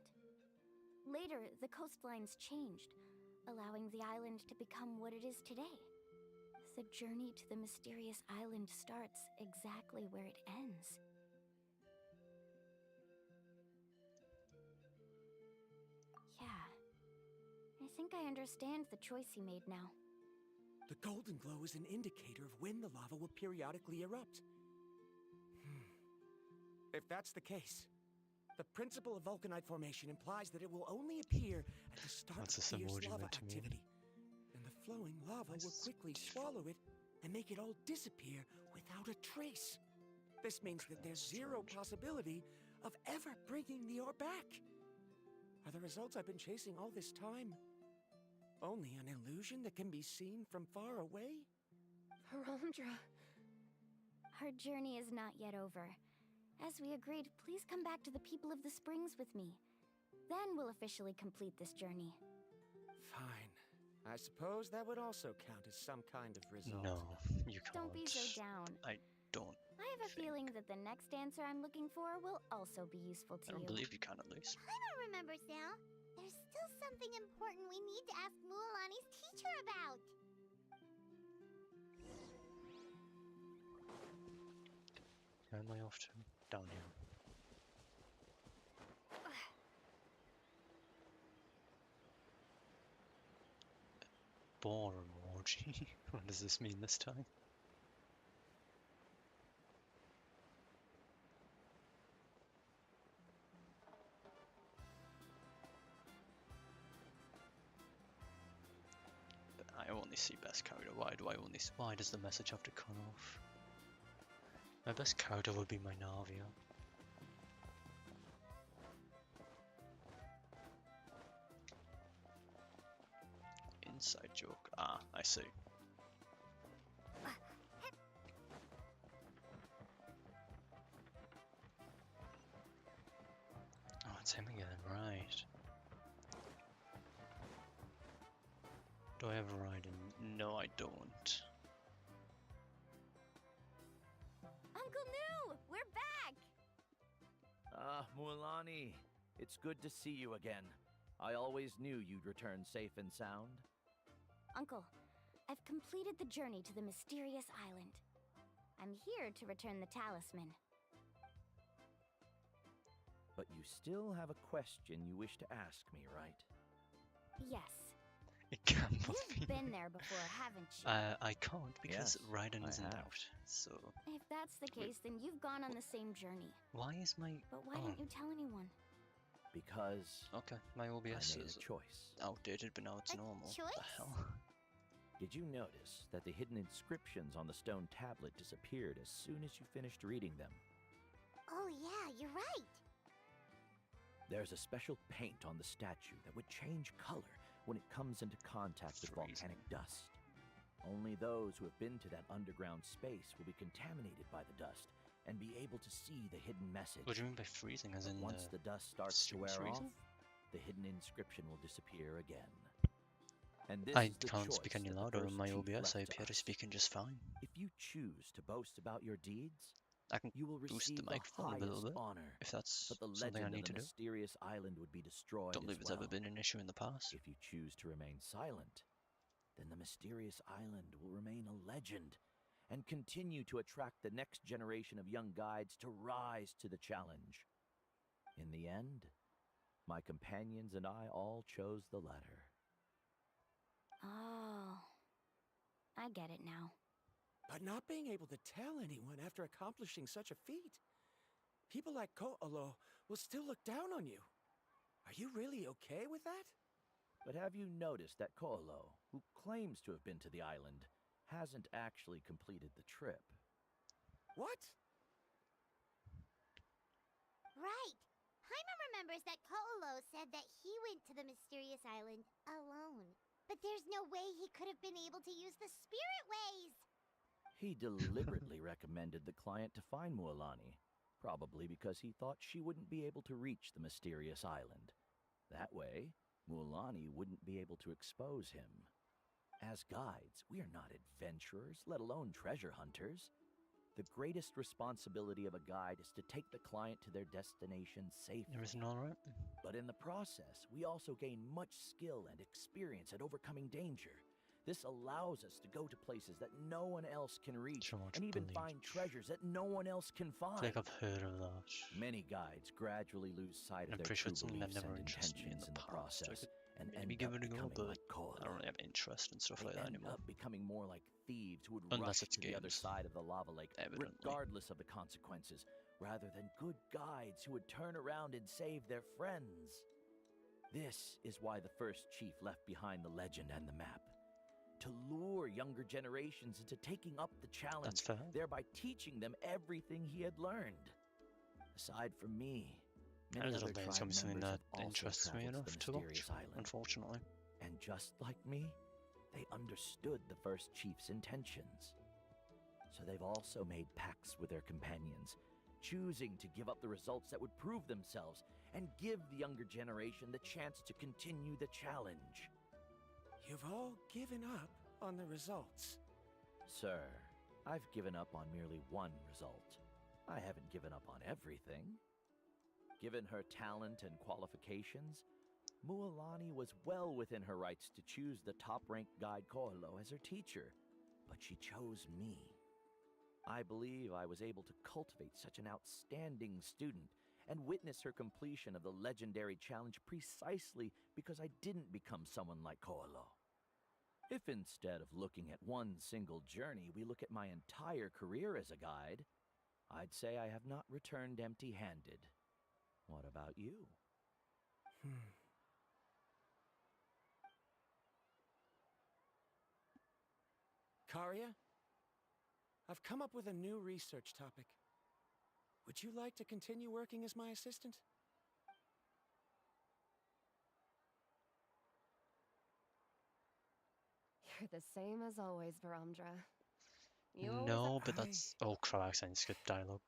Later, the coastlines changed, allowing the island to become what it is today. The journey to the mysterious island starts exactly where it ends. Yeah. I think I understand the choice he made now. The golden glow is an indicator of when the lava will periodically erupt. If that's the case, the principle of vulcanite formation implies that it will only appear at the start of fierce lava activity. And the flowing lava will quickly swallow it and make it all disappear without a trace. This means that there's zero possibility of ever bringing the ore back. Are the results I've been chasing all this time only an illusion that can be seen from far away? Harandra. Our journey is not yet over. As we agreed, please come back to the people of the springs with me. Then we'll officially complete this journey. Fine. I suppose that would also count as some kind of result. No, you can't. Don't be so down. I don't. I have a feeling that the next answer I'm looking for will also be useful to you. I don't believe you can, at least. I don't remember, Sal. There's still something important we need to ask Mualani's teacher about. Where am I off to? Down here. Boar emoji. What does this mean this time? I only see best character. Why does the message have to cut off? My best character would be my Navia. Inside joke. Ah, I see. Oh, it's him again, right. Do I have a ride in? No, I don't. Uncle Nu! We're back! Ah, Mualani. It's good to see you again. I always knew you'd return safe and sound. Uncle, I've completed the journey to the mysterious island. I'm here to return the talisman. But you still have a question you wish to ask me, right? Yes. It can't You've been there before, haven't you? I can't because Yes, Raiden I isn't have. out. So If that's the case, then you've gone on the same journey. why is my But why didn't you tell anyone? Because okay, my OBS I made is a choice. outdated, but now it's A normal. What choice? the hell? Did you notice that the hidden inscriptions on the stone tablet disappeared as soon as you finished reading them? Oh yeah, you're right. There's a special paint on the statue that would change color when it comes into contact with volcanic dust. Only those who have been to that underground space will be contaminated by the dust and be able to see the hidden message. What do you mean by freezing? As in once the dust starts to wear freezing? off, the hidden inscription will disappear again. And this I is the can't choice speak any that the louder on first my chief OBS. I left to appear to us. speaking just fine. If you choose to boast about your deeds, I can you will boost receive the microphone a little highest bit honor. if that's But the something I legend need of to the do. mysterious island would be destroyed Don't believe as it's ever been an issue in the past. If you choose to remain silent, then the mysterious island will remain a legend and continue to attract the next generation of young guides to rise to the challenge. In the end, my companions and I all chose the latter. Oh, I get it now. But not being able to tell anyone after accomplishing such a feat. People like Ko'olo will still look down on you. Are you really okay with that? But have you noticed that Ko'olo, who claims to have been to the island, hasn't actually completed the trip? What? Right. Hyma remembers that Ko'olo said that he went to the mysterious island alone. But there's no way he could have been able to use the spirit ways. He deliberately recommended the client to find Mualani, probably because he thought she wouldn't be able to reach the mysterious island. That way, Mualani wouldn't be able to expose him. As guides, we are not adventurers, let alone treasure hunters. The greatest responsibility of a guide is to take the client to their destination safely. Everything all right? But in the process, we also gain much skill and experience at overcoming danger. This allows us to go to places that no one else can reach, and even find treasures that no one else can find. I think I've heard of that. Many guides gradually lose sight of I'm their pretty sure true it's something that beliefs never and interested me in intentions the in the past. process, and Maybe end give up it a go, becoming but like Koala. I don't really have interest in stuff They like that end anymore. up becoming more like thieves who would Unless rush it's to the other games. side of the lava lake, Evidently. regardless of the consequences, rather than good guides who would turn around and save their friends. This is why the first chief left behind the legend and the map. To lure younger generations into taking up the challenge, thereby teaching them everything he had learned. Aside from me, I many don't other think it's tribe gonna be something members that have also interests me traveled enough to the to watch, mysterious island. unfortunately. And just like me, they understood the first chief's intentions. So they've also made pacts with their companions, choosing to give up the results that would prove themselves and give the younger generation the chance to continue the challenge. You've all given up on the results. Sir, I've given up on merely one result. I haven't given up on everything. Given her talent and qualifications, Mualani was well within her rights to choose the top-ranked guide Ko'olo as her teacher, but she chose me. I believe I was able to cultivate such an outstanding student and witness her completion of the legendary challenge precisely because I didn't become someone like Ko'olo. If instead of looking at one single journey, we look at my entire career as a guide, I'd say I have not returned empty-handed. What about you? Karia, I've come up with a new research topic. Would you like to continue working as my assistant? You're the same as always, Varamdra. You always No, up- but that's... Oh crap, I accidentally skipped dialogue.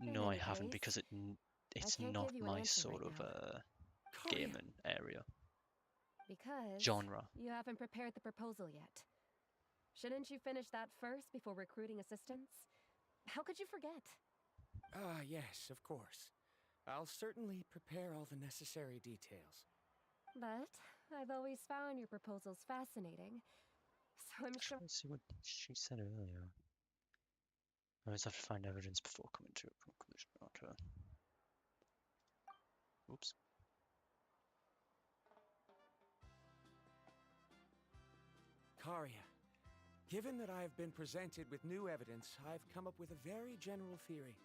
No, I any haven't, case, because it's can't not give you an my answer sort right of now. gaming area. Because Genre. you haven't prepared the proposal yet. Shouldn't you finish that first before recruiting assistants? How could you forget? Ah, yes, of course. I'll certainly prepare all the necessary details. But I've always found your proposals fascinating. So I'm sure. Let's see what she said earlier. I always have to find evidence before coming to a conclusion. Okay. Oops. Karia, given that I have been presented with new evidence, I've come up with a very general theory.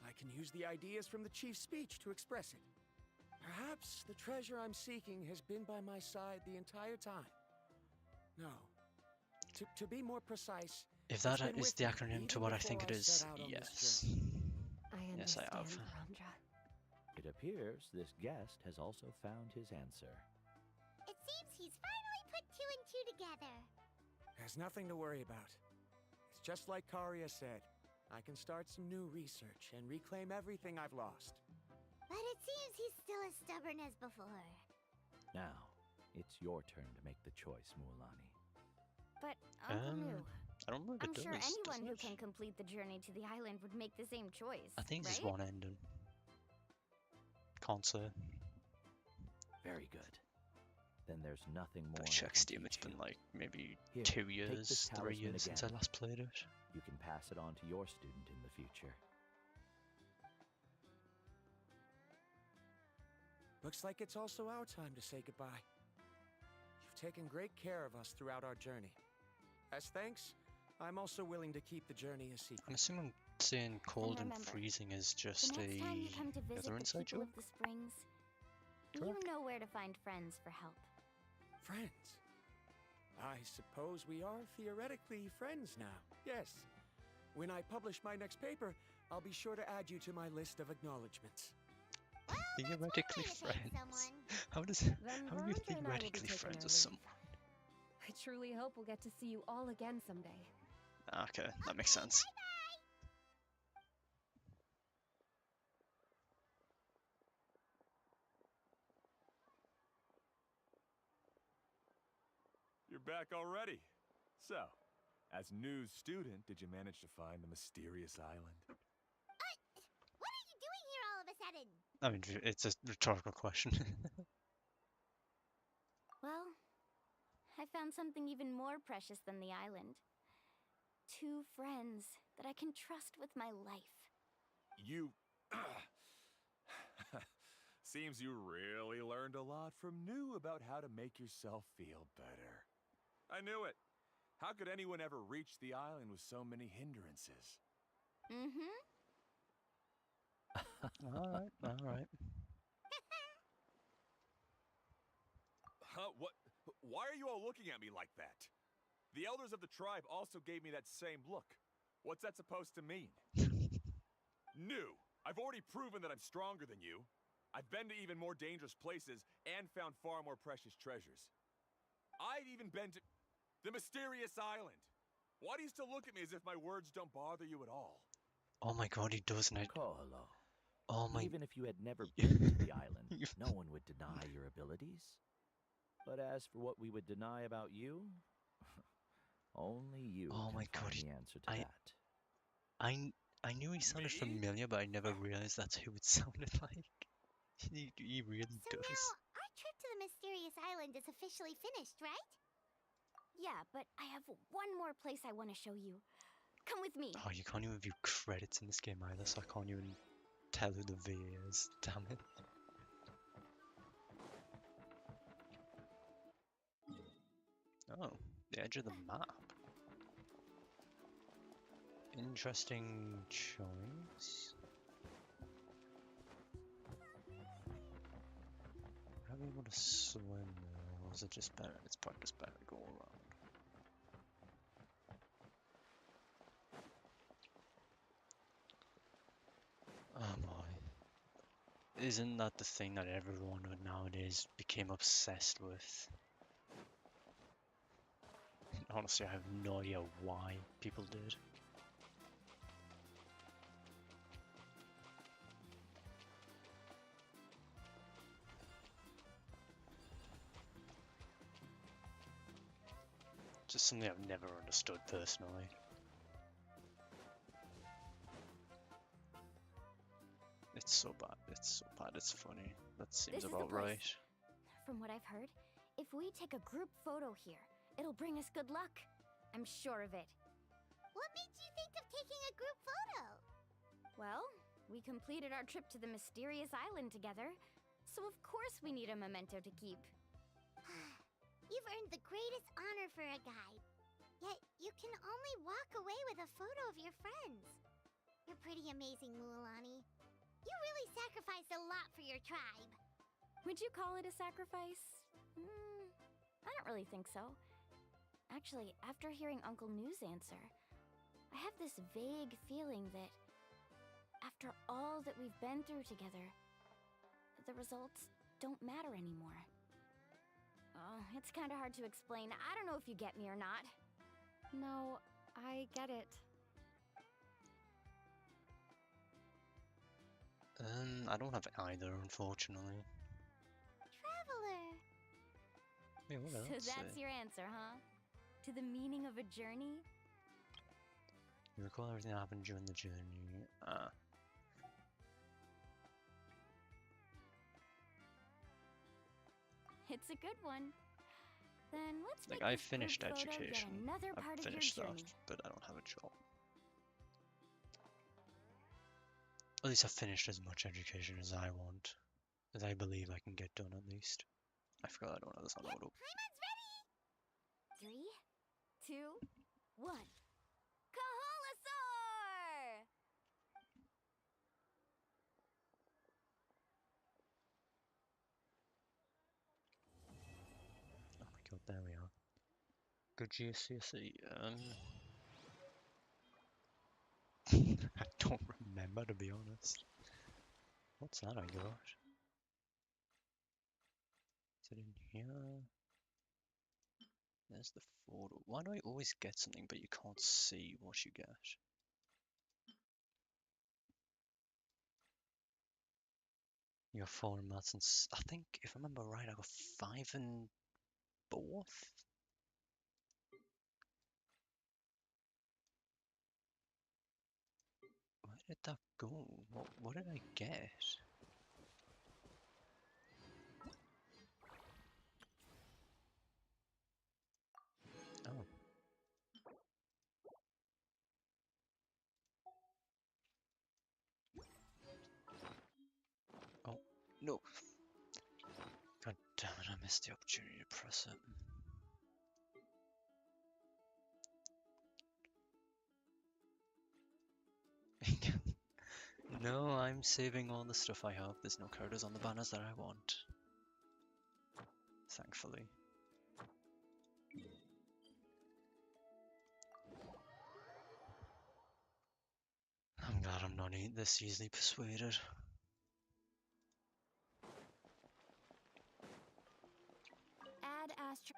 I can use the ideas from the chief's speech to express it. Perhaps the treasure I'm seeking has been by my side the entire time. No. To be more precise, If that it's been is with the me acronym to even what I before think it is, set out on this yes. journey. Yes, I have. Varamdra. It appears this guest has also found his answer. It seems he's finally put two and two together. There's nothing to worry about. It's just like Karia said. I can start some new research and reclaim everything I've lost. But it seems he's still as stubborn as before. Now, it's your turn to make the choice, Mualani. But Uncle New, I don't remember I'm it sure does, anyone who does it? can complete the journey to the island would make the same choice. I think there's right? one ending. Can't say. Very good. Then there's nothing more. But I check can Steam, it's teach been you. like maybe Here, 2 take years, this 3 talisman years since I again. last played it. You can pass it on to your student in the future. Looks like it's also our time to say goodbye. You've taken great care of us throughout our journey. As thanks, I'm also willing to keep the journey a secret. I'm assuming saying cold and remember, freezing is The just next time you come to visit another the inside people joke. of the springs, Correct. you know where to find friends for help. Friends? I suppose we are theoretically friends now. Yes. When I publish my next paper, I'll be sure to add you to my list of acknowledgements. Well, Theoretically that's one way to thank friends. someone. How does Then how are you Veronica and I will be theoretically taking friends our with leave. someone? I truly hope we'll get to see you all again someday. Okay, that makes sense. You're back already. So, as news student, did you manage to find the mysterious island? What are you doing here all of a sudden? I mean, it's a rhetorical question. Well, I found something even more precious than the island. 2 friends that I can trust with my life. You... Seems you really learned a lot from New about how to make yourself feel better. I knew it. How could anyone ever reach the island with so many hindrances? Mm-hmm. Alright, alright. Huh? What? Why are you all looking at me like that? The elders of the tribe also gave me that same look. What's that supposed to mean? New, I've already proven that I'm stronger than you. I've been to even more dangerous places and found far more precious treasures. I've even been to the mysterious island. Why do you still look at me as if my words don't bother you at all? Oh my god, he doesn't. Koholo. Oh my... Even if you had never been to the island, no one would deny your abilities. But as for what we would deny about you, only you Oh can my god, find the answer to that. I knew he sounded Me? familiar, but I never realized that's who it sounded like. He really So does. now, our trip to the mysterious island is officially finished, right? Yeah, but I have one more place I want to show you. Come with me. Oh, you can't even view credits in this game either, so I can't even tell who the V is. Damn it. Oh, the edge of the map. Interesting choice. Are we able to swim there, or is it just better? It's probably just better to go around. Oh boy. Isn't that the thing that everyone nowadays became obsessed with? Honestly, I have no idea why people did. Just something I've never understood personally. It's so bad, it's funny. That seems This is the about place. right. From what I've heard, if we take a group photo here, it'll bring us good luck. I'm sure of it. What made you think of taking a group photo? Well, we completed our trip to the mysterious island together, so of course we need a memento to keep. You've earned the greatest honor for a guide. Yet, you can only walk away with a photo of your friends. You're pretty amazing, Mualani. You really sacrificed a lot for your tribe. Would you call it a sacrifice? I don't really think so. Actually, after hearing Uncle New's answer, I have this vague feeling that after all that we've been through together, the results don't matter anymore. Oh, it's kind of hard to explain. I don't know if you get me or not. No, I get it. I don't have either, unfortunately. Traveler. Wait, what So else? that's your answer, huh? To the meaning of a journey? You recall everything that happened during the journey. It's a good one. Then let's Like, make I this group finished photo education. yet another I've part of finished your that, journey. but I don't have a job. At least I've finished as much education as I want. As I believe I can get done, at least. I forgot I don't have this on auto. Paimon's ready! 3, 2, 1. Kaholasaur! Oh my god, there we are. Good GCSE. I don't remember, to be honest. What's that I got? Is it in here? There's the photo. Why do I always get something but you can't see what you get? You got 4 in maths and I think, if I remember right, I got 5 in both? Where did that go? What did I get? Oh. Oh, no. God damn it, I missed the opportunity to press it. No, I'm saving all the stuff I have. There's no characters on the banners that I want. Thankfully. I'm glad I'm not this easily persuaded. Add Astro.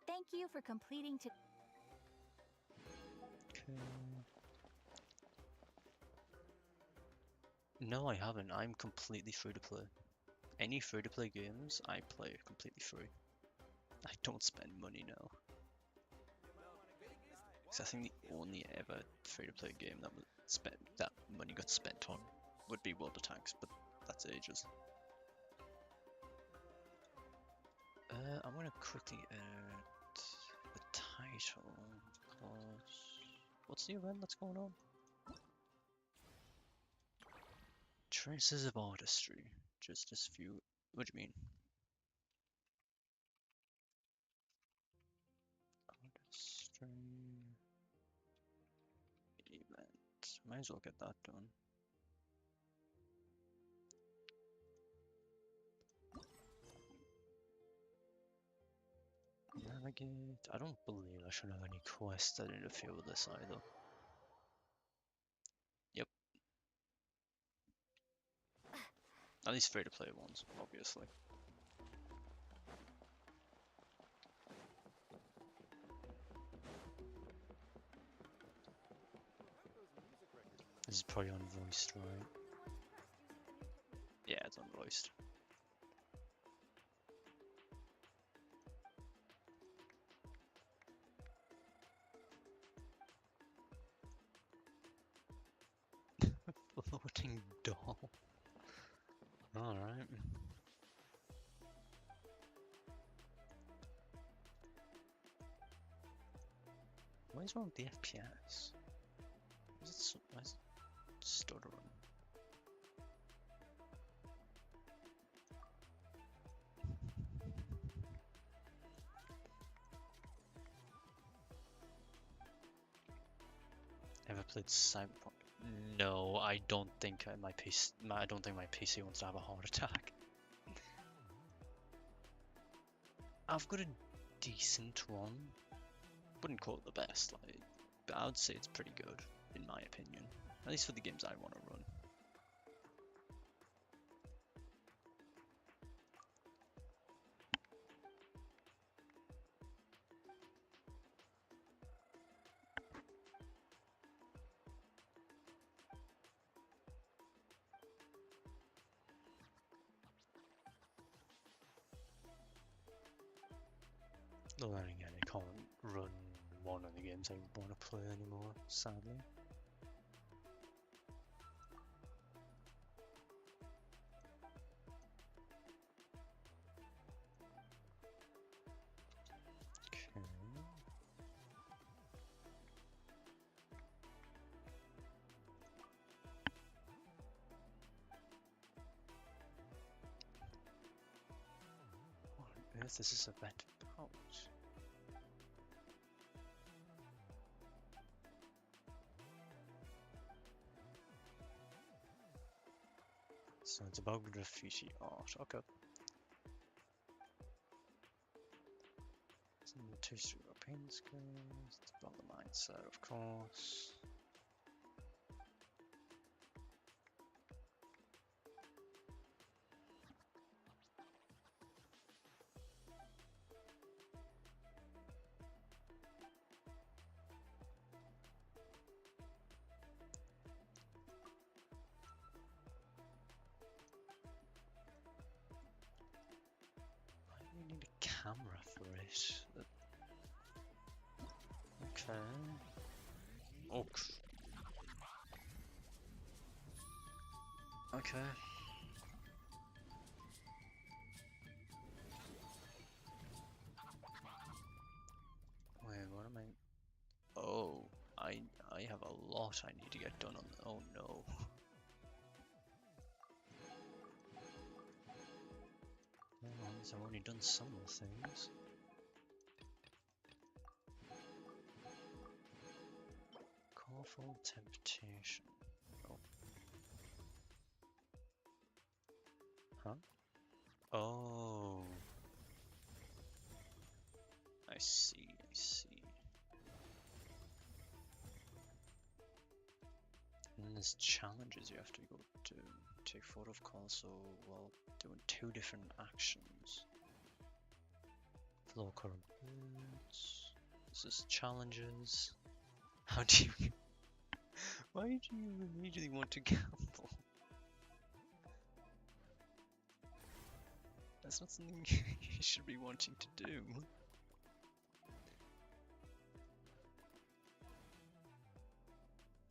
Thank you for completing to. Okay. No, I haven't. I'm completely free to play. Any free to play games, I play completely free. I don't spend money now. Because I think the only ever free to play game that that money got spent on would be World of Tanks, but that's ages. I'm gonna quickly add the title because what's the event that's going on? Traces of Artistry. Just as few. What do you mean? Artistry event. Might as well get that done. Navigate. I don't believe I should have any quests that interfere with this either. Yep. At least free to play ones, obviously. This is probably unvoiced, right? Yeah, it's unvoiced. Floating doll. Alright. What is wrong with the FPS? Why is it stuttering? Ever played Cyberpunk? No, I don't think my PC wants to have a heart attack. I've got a decent one. Wouldn't call it the best, like, but I would say it's pretty good, in my opinion. At least for the games I want to run. Though then again, I can't run one of the games I want to play anymore, sadly. Okay. What on earth is this event about? So it's about graffiti art, okay. It's in the two European skills, it's about the mindset, of course. I need a camera for it. Okay. Oh. Okay. Wait, what am I? Oh, I have a lot I need to get done on. Oh no. Well, I've already done some of the things. Call temptation. Oh. Huh? Oh. I see, I see. And then there's challenges you have to go to. Take photo of calls, so while doing 2 different actions. Flow current boots. This is challenges. How do you... Why do you immediately want to gamble? That's not something you should be wanting to do.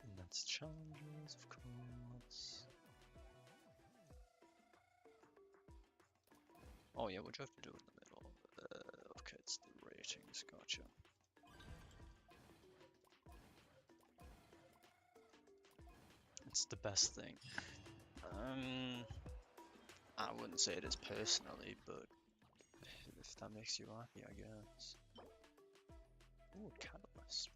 And that's challenges, of course. Oh yeah, what do you have to do in the middle? Okay, it's the ratings, gotcha. It's the best thing. I wouldn't say it is personally, but if that makes you happy, I guess. Ooh, catalyst.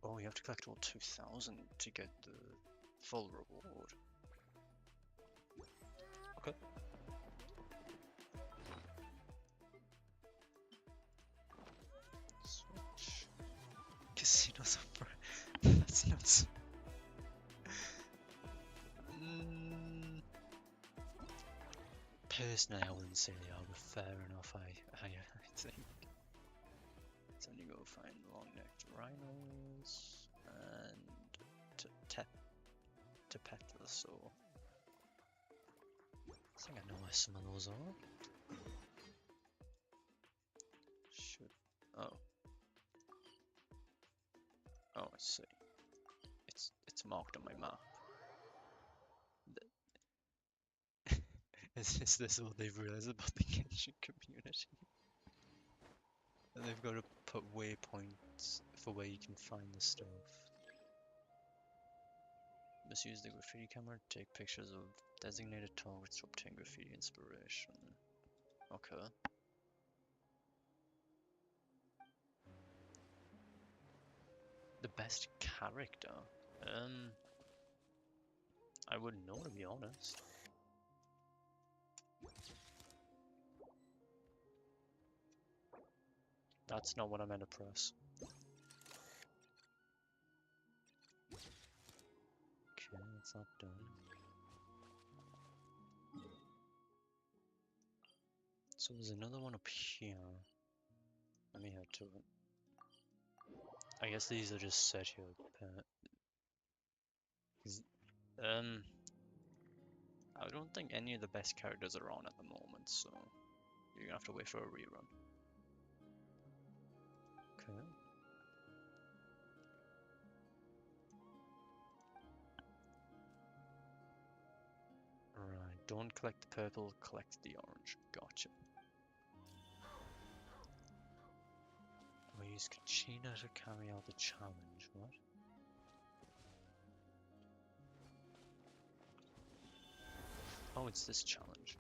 Oh, you have to collect all 2,000 to get the full reward. Okay. Switch. Casinos are that's nuts. Personally, I wouldn't say they are, but fair enough, I think. So you go find long-necked rhinos and to pet the saw. I think I know where some of those are. Should oh I see. It's marked on my map. Is this what they've realized about the Genshin community? That they've got to put waypoints for where you can find the stuff. Must use the graffiti camera to take pictures of designated targets to obtain graffiti inspiration. Okay. The best character? I wouldn't know, to be honest. That's not what I meant to press. Okay, it's not done. So there's another one up here. Let me head to it. I guess these are just set here. I don't think any of the best characters are on at the moment, so You're gonna have to wait for a rerun. Okay. Right, don't collect the purple, collect the orange. Gotcha. We use Kachina to carry out the challenge. What? Oh, it's this challenge.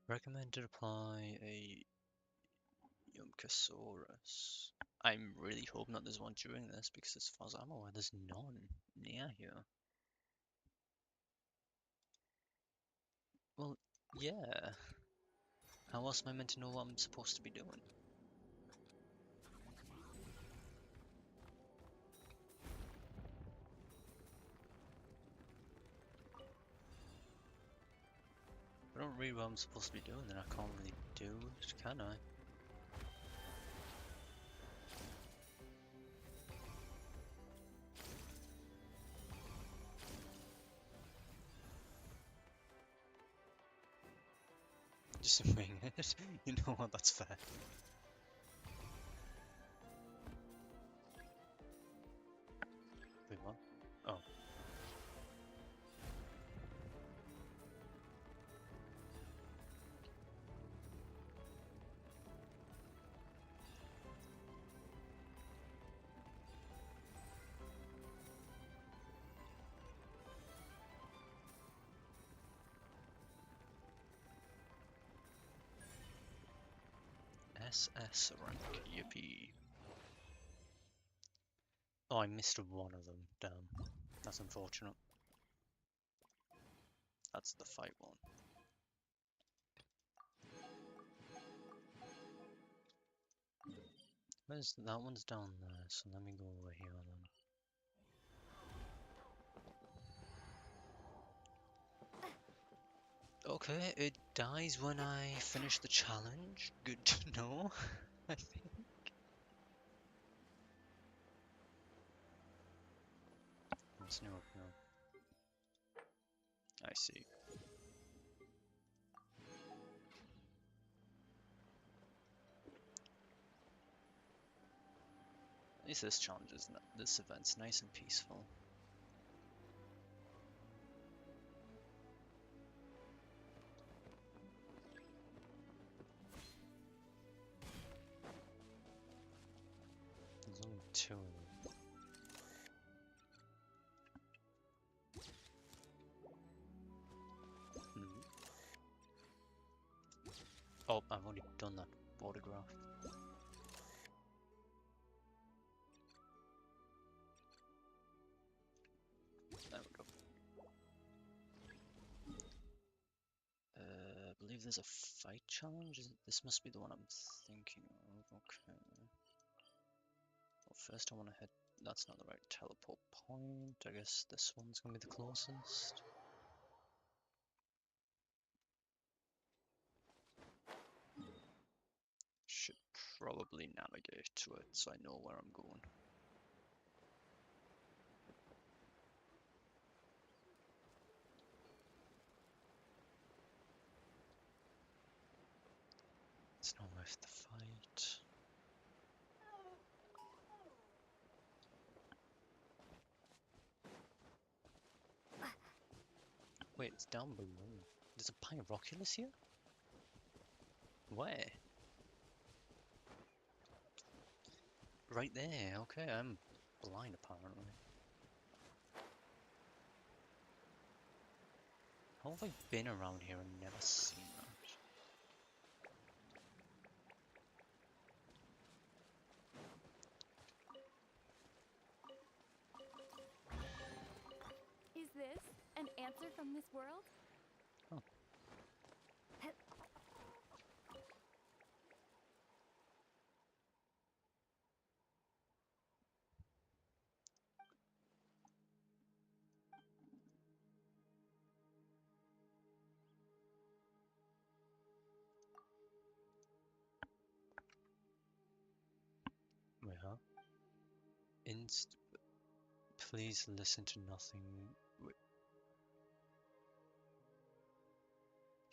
Recommended apply a Yumkasaurus. I'm really hoping that there's one during this because as far as I'm aware, there's none near here. Well, yeah. How else am I meant to know what I'm supposed to be doing? If I don't read what I'm supposed to be doing, then I can't really do it, can I? Just wing it. You know what? That's fair. Wait, what? Oh. SS rank, yippee. Oh, I missed one of them. Damn. That's unfortunate. That's the fight one. Where's that one's down there, so let me go over here then. Okay, it dies when I finish the challenge. Good to know, I think. What's new up here? I see. At least this challenge is this event's nice and peaceful. There's only two of them. Oh, I've already done that photograph. There we go. I believe there's a fight challenge. This must be the one I'm thinking of. Okay. Well, first I want to head. That's not the right teleport point. I guess this one's gonna be the closest. Should probably navigate to it so I know where I'm going. It's not worth the fight. Wait, it's down below. There's a Pyroculus here? Where? Right there, okay, I'm blind apparently. How have I been around here and never seen that? Is this an answer from this world? Oh. Wait, huh? Please listen to nothing. Wait.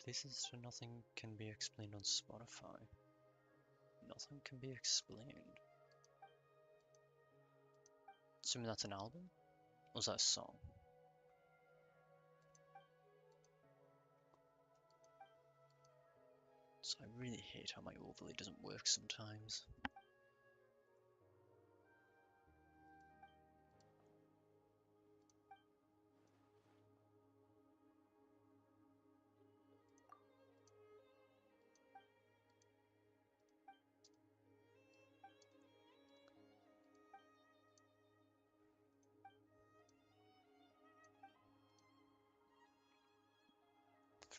Please listen to nothing can be explained on Spotify. Nothing can be explained. Assuming that's an album? Or was that a song? So I really hate how my overlay doesn't work sometimes.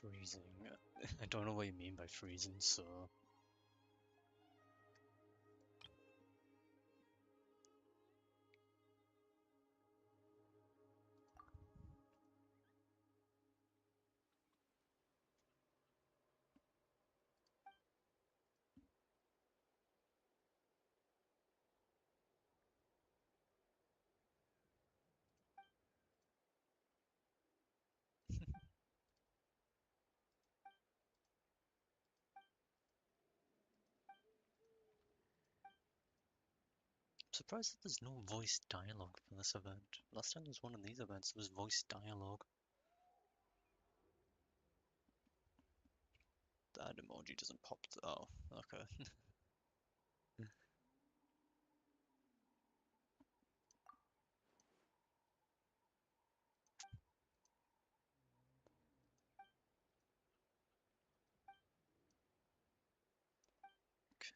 Freezing. I don't know what you mean by freezing, so... Surprised that there's no voice dialogue for this event. Last time there was one of these events, there was voice dialogue. That emoji doesn't pop. Oh, okay.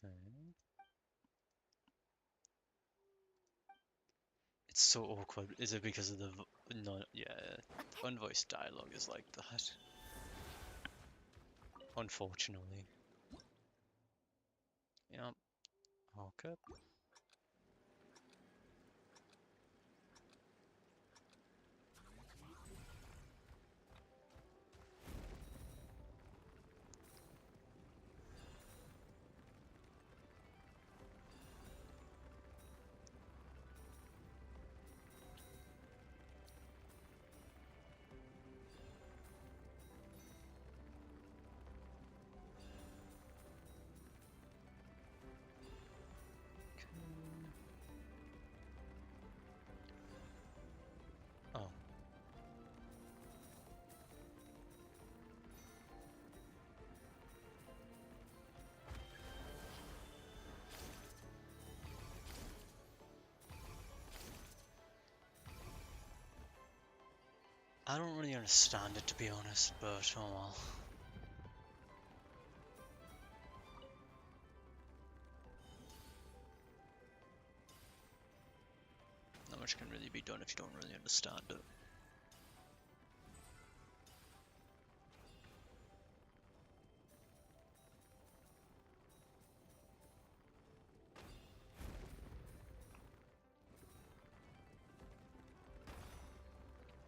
Okay. It's so awkward. Is it because of the no? Yeah, unvoiced dialogue is like that. Unfortunately. Yep. Okay. Oh. I don't really understand it, to be honest, but oh well. Not much can really be done if you don't really understand it.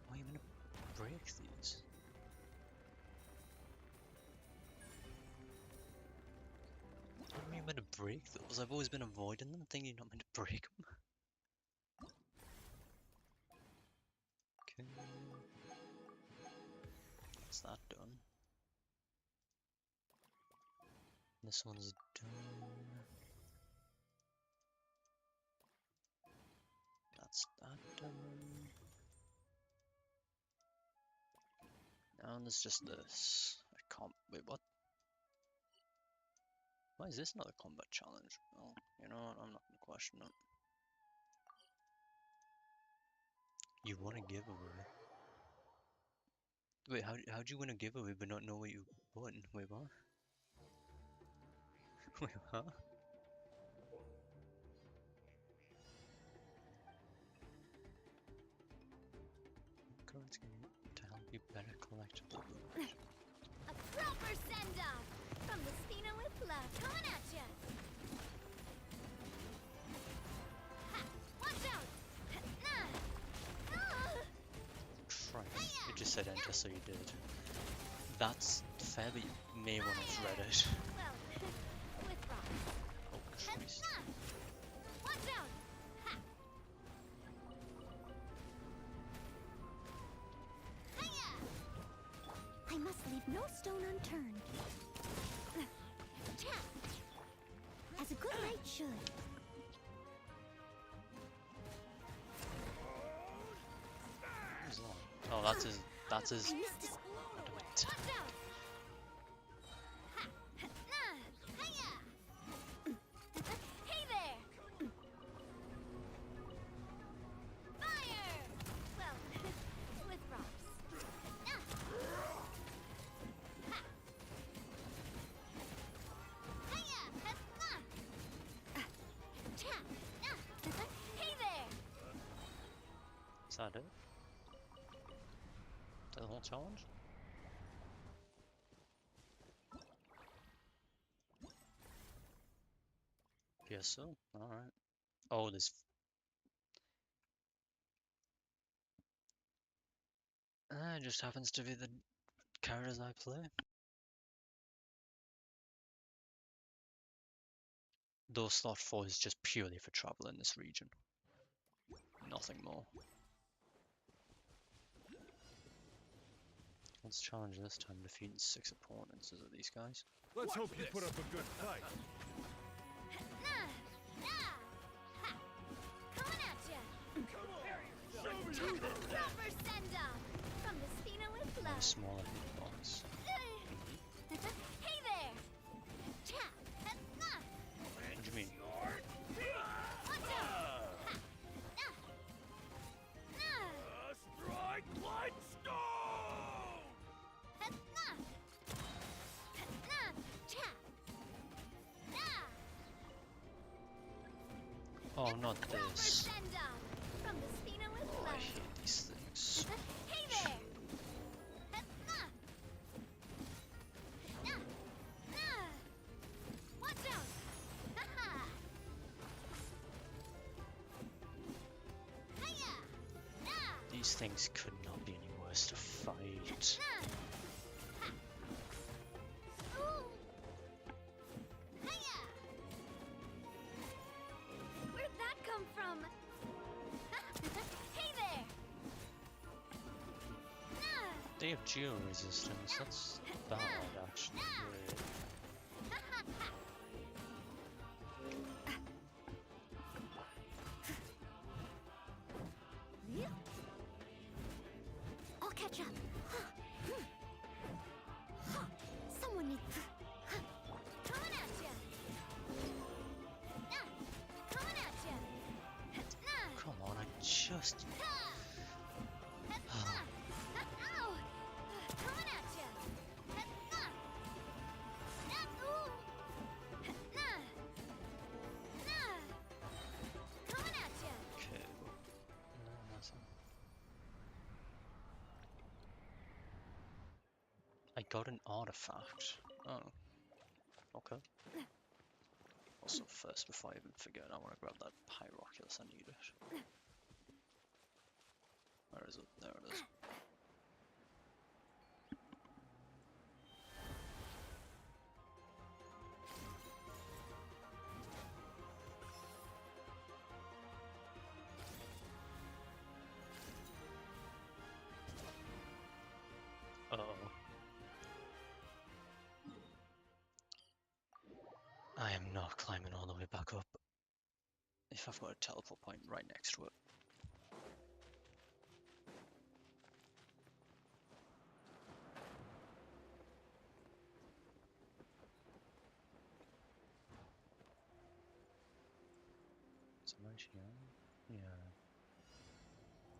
Why are you gonna break these? How are you meant to break those? I've always been avoiding them, thinking you're not meant to break them. Okay. That's that done. This one's done. That's that done. Now there's just this. I can't. Wait, what? Why is this not a combat challenge? Oh, you know what? I'm not gonna question it. You won a giveaway. Wait, how'd you win a giveaway but not know what you won? Wait, what? Wait, huh? Cards can to help you better collect the loot. A proper send-off from the Spina with love coming at ya. Ha! Watch out! Christ, you just said enter, so you did. That's fair, but you may want to read it. Well, with rocks. Oh, Christ. Watch out! Ha! stone unturned. Tap! As a good knight should. Oh, that's his. That's his. I missed his. Adamant. Watch out! Ha! Nah! Hiya! Hey there! Fire! Well, with rocks. Ah! Ha! Hiya! Nah! Tap! Nah! Hey there! Is that it? The whole challenge? Guess so. Alright. Oh, there's... it just happens to be the characters I play. Though slot 4 is just purely for travel in this region. Nothing more. Let's challenge this time, defeating 6 opponents. Is it these guys? Let's hope you put up a good fight. Coming at ya! Proper send up from the Spina with love. Smaller hitbox. Hey there! Tap! What do you mean? Watch out! Strike light stone! Oh, not this. Send up from the Spina with Oh, I love. hate these things. Hey there! Watch out! These things could not be any worse to fight. Where'd that come from? Hey there! They have geo resistance. That's bad, actually. Really. I'll catch up. Someone needs. Coming at ya. Coming at ya. Come on, I just. Ow! Coming at ya. Coming at ya. Okay. No, nothing. I got an artifact. Oh. Okay. Also, first, before I even forget, I want to grab that Pyroculus. I need it. Where is it? There it is. Uh-oh. I am not climbing all the way back up. If I've got a teleport point right next to it. Is it right here? Yeah.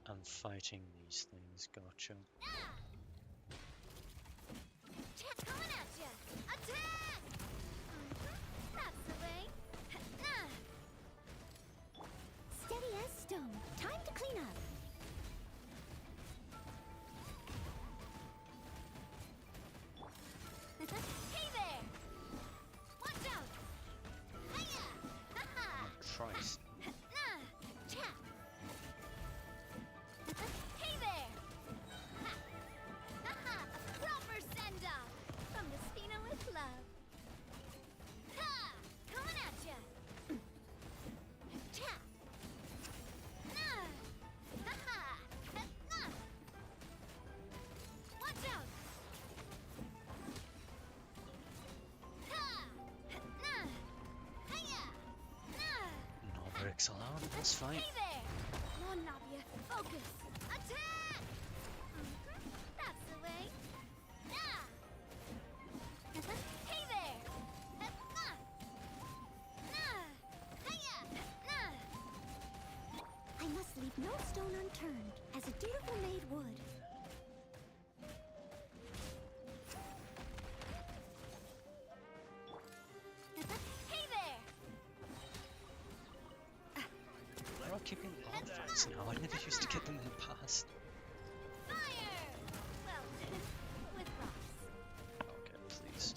I'm fighting these things, gotcha. Coming at ya. Attack! That's the way. Steady as stone. Time to clean up. Hey there! Watch out! Hiya! Oh, Christ. Tap! Hey there! Proper send up! pixel out. That's fine. Hey there! Come on, Navia, focus! Attack! That's the way. Ah! Hey there! Nah! Hiya! I must leave no stone unturned, as a dutiful maid would. Hey there! They're all keeping log fights now. I never used to get them in the past. Fire! Well, with rocks. Okay, please.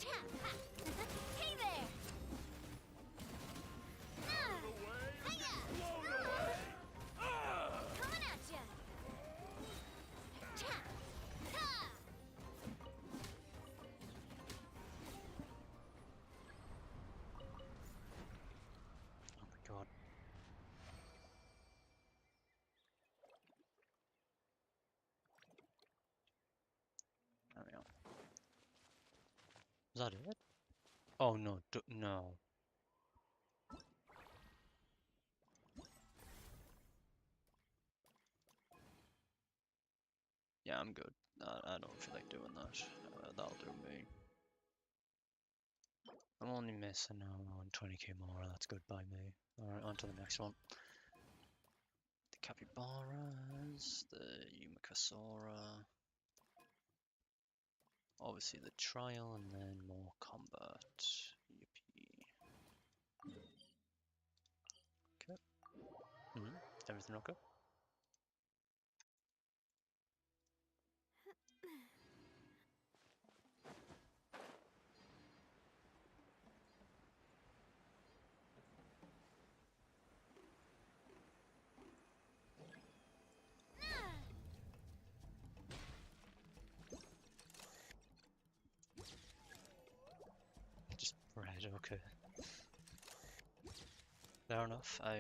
Hey there! Hiya! Coming at ya! Oh my god. There we go. Is that it? Oh no, no. Yeah, I'm good. I don't feel like doing that. That'll do me. I'm only missing around 20k more. That's good by me. Alright, on to the next one. The capybaras, the Yumakasora. Obviously the trial and then more combat. Yippee. Okay. Everything okay? Just right, okay. Fair enough, I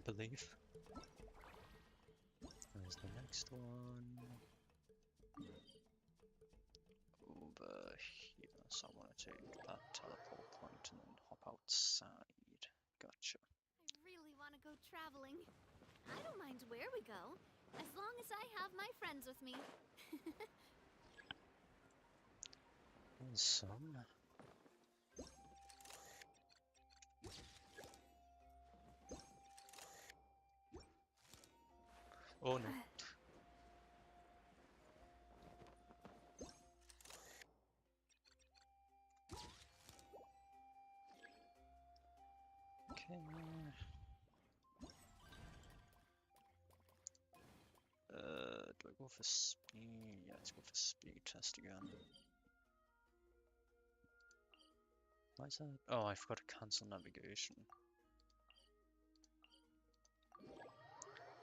believe. There's the next one. Over here, so I want to take that teleport point and then hop outside. Gotcha. I really want to go traveling. I don't mind where we go, as long as I have my friends with me. There's some. Oh no. Okay. Do I go for speed? Yeah, let's go for speed test again. Why is that? Oh, I forgot to cancel navigation.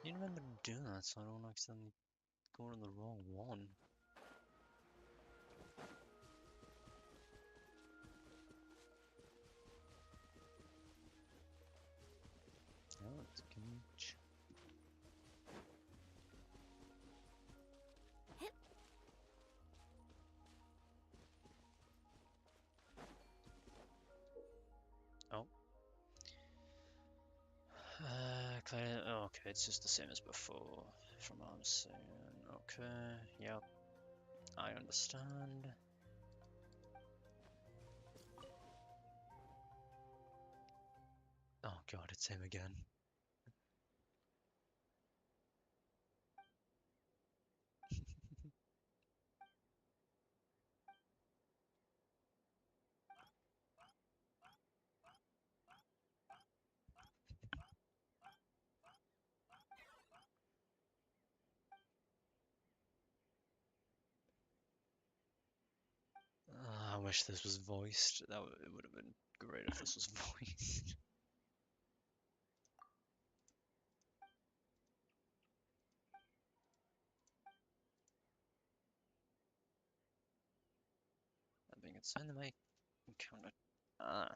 You remember to do that so I don't accidentally go to the wrong one. Oh, it's Genshin. Oh. Oh, okay, it's just the same as before, from what I'm saying. Okay, yep, I understand. Oh god, it's him again. I wish this was voiced. It would have been great if this was voiced. That being said, I might encounter. Ah.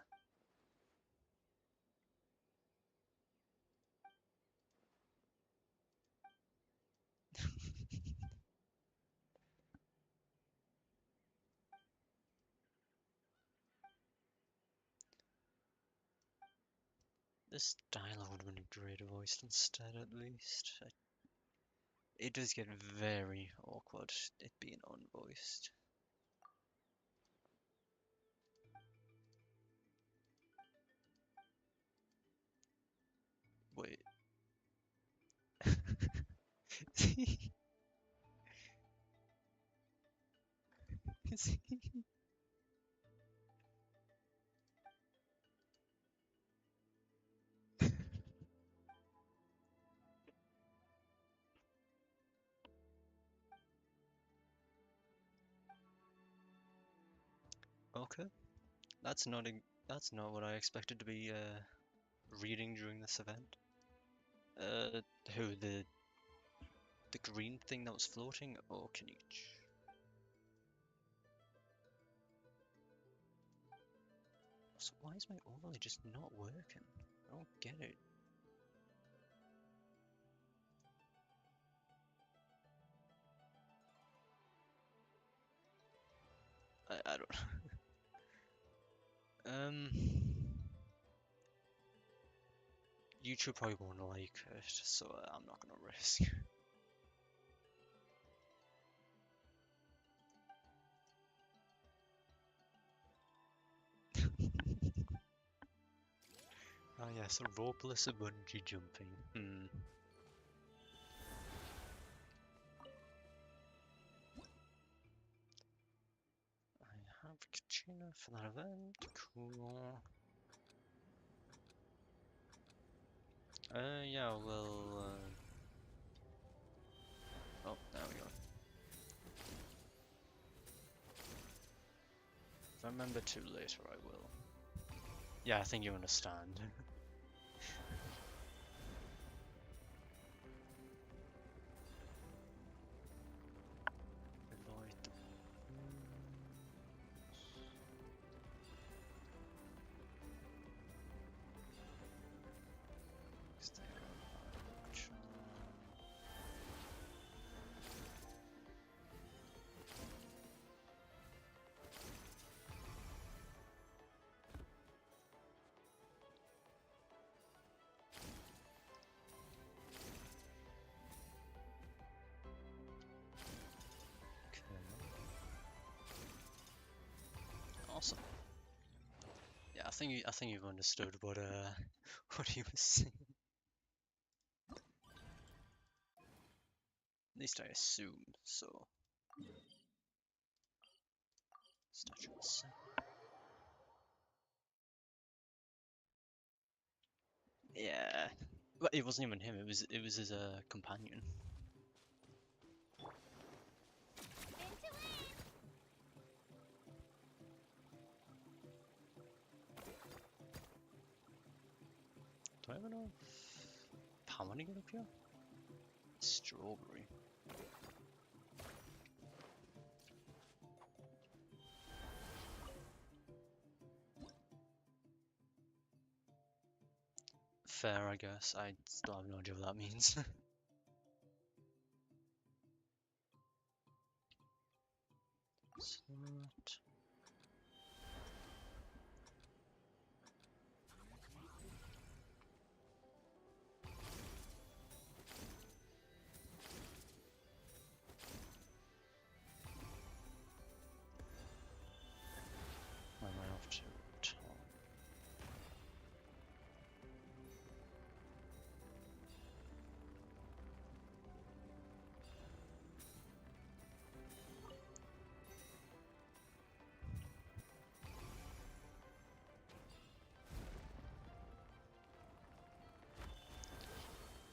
This dialogue would have been greater voiced instead, at least. It does get very awkward, it being unvoiced. Wait. Okay, that's not what I expected to be reading during this event. Who the green thing that was floating? Oh, Kanich. So why is my overlay just not working? I don't get it. I don't. YouTube probably won't like it, so I'm not gonna risk. Ah yes, a ropeless bungee jumping. I have Kachina for that event. Cool. Yeah, well. Oh, there we go. If I remember too later, I will. Yeah, I think you understand. Avoid the Awesome. Yeah, I think you've understood what what he was saying. At least I assume so. Statue of Sen. Yeah, but it wasn't even him. It was his companion. Do I have enough power to get up here? Strawberry. Fair, I guess. I still have no idea what that means. Slot. Where am I off to? Tom.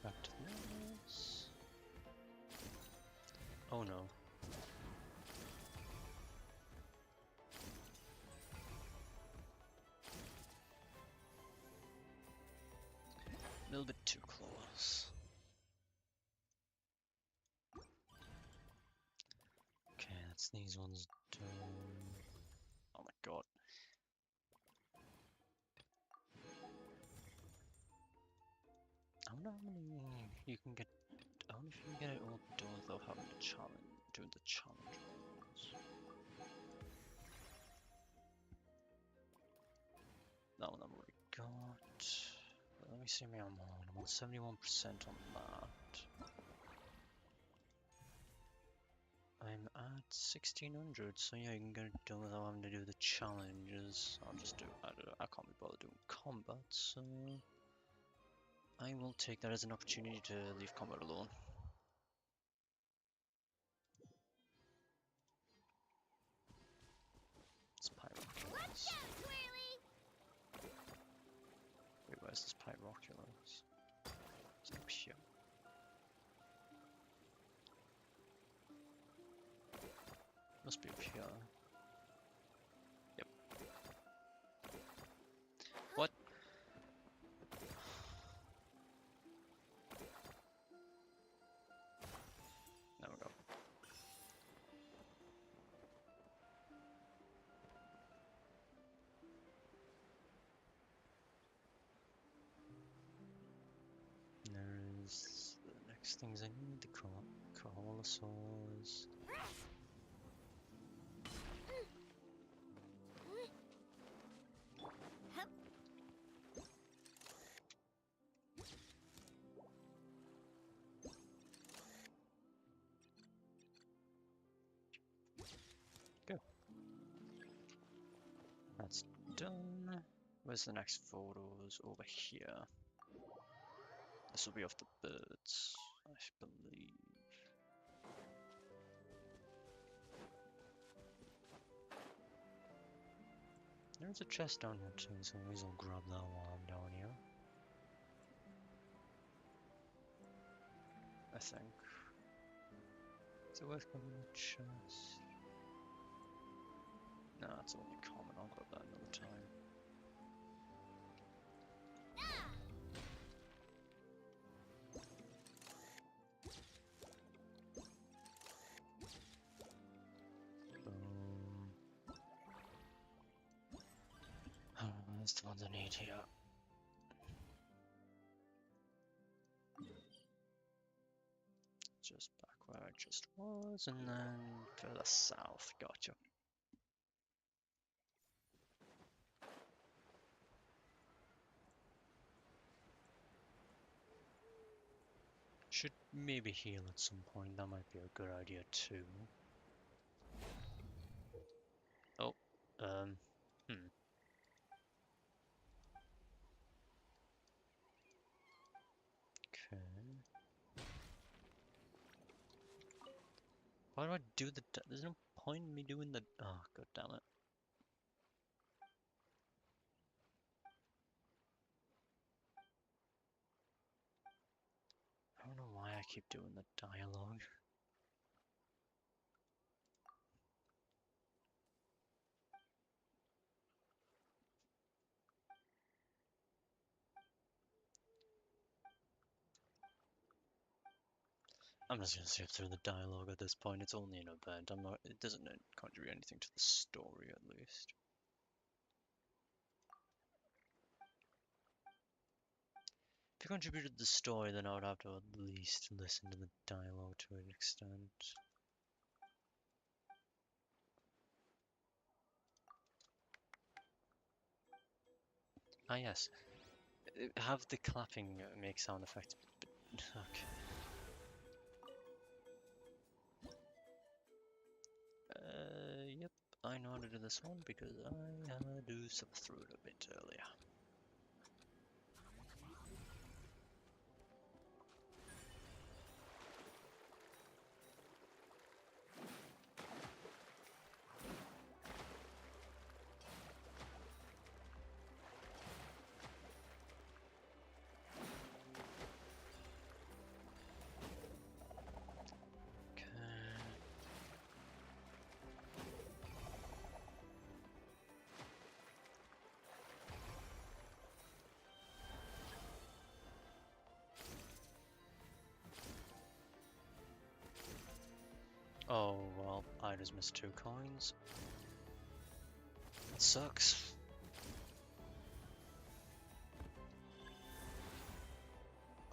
Back to this. Oh no. A little bit too close. Okay, that's these ones done. Oh my god. I wonder how many you can get. I wonder if you can get it all done without having to do the challenge ones. That one I've already got. you see me? I'm on 71% on that. I'm at 1600, so yeah, you can get it done without having to do the challenges. I'll just do. I can't be bothered doing combat, so I will take that as an opportunity to leave combat alone. It's Pyroculus. Wait, where's this Pyroculus? It's up here. Must be up here. Yep. What? There we go. There's the next things I need, the Chronicle. Go. That's done. Where's the next photos? Over here. This will be of the birds, I believe. There's a chest down here too, so I will grab that while I'm down here. I think. Is it worth grabbing the chest? Nah, it's only common. I'll grab that another time. That's the ones I need here. Just back where I just was, and then further south. Gotcha. Should maybe heal at some point. That might be a good idea too. Oh, Okay. Why do I do the? There's no point in me doing the. Oh, god damn it. I don't know why I keep doing the dialogue. I'm just gonna skip through the dialogue at this point. It's only an event. I'm not. It doesn't contribute anything to the story, at least. If it contributed to the story, then I would have to at least listen to the dialogue to an extent. Ah yes, have the clapping make sound effects. Okay. Yep, I know how to do this one because I had to suffer through it a bit earlier. Oh, well, I just missed 2 coins. That sucks.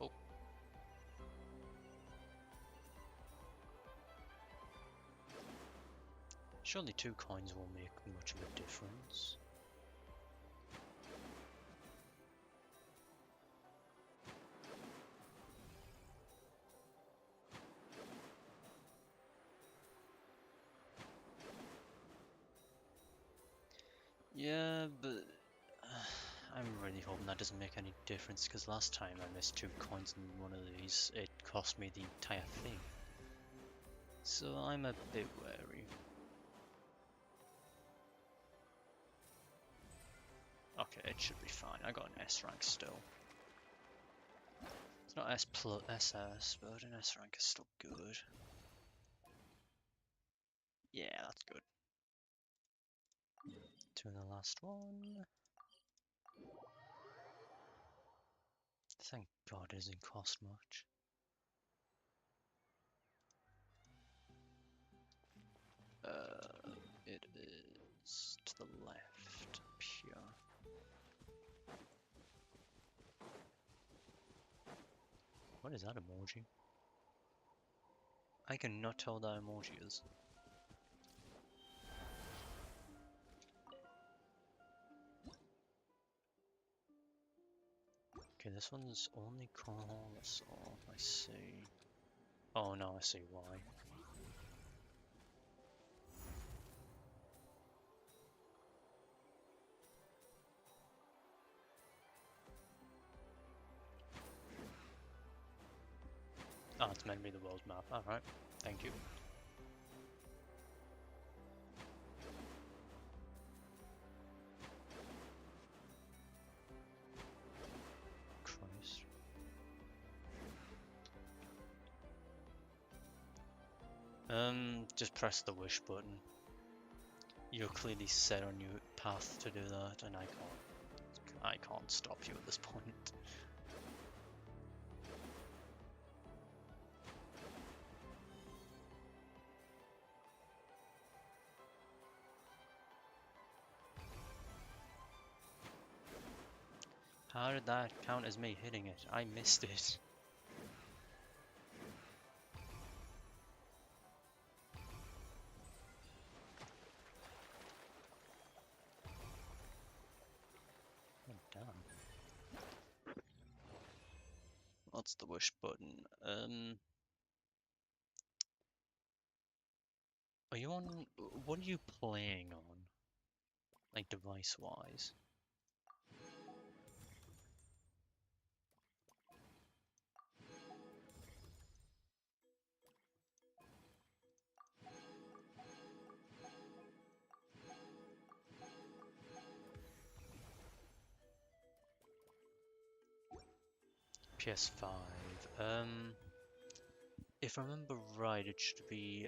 Oh. Surely 2 coins won't make much of a difference. Yeah, but I'm really hoping that doesn't make any difference, because last time I missed 2 coins in one of these, it cost me the entire thing. So I'm a bit wary. Okay, it should be fine. I got an S rank still. It's not S plus SS, but an S rank is still good. Yeah, that's good. To the last one. Thank God it doesn't cost much. It is to the left, up here. What is that emoji? I cannot tell what that emoji is. Okay, this one's only Chronicles, I see. Oh no, I see why. Oh, it's meant to be the world map. Alright, thank you. Christ. Just press the wish button. You're clearly set on your path to do that, and I can't stop you at this point. How did that count as me hitting it? I missed it. Oh, damn. What's the wish button? Are you on... What are you playing on? Like, device-wise? PS5. If I remember right, it should be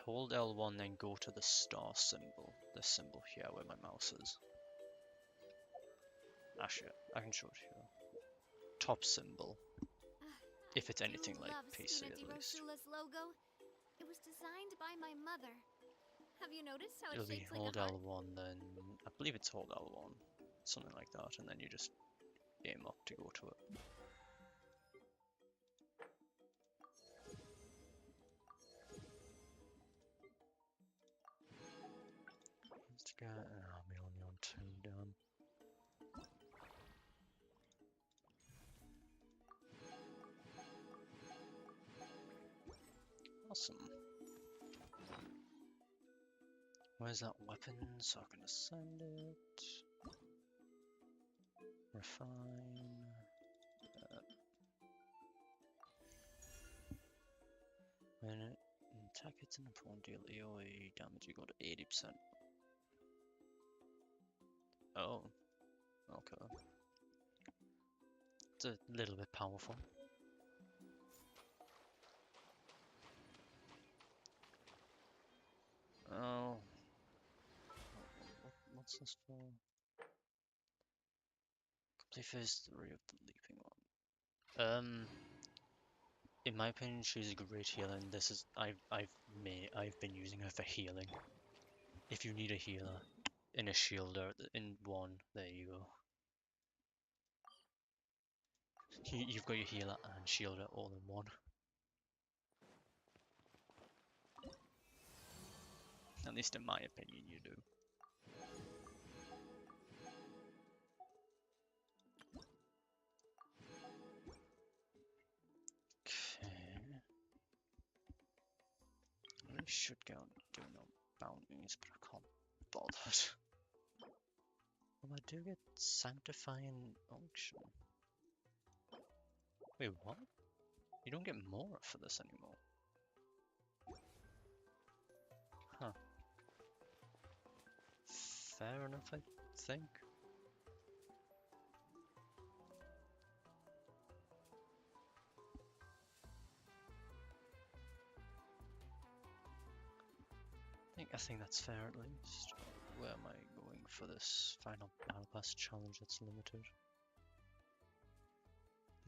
hold L1 then go to the star symbol. This symbol here where my mouse is. Actually, I can show it here. Top symbol. If it's anything like PC at least. Logo. It was designed by my mother. Have you noticed how It'll it's be shaped like hold a heart? L1 then, I believe it's hold L1. Something like that, and then you just aim up to go to it. Let's get Million 2 done. Awesome. Where's that weapon? So I'm gonna send it. Refine. When it attack hits an opponent, deal AoE damage equal to 80%. Oh, okay. It's a little bit powerful. Oh. What's this for? Complete phase 3 of the leaping one. In my opinion, she's a great healer, and this is I've been using her for healing. If you need a healer in a shielder in one, there you go. You've got your healer and shielder all in one. At least in my opinion, you do. Okay. I really should go and do no bounties, but I can't bother. Oh, I do get Sanctifying Unction. Wait, what? You don't get more for this anymore. Huh. Fair enough, I think. I think that's fair at least. Where am I going for this final battle pass challenge that's limited?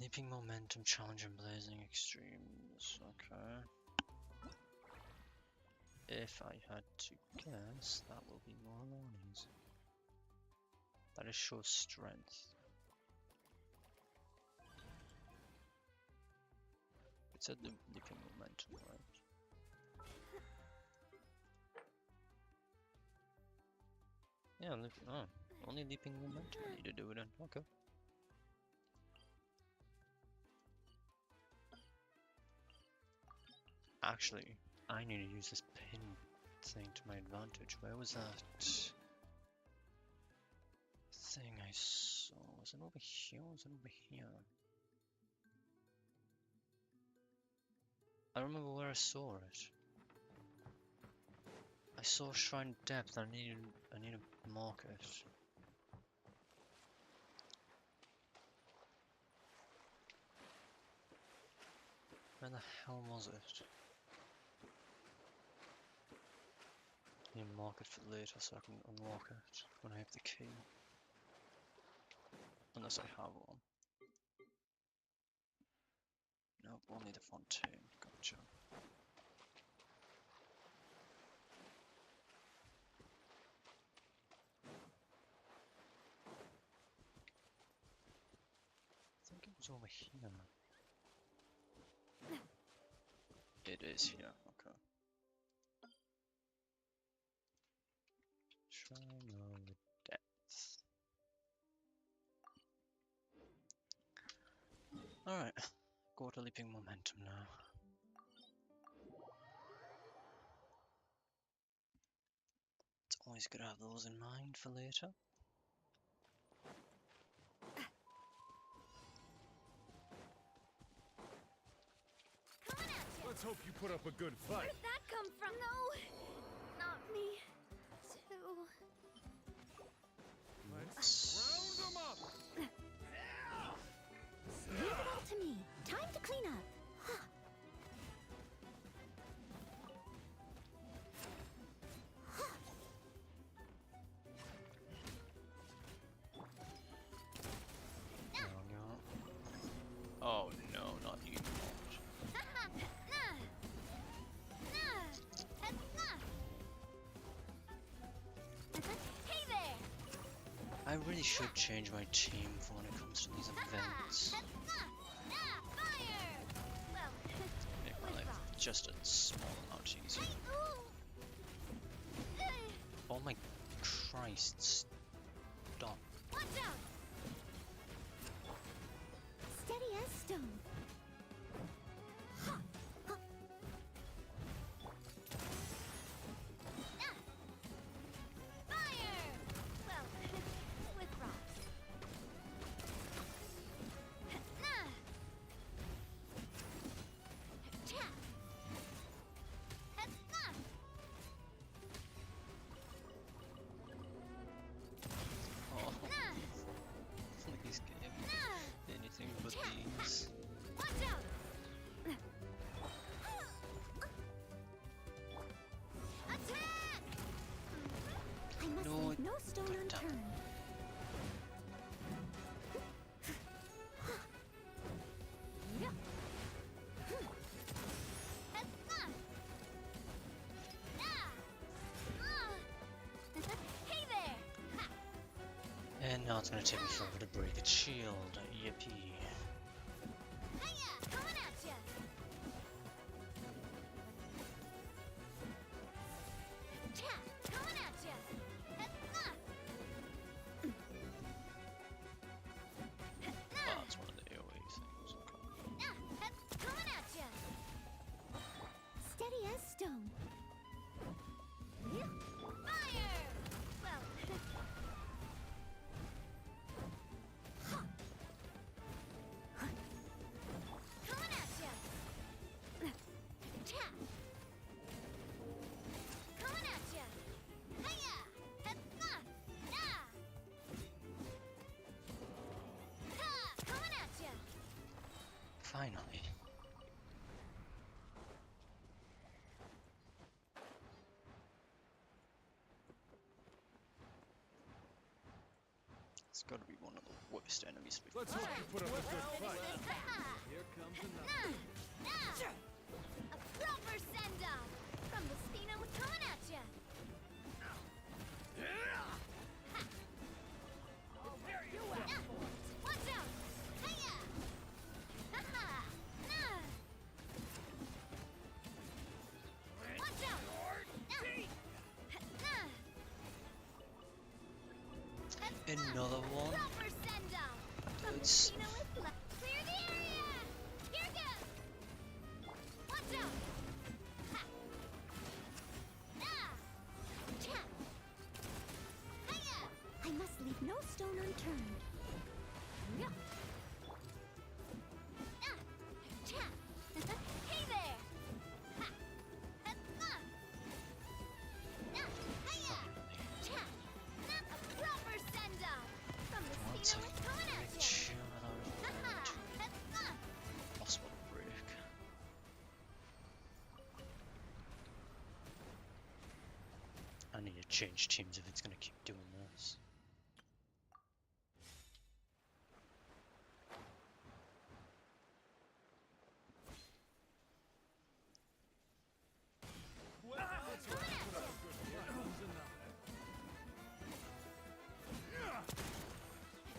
Leaping Momentum Challenge and Blazing Extremes. Okay. If I had to guess, that will be more Lonnie's. That is shows strength. It said the Leaping Momentum, right? Yeah, only Leaping Momentum I need to do it in. Okay. Actually, I need to use this pin thing to my advantage. Where was that thing I saw? Was it over here or was it over here? I remember where I saw it. I saw Shrine Depth. I need to mark it. Where the hell was it? I need to mark it for later so I can unlock it when I have the key. Unless I have one. Nope, only the Fontaine. Gotcha. I think it was over here. It is here, okay. Shrine of Depth. Alright, go to Leaping Momentum now. It's always good to have those in mind for later. Let's hope you put up a good fight. Where'd that come from? No, not me. Too. Let's round them up. Leave it all to me. Time to clean up. Oh no, not you. Hey there! I really should change my team for when it comes to these events. Make my life just a small amount easier. Oh my Christ, stop. Watch out! Steady as stone. Fire! Well, with rocks. Oh, please game. Anything but these. Watch out! Attack! I must No, leave no stone God damn. unturned. Hey there! And now it's gonna take me forever to break its shield. Yippee. Hiya! Coming at ya! Tap! Coming at ya! Oh, it's one of the AoE things. Okay. Coming at ya! Steady as stone. Fire! Well, Finally. It's gotta be one of the worst enemies we've Let's hope you put up a good fight. Here comes another. A proper send-off from the Spino coming at ya. Watch out! Hiya! Ha-ha! Watch out! Another one. Proper send-off from the That's- Spino clear the area! Here goes! Watch out! Ha! Cha! Hiya! I must leave no stone unturned. Yeah. Cha! Hey there! Ha! Hiya! Cha! A proper send-off from the Once Spino coming at ya! Chill Ha-ha! Possible break. I need to change teams if it's gonna keep doing this.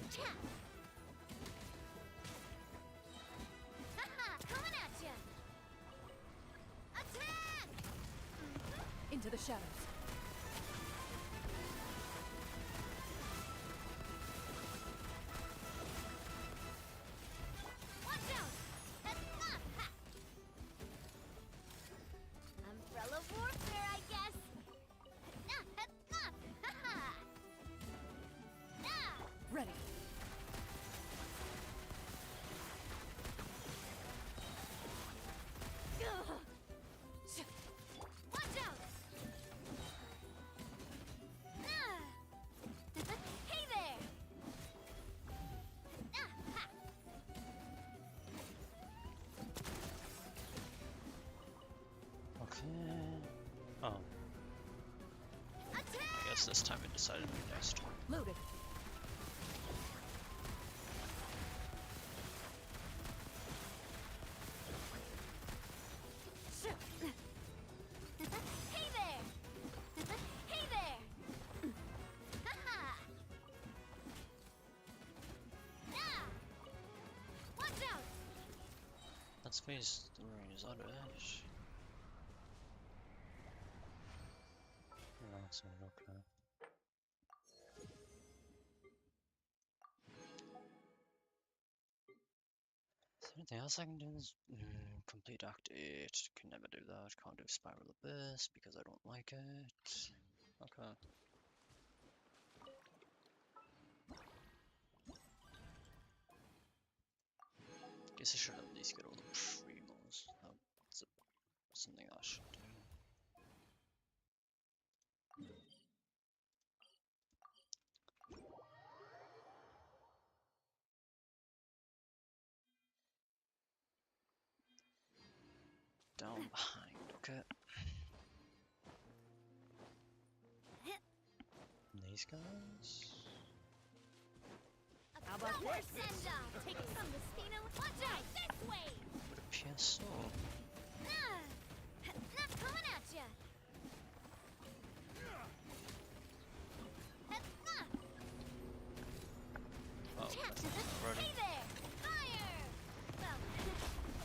Cha! Ha-ha! Coming at ya! Attack! Into the shadows. Watch out! Ha! Umbrella warfare, I guess. Ha-ha! Ready. Watch out! Hey there! Okay. Oh, I guess this time it decided to be next turn. Loaded. Hey there! Hey there! Ha-ha! Watch out! Let's face the rain is on edge. That's it, okay. Is there anything else I can do in this? Complete Act 8. Can never do that. Can't do Spiral Abyss because I don't like it. Okay. Guess I should at least get all the primos. That's something I should do. Down behind, okay. And these guys. How about this? Send-off! Take it from the Spino. Watch out! This way! Would appear so. Not coming at ya! Oh, running. Hey there! Fire! Well,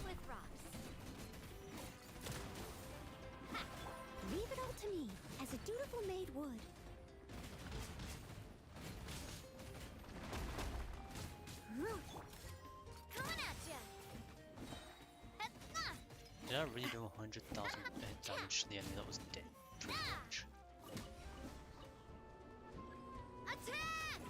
with rocks. Leave it all to me, as a dutiful maid would. Coming at ya! Did I really do 100,000 damage to the enemy that was dead? Pretty much. Attack!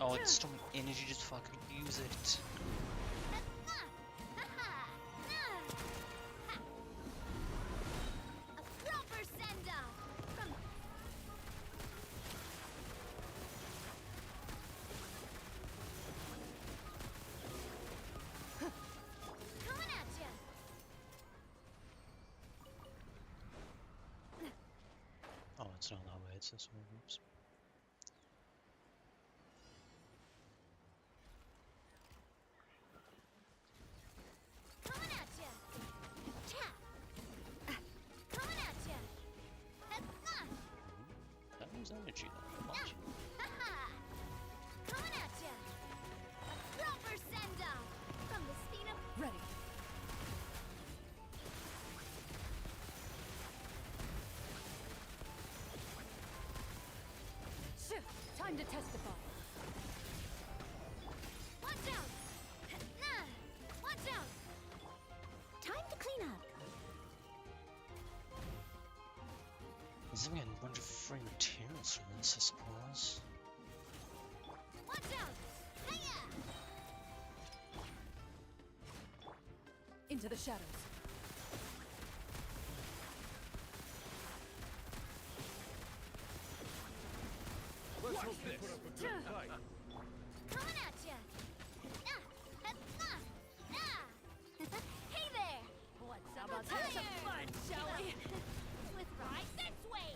Oh, it's so much energy, just fucking use it. A What's this one? Oops. Coming at ya! Cha! Coming at ya! That was energy, not much. Ha-ha! Coming at ya! A proper send-off from the Stina. Ready. Time to testify. Watch out! Nah! Watch out! Time to clean up. I'm getting a bunch of free materials from this, I suppose. Watch out! Hiya! Into the shadows. Let's hope they put up a good fight. Coming at ya! Nah! Hey there! What's up? Let's have some fun, shall we? With right this way!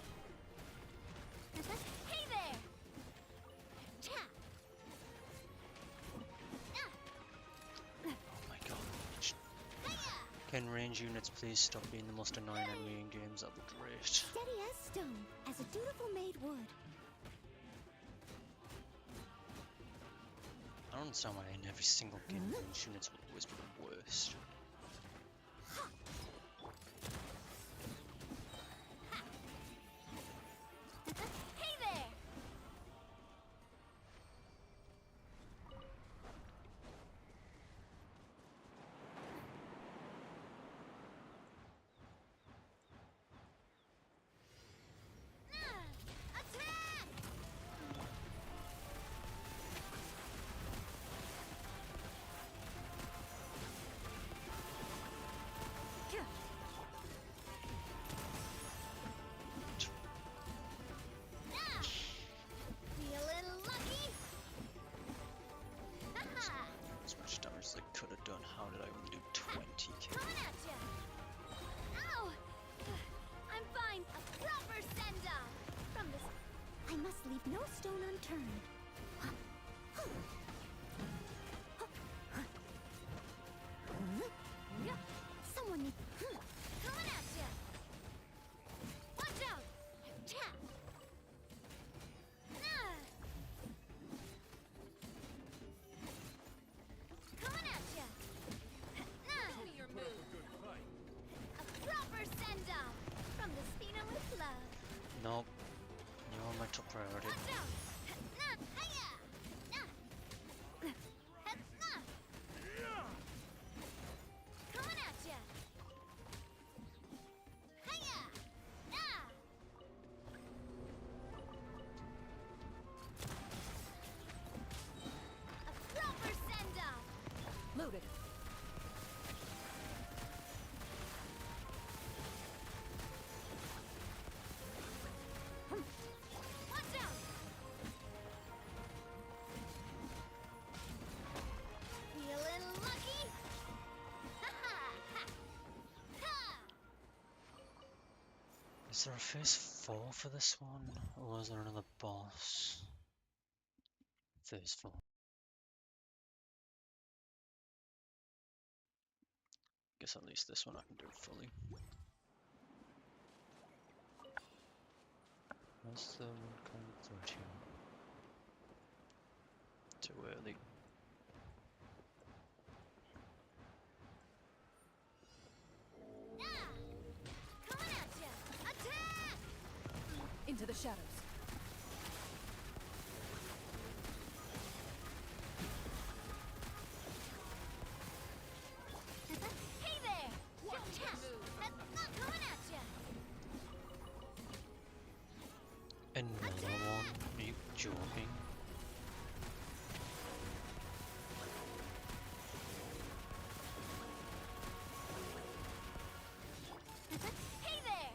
Hey there! Cha! Oh my god. Can range units please stop being the most annoying enemy in games? That'd be great. Steady as stone, as a dutiful maid would. I don't understand why in every single game range units will always be the worst. Hey there! Attack! Feeling lucky? Haha! As much damage as I could have done. How did I only do 20k? Coming at ya! Ow! I'm fine. A proper send-off from this. I must leave no stone unturned. Someone needs. Coming at ya! Watch out! Cha! Nah! Coming at ya! Nah! Show me your move. A proper send-off from the Spina with love. Nope. You're on my top priority. Watch out! Nah! Hiya! Nah! Nah! Coming at ya! Hiya! Nah! A proper send-off! Loaded. Watch out! Feeling lucky? Ha ha ha! Ha! Is there a phase 4 for this one? Or is there another boss? Phase 4. Guess at least this one I can do fully. What's the one coming through here? Too early. Nah! Coming at ya! Attack! Into the shadows. Hey there! Cha! Coming at ya! Another one? Are you joking? Hey there!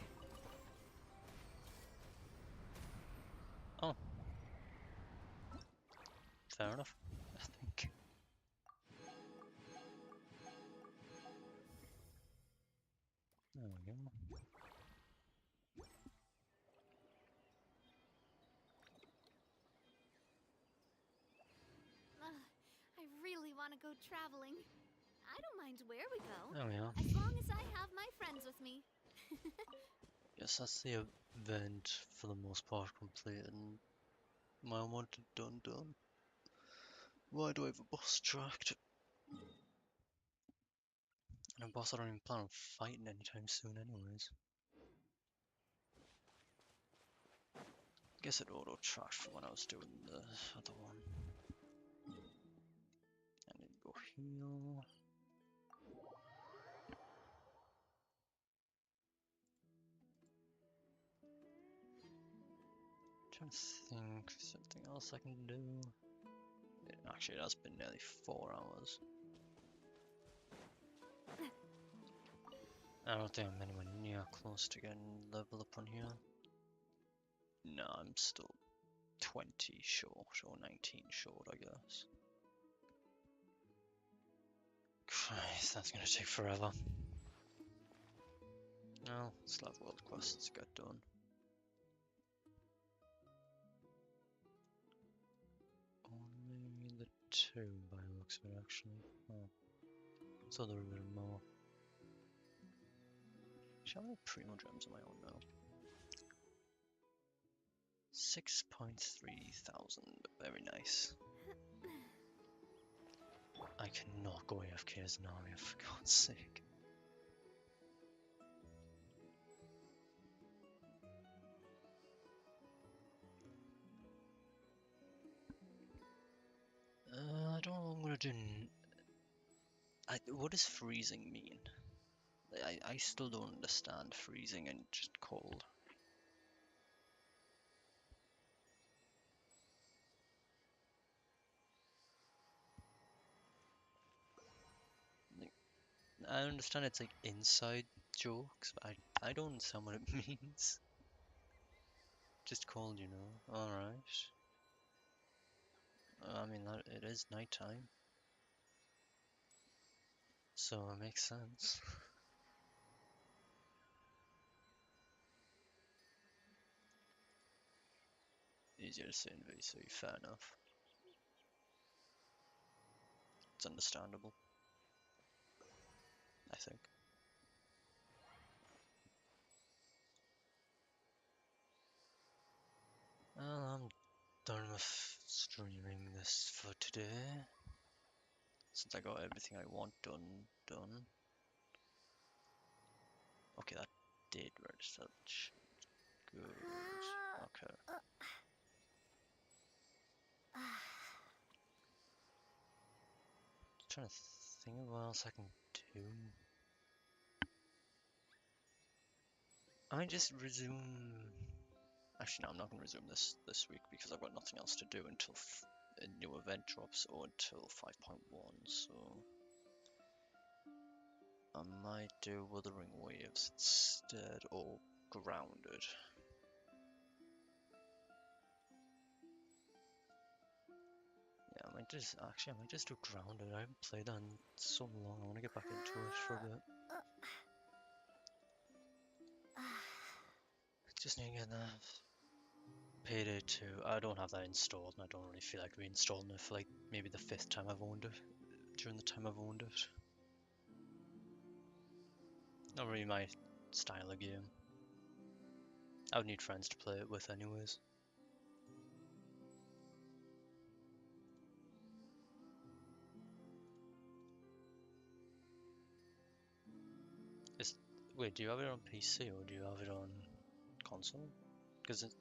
Oh. Fair enough, I think. There we go. want to go traveling. I don't mind where we go. There we are. As long as I have my friends with me. Yes, that's the event for the most part completed. And my unwanted done. Why do I have a boss tracked? And a boss I don't even plan on fighting anytime soon anyways. Guess it auto-tracked from when I was doing the other one. I need to go heal. Trying to think of something else I can do. Actually, it has been nearly 4 hours. I don't think I'm anywhere near close to getting level up on here. No, I'm still 20 short, or 19 short, I guess. Christ, that's gonna take forever. Well, still have world quests to get done. Only the 2 by the looks of it, actually. Oh. So there are a bit more. How many Primo Gems am I on now? 6.3 thousand. Very nice. I cannot go AFK as an army, for God's sake. I don't know what I'm gonna do. What does freezing mean? I still don't understand freezing and just cold. I understand it's like inside jokes, but I don't understand what it means. Just cold, you know. Alright. I mean, it is nighttime. So it makes sense. Easier to say in VC, fair enough. It's understandable. I think. Well, I'm done with streaming this for today. Since I got everything I want done. Okay, that did register. Good. Okay. Trying to think of what else I can do. I might just resume. Actually, no, I'm not going to resume this week because I've got nothing else to do until a new event drops or until 5.1. So I might do Wuthering Waves instead or Grounded. Yeah, I might just do Grounded. I haven't played that in so long. I want to get back into it for a bit. Just need to get that. Payday 2. I don't have that installed, and I don't really feel like reinstalling it for like maybe the 5th time I've owned it. During the time I've owned it. Not really my style of game. I would need friends to play it with anyways. Wait, do you have it on PC or do you have it on console? Because as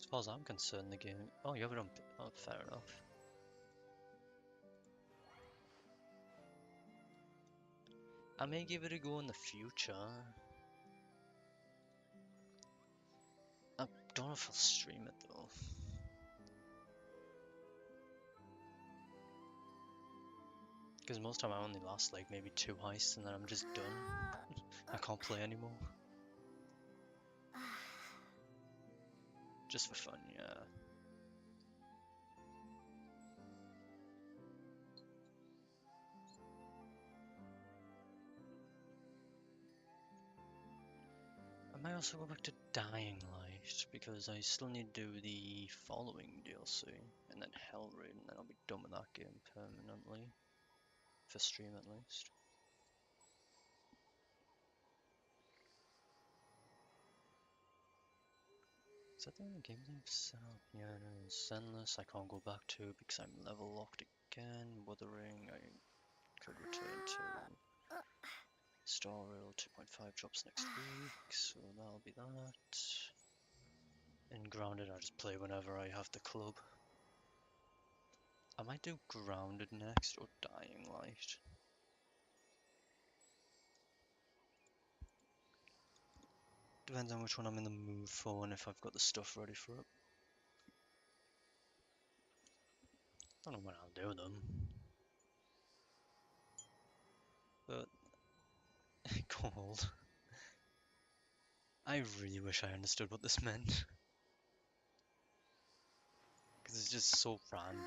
far as I'm concerned, the game. Oh, you have it on. Oh, fair enough. I may give it a go in the future. I don't know if I'll stream it though. Because most of the time I only last like maybe 2 heists and then I'm just done. I can't play anymore. Just for fun, yeah. I might also go back to Dying Light? Because I still need to do the following DLC, and then Hellraid, and then I'll be done with that game permanently. For stream at least. Is that the only games I've set up? Yeah, it is. Zenless I can't go back to because I'm level locked again. Wuthering I could return to. Star Rail 2.5 drops next week, so that'll be that. And Grounded I just play whenever I have the club. I might do Grounded next or Dying Light. Depends on which one I'm in the mood for and if I've got the stuff ready for it. Don't know when I'll do them. But cold. I really wish I understood what this meant. Because it's just so random.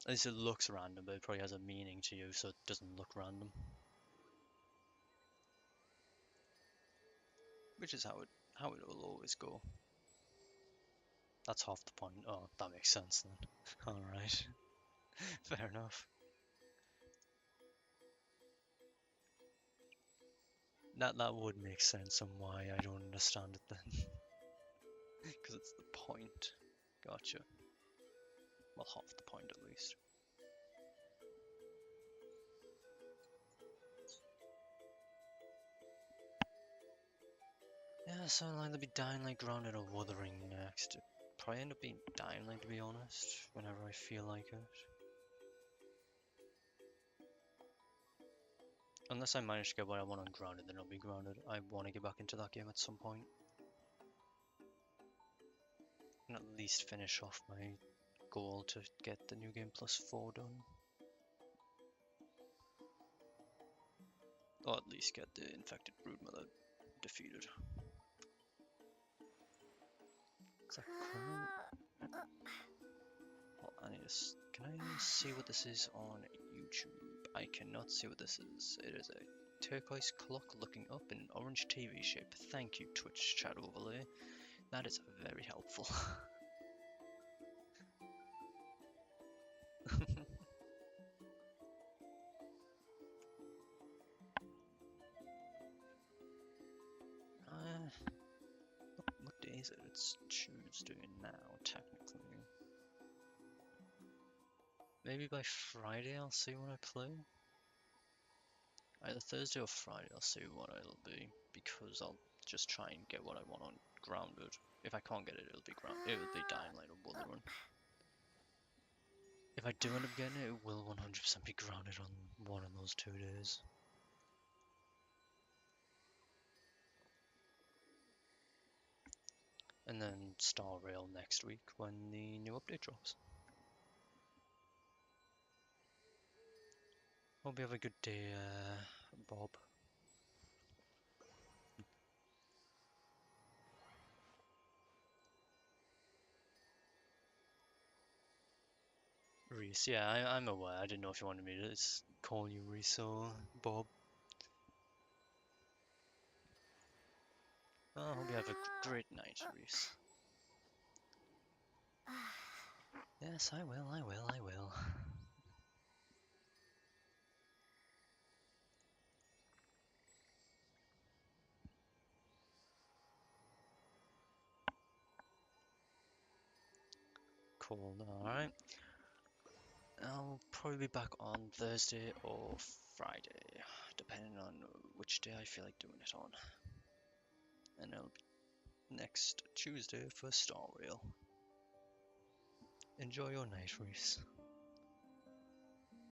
At least it looks random, but it probably has a meaning to you, so it doesn't look random. Which is how it will always go. That's half the point. Oh, that makes sense then. Alright. Fair enough. That would make sense on why I don't understand it then. Because it's the point. Gotcha. Well, half the point at least. Yeah, so I'll either be Dying Light, Grounded, or Wuthering next. It'd probably end up being Dying Light, to be honest, whenever I feel like it. Unless I manage to get what I want on Grounded, then I'll be Grounded. I want to get back into that game at some point. And at least finish off my goal to get the New Game Plus 4 done. Or at least get the Infected Broodmother defeated. Is that cool? Well, I need to can I see what this is on YouTube? I cannot see what this is. It is a turquoise clock looking up in an orange TV shape. Thank you, Twitch chat overlay. That is very helpful. What day is it? It's Tuesday now, technically. Maybe by Friday I'll see what I play. Either Thursday or Friday I'll see what it'll be, because I'll just try and get what I want on Grounded. If I can't get it, it'll be Dying Light or Wuthering. If I do end up getting it, it will 100% be Grounded on one of those 2 days. And then Star Rail next week when the new update drops. Hope you have a good day, Bob. Reese, yeah, I'm aware. I didn't know if you wanted me to call you Reese or Bob. Oh, I hope you have a great night, Reese. Yes, I will. Cool, alright. I'll probably be back on Thursday or Friday, depending on which day I feel like doing it on. And it'll be next Tuesday for Star Rail. Enjoy your night, Reese.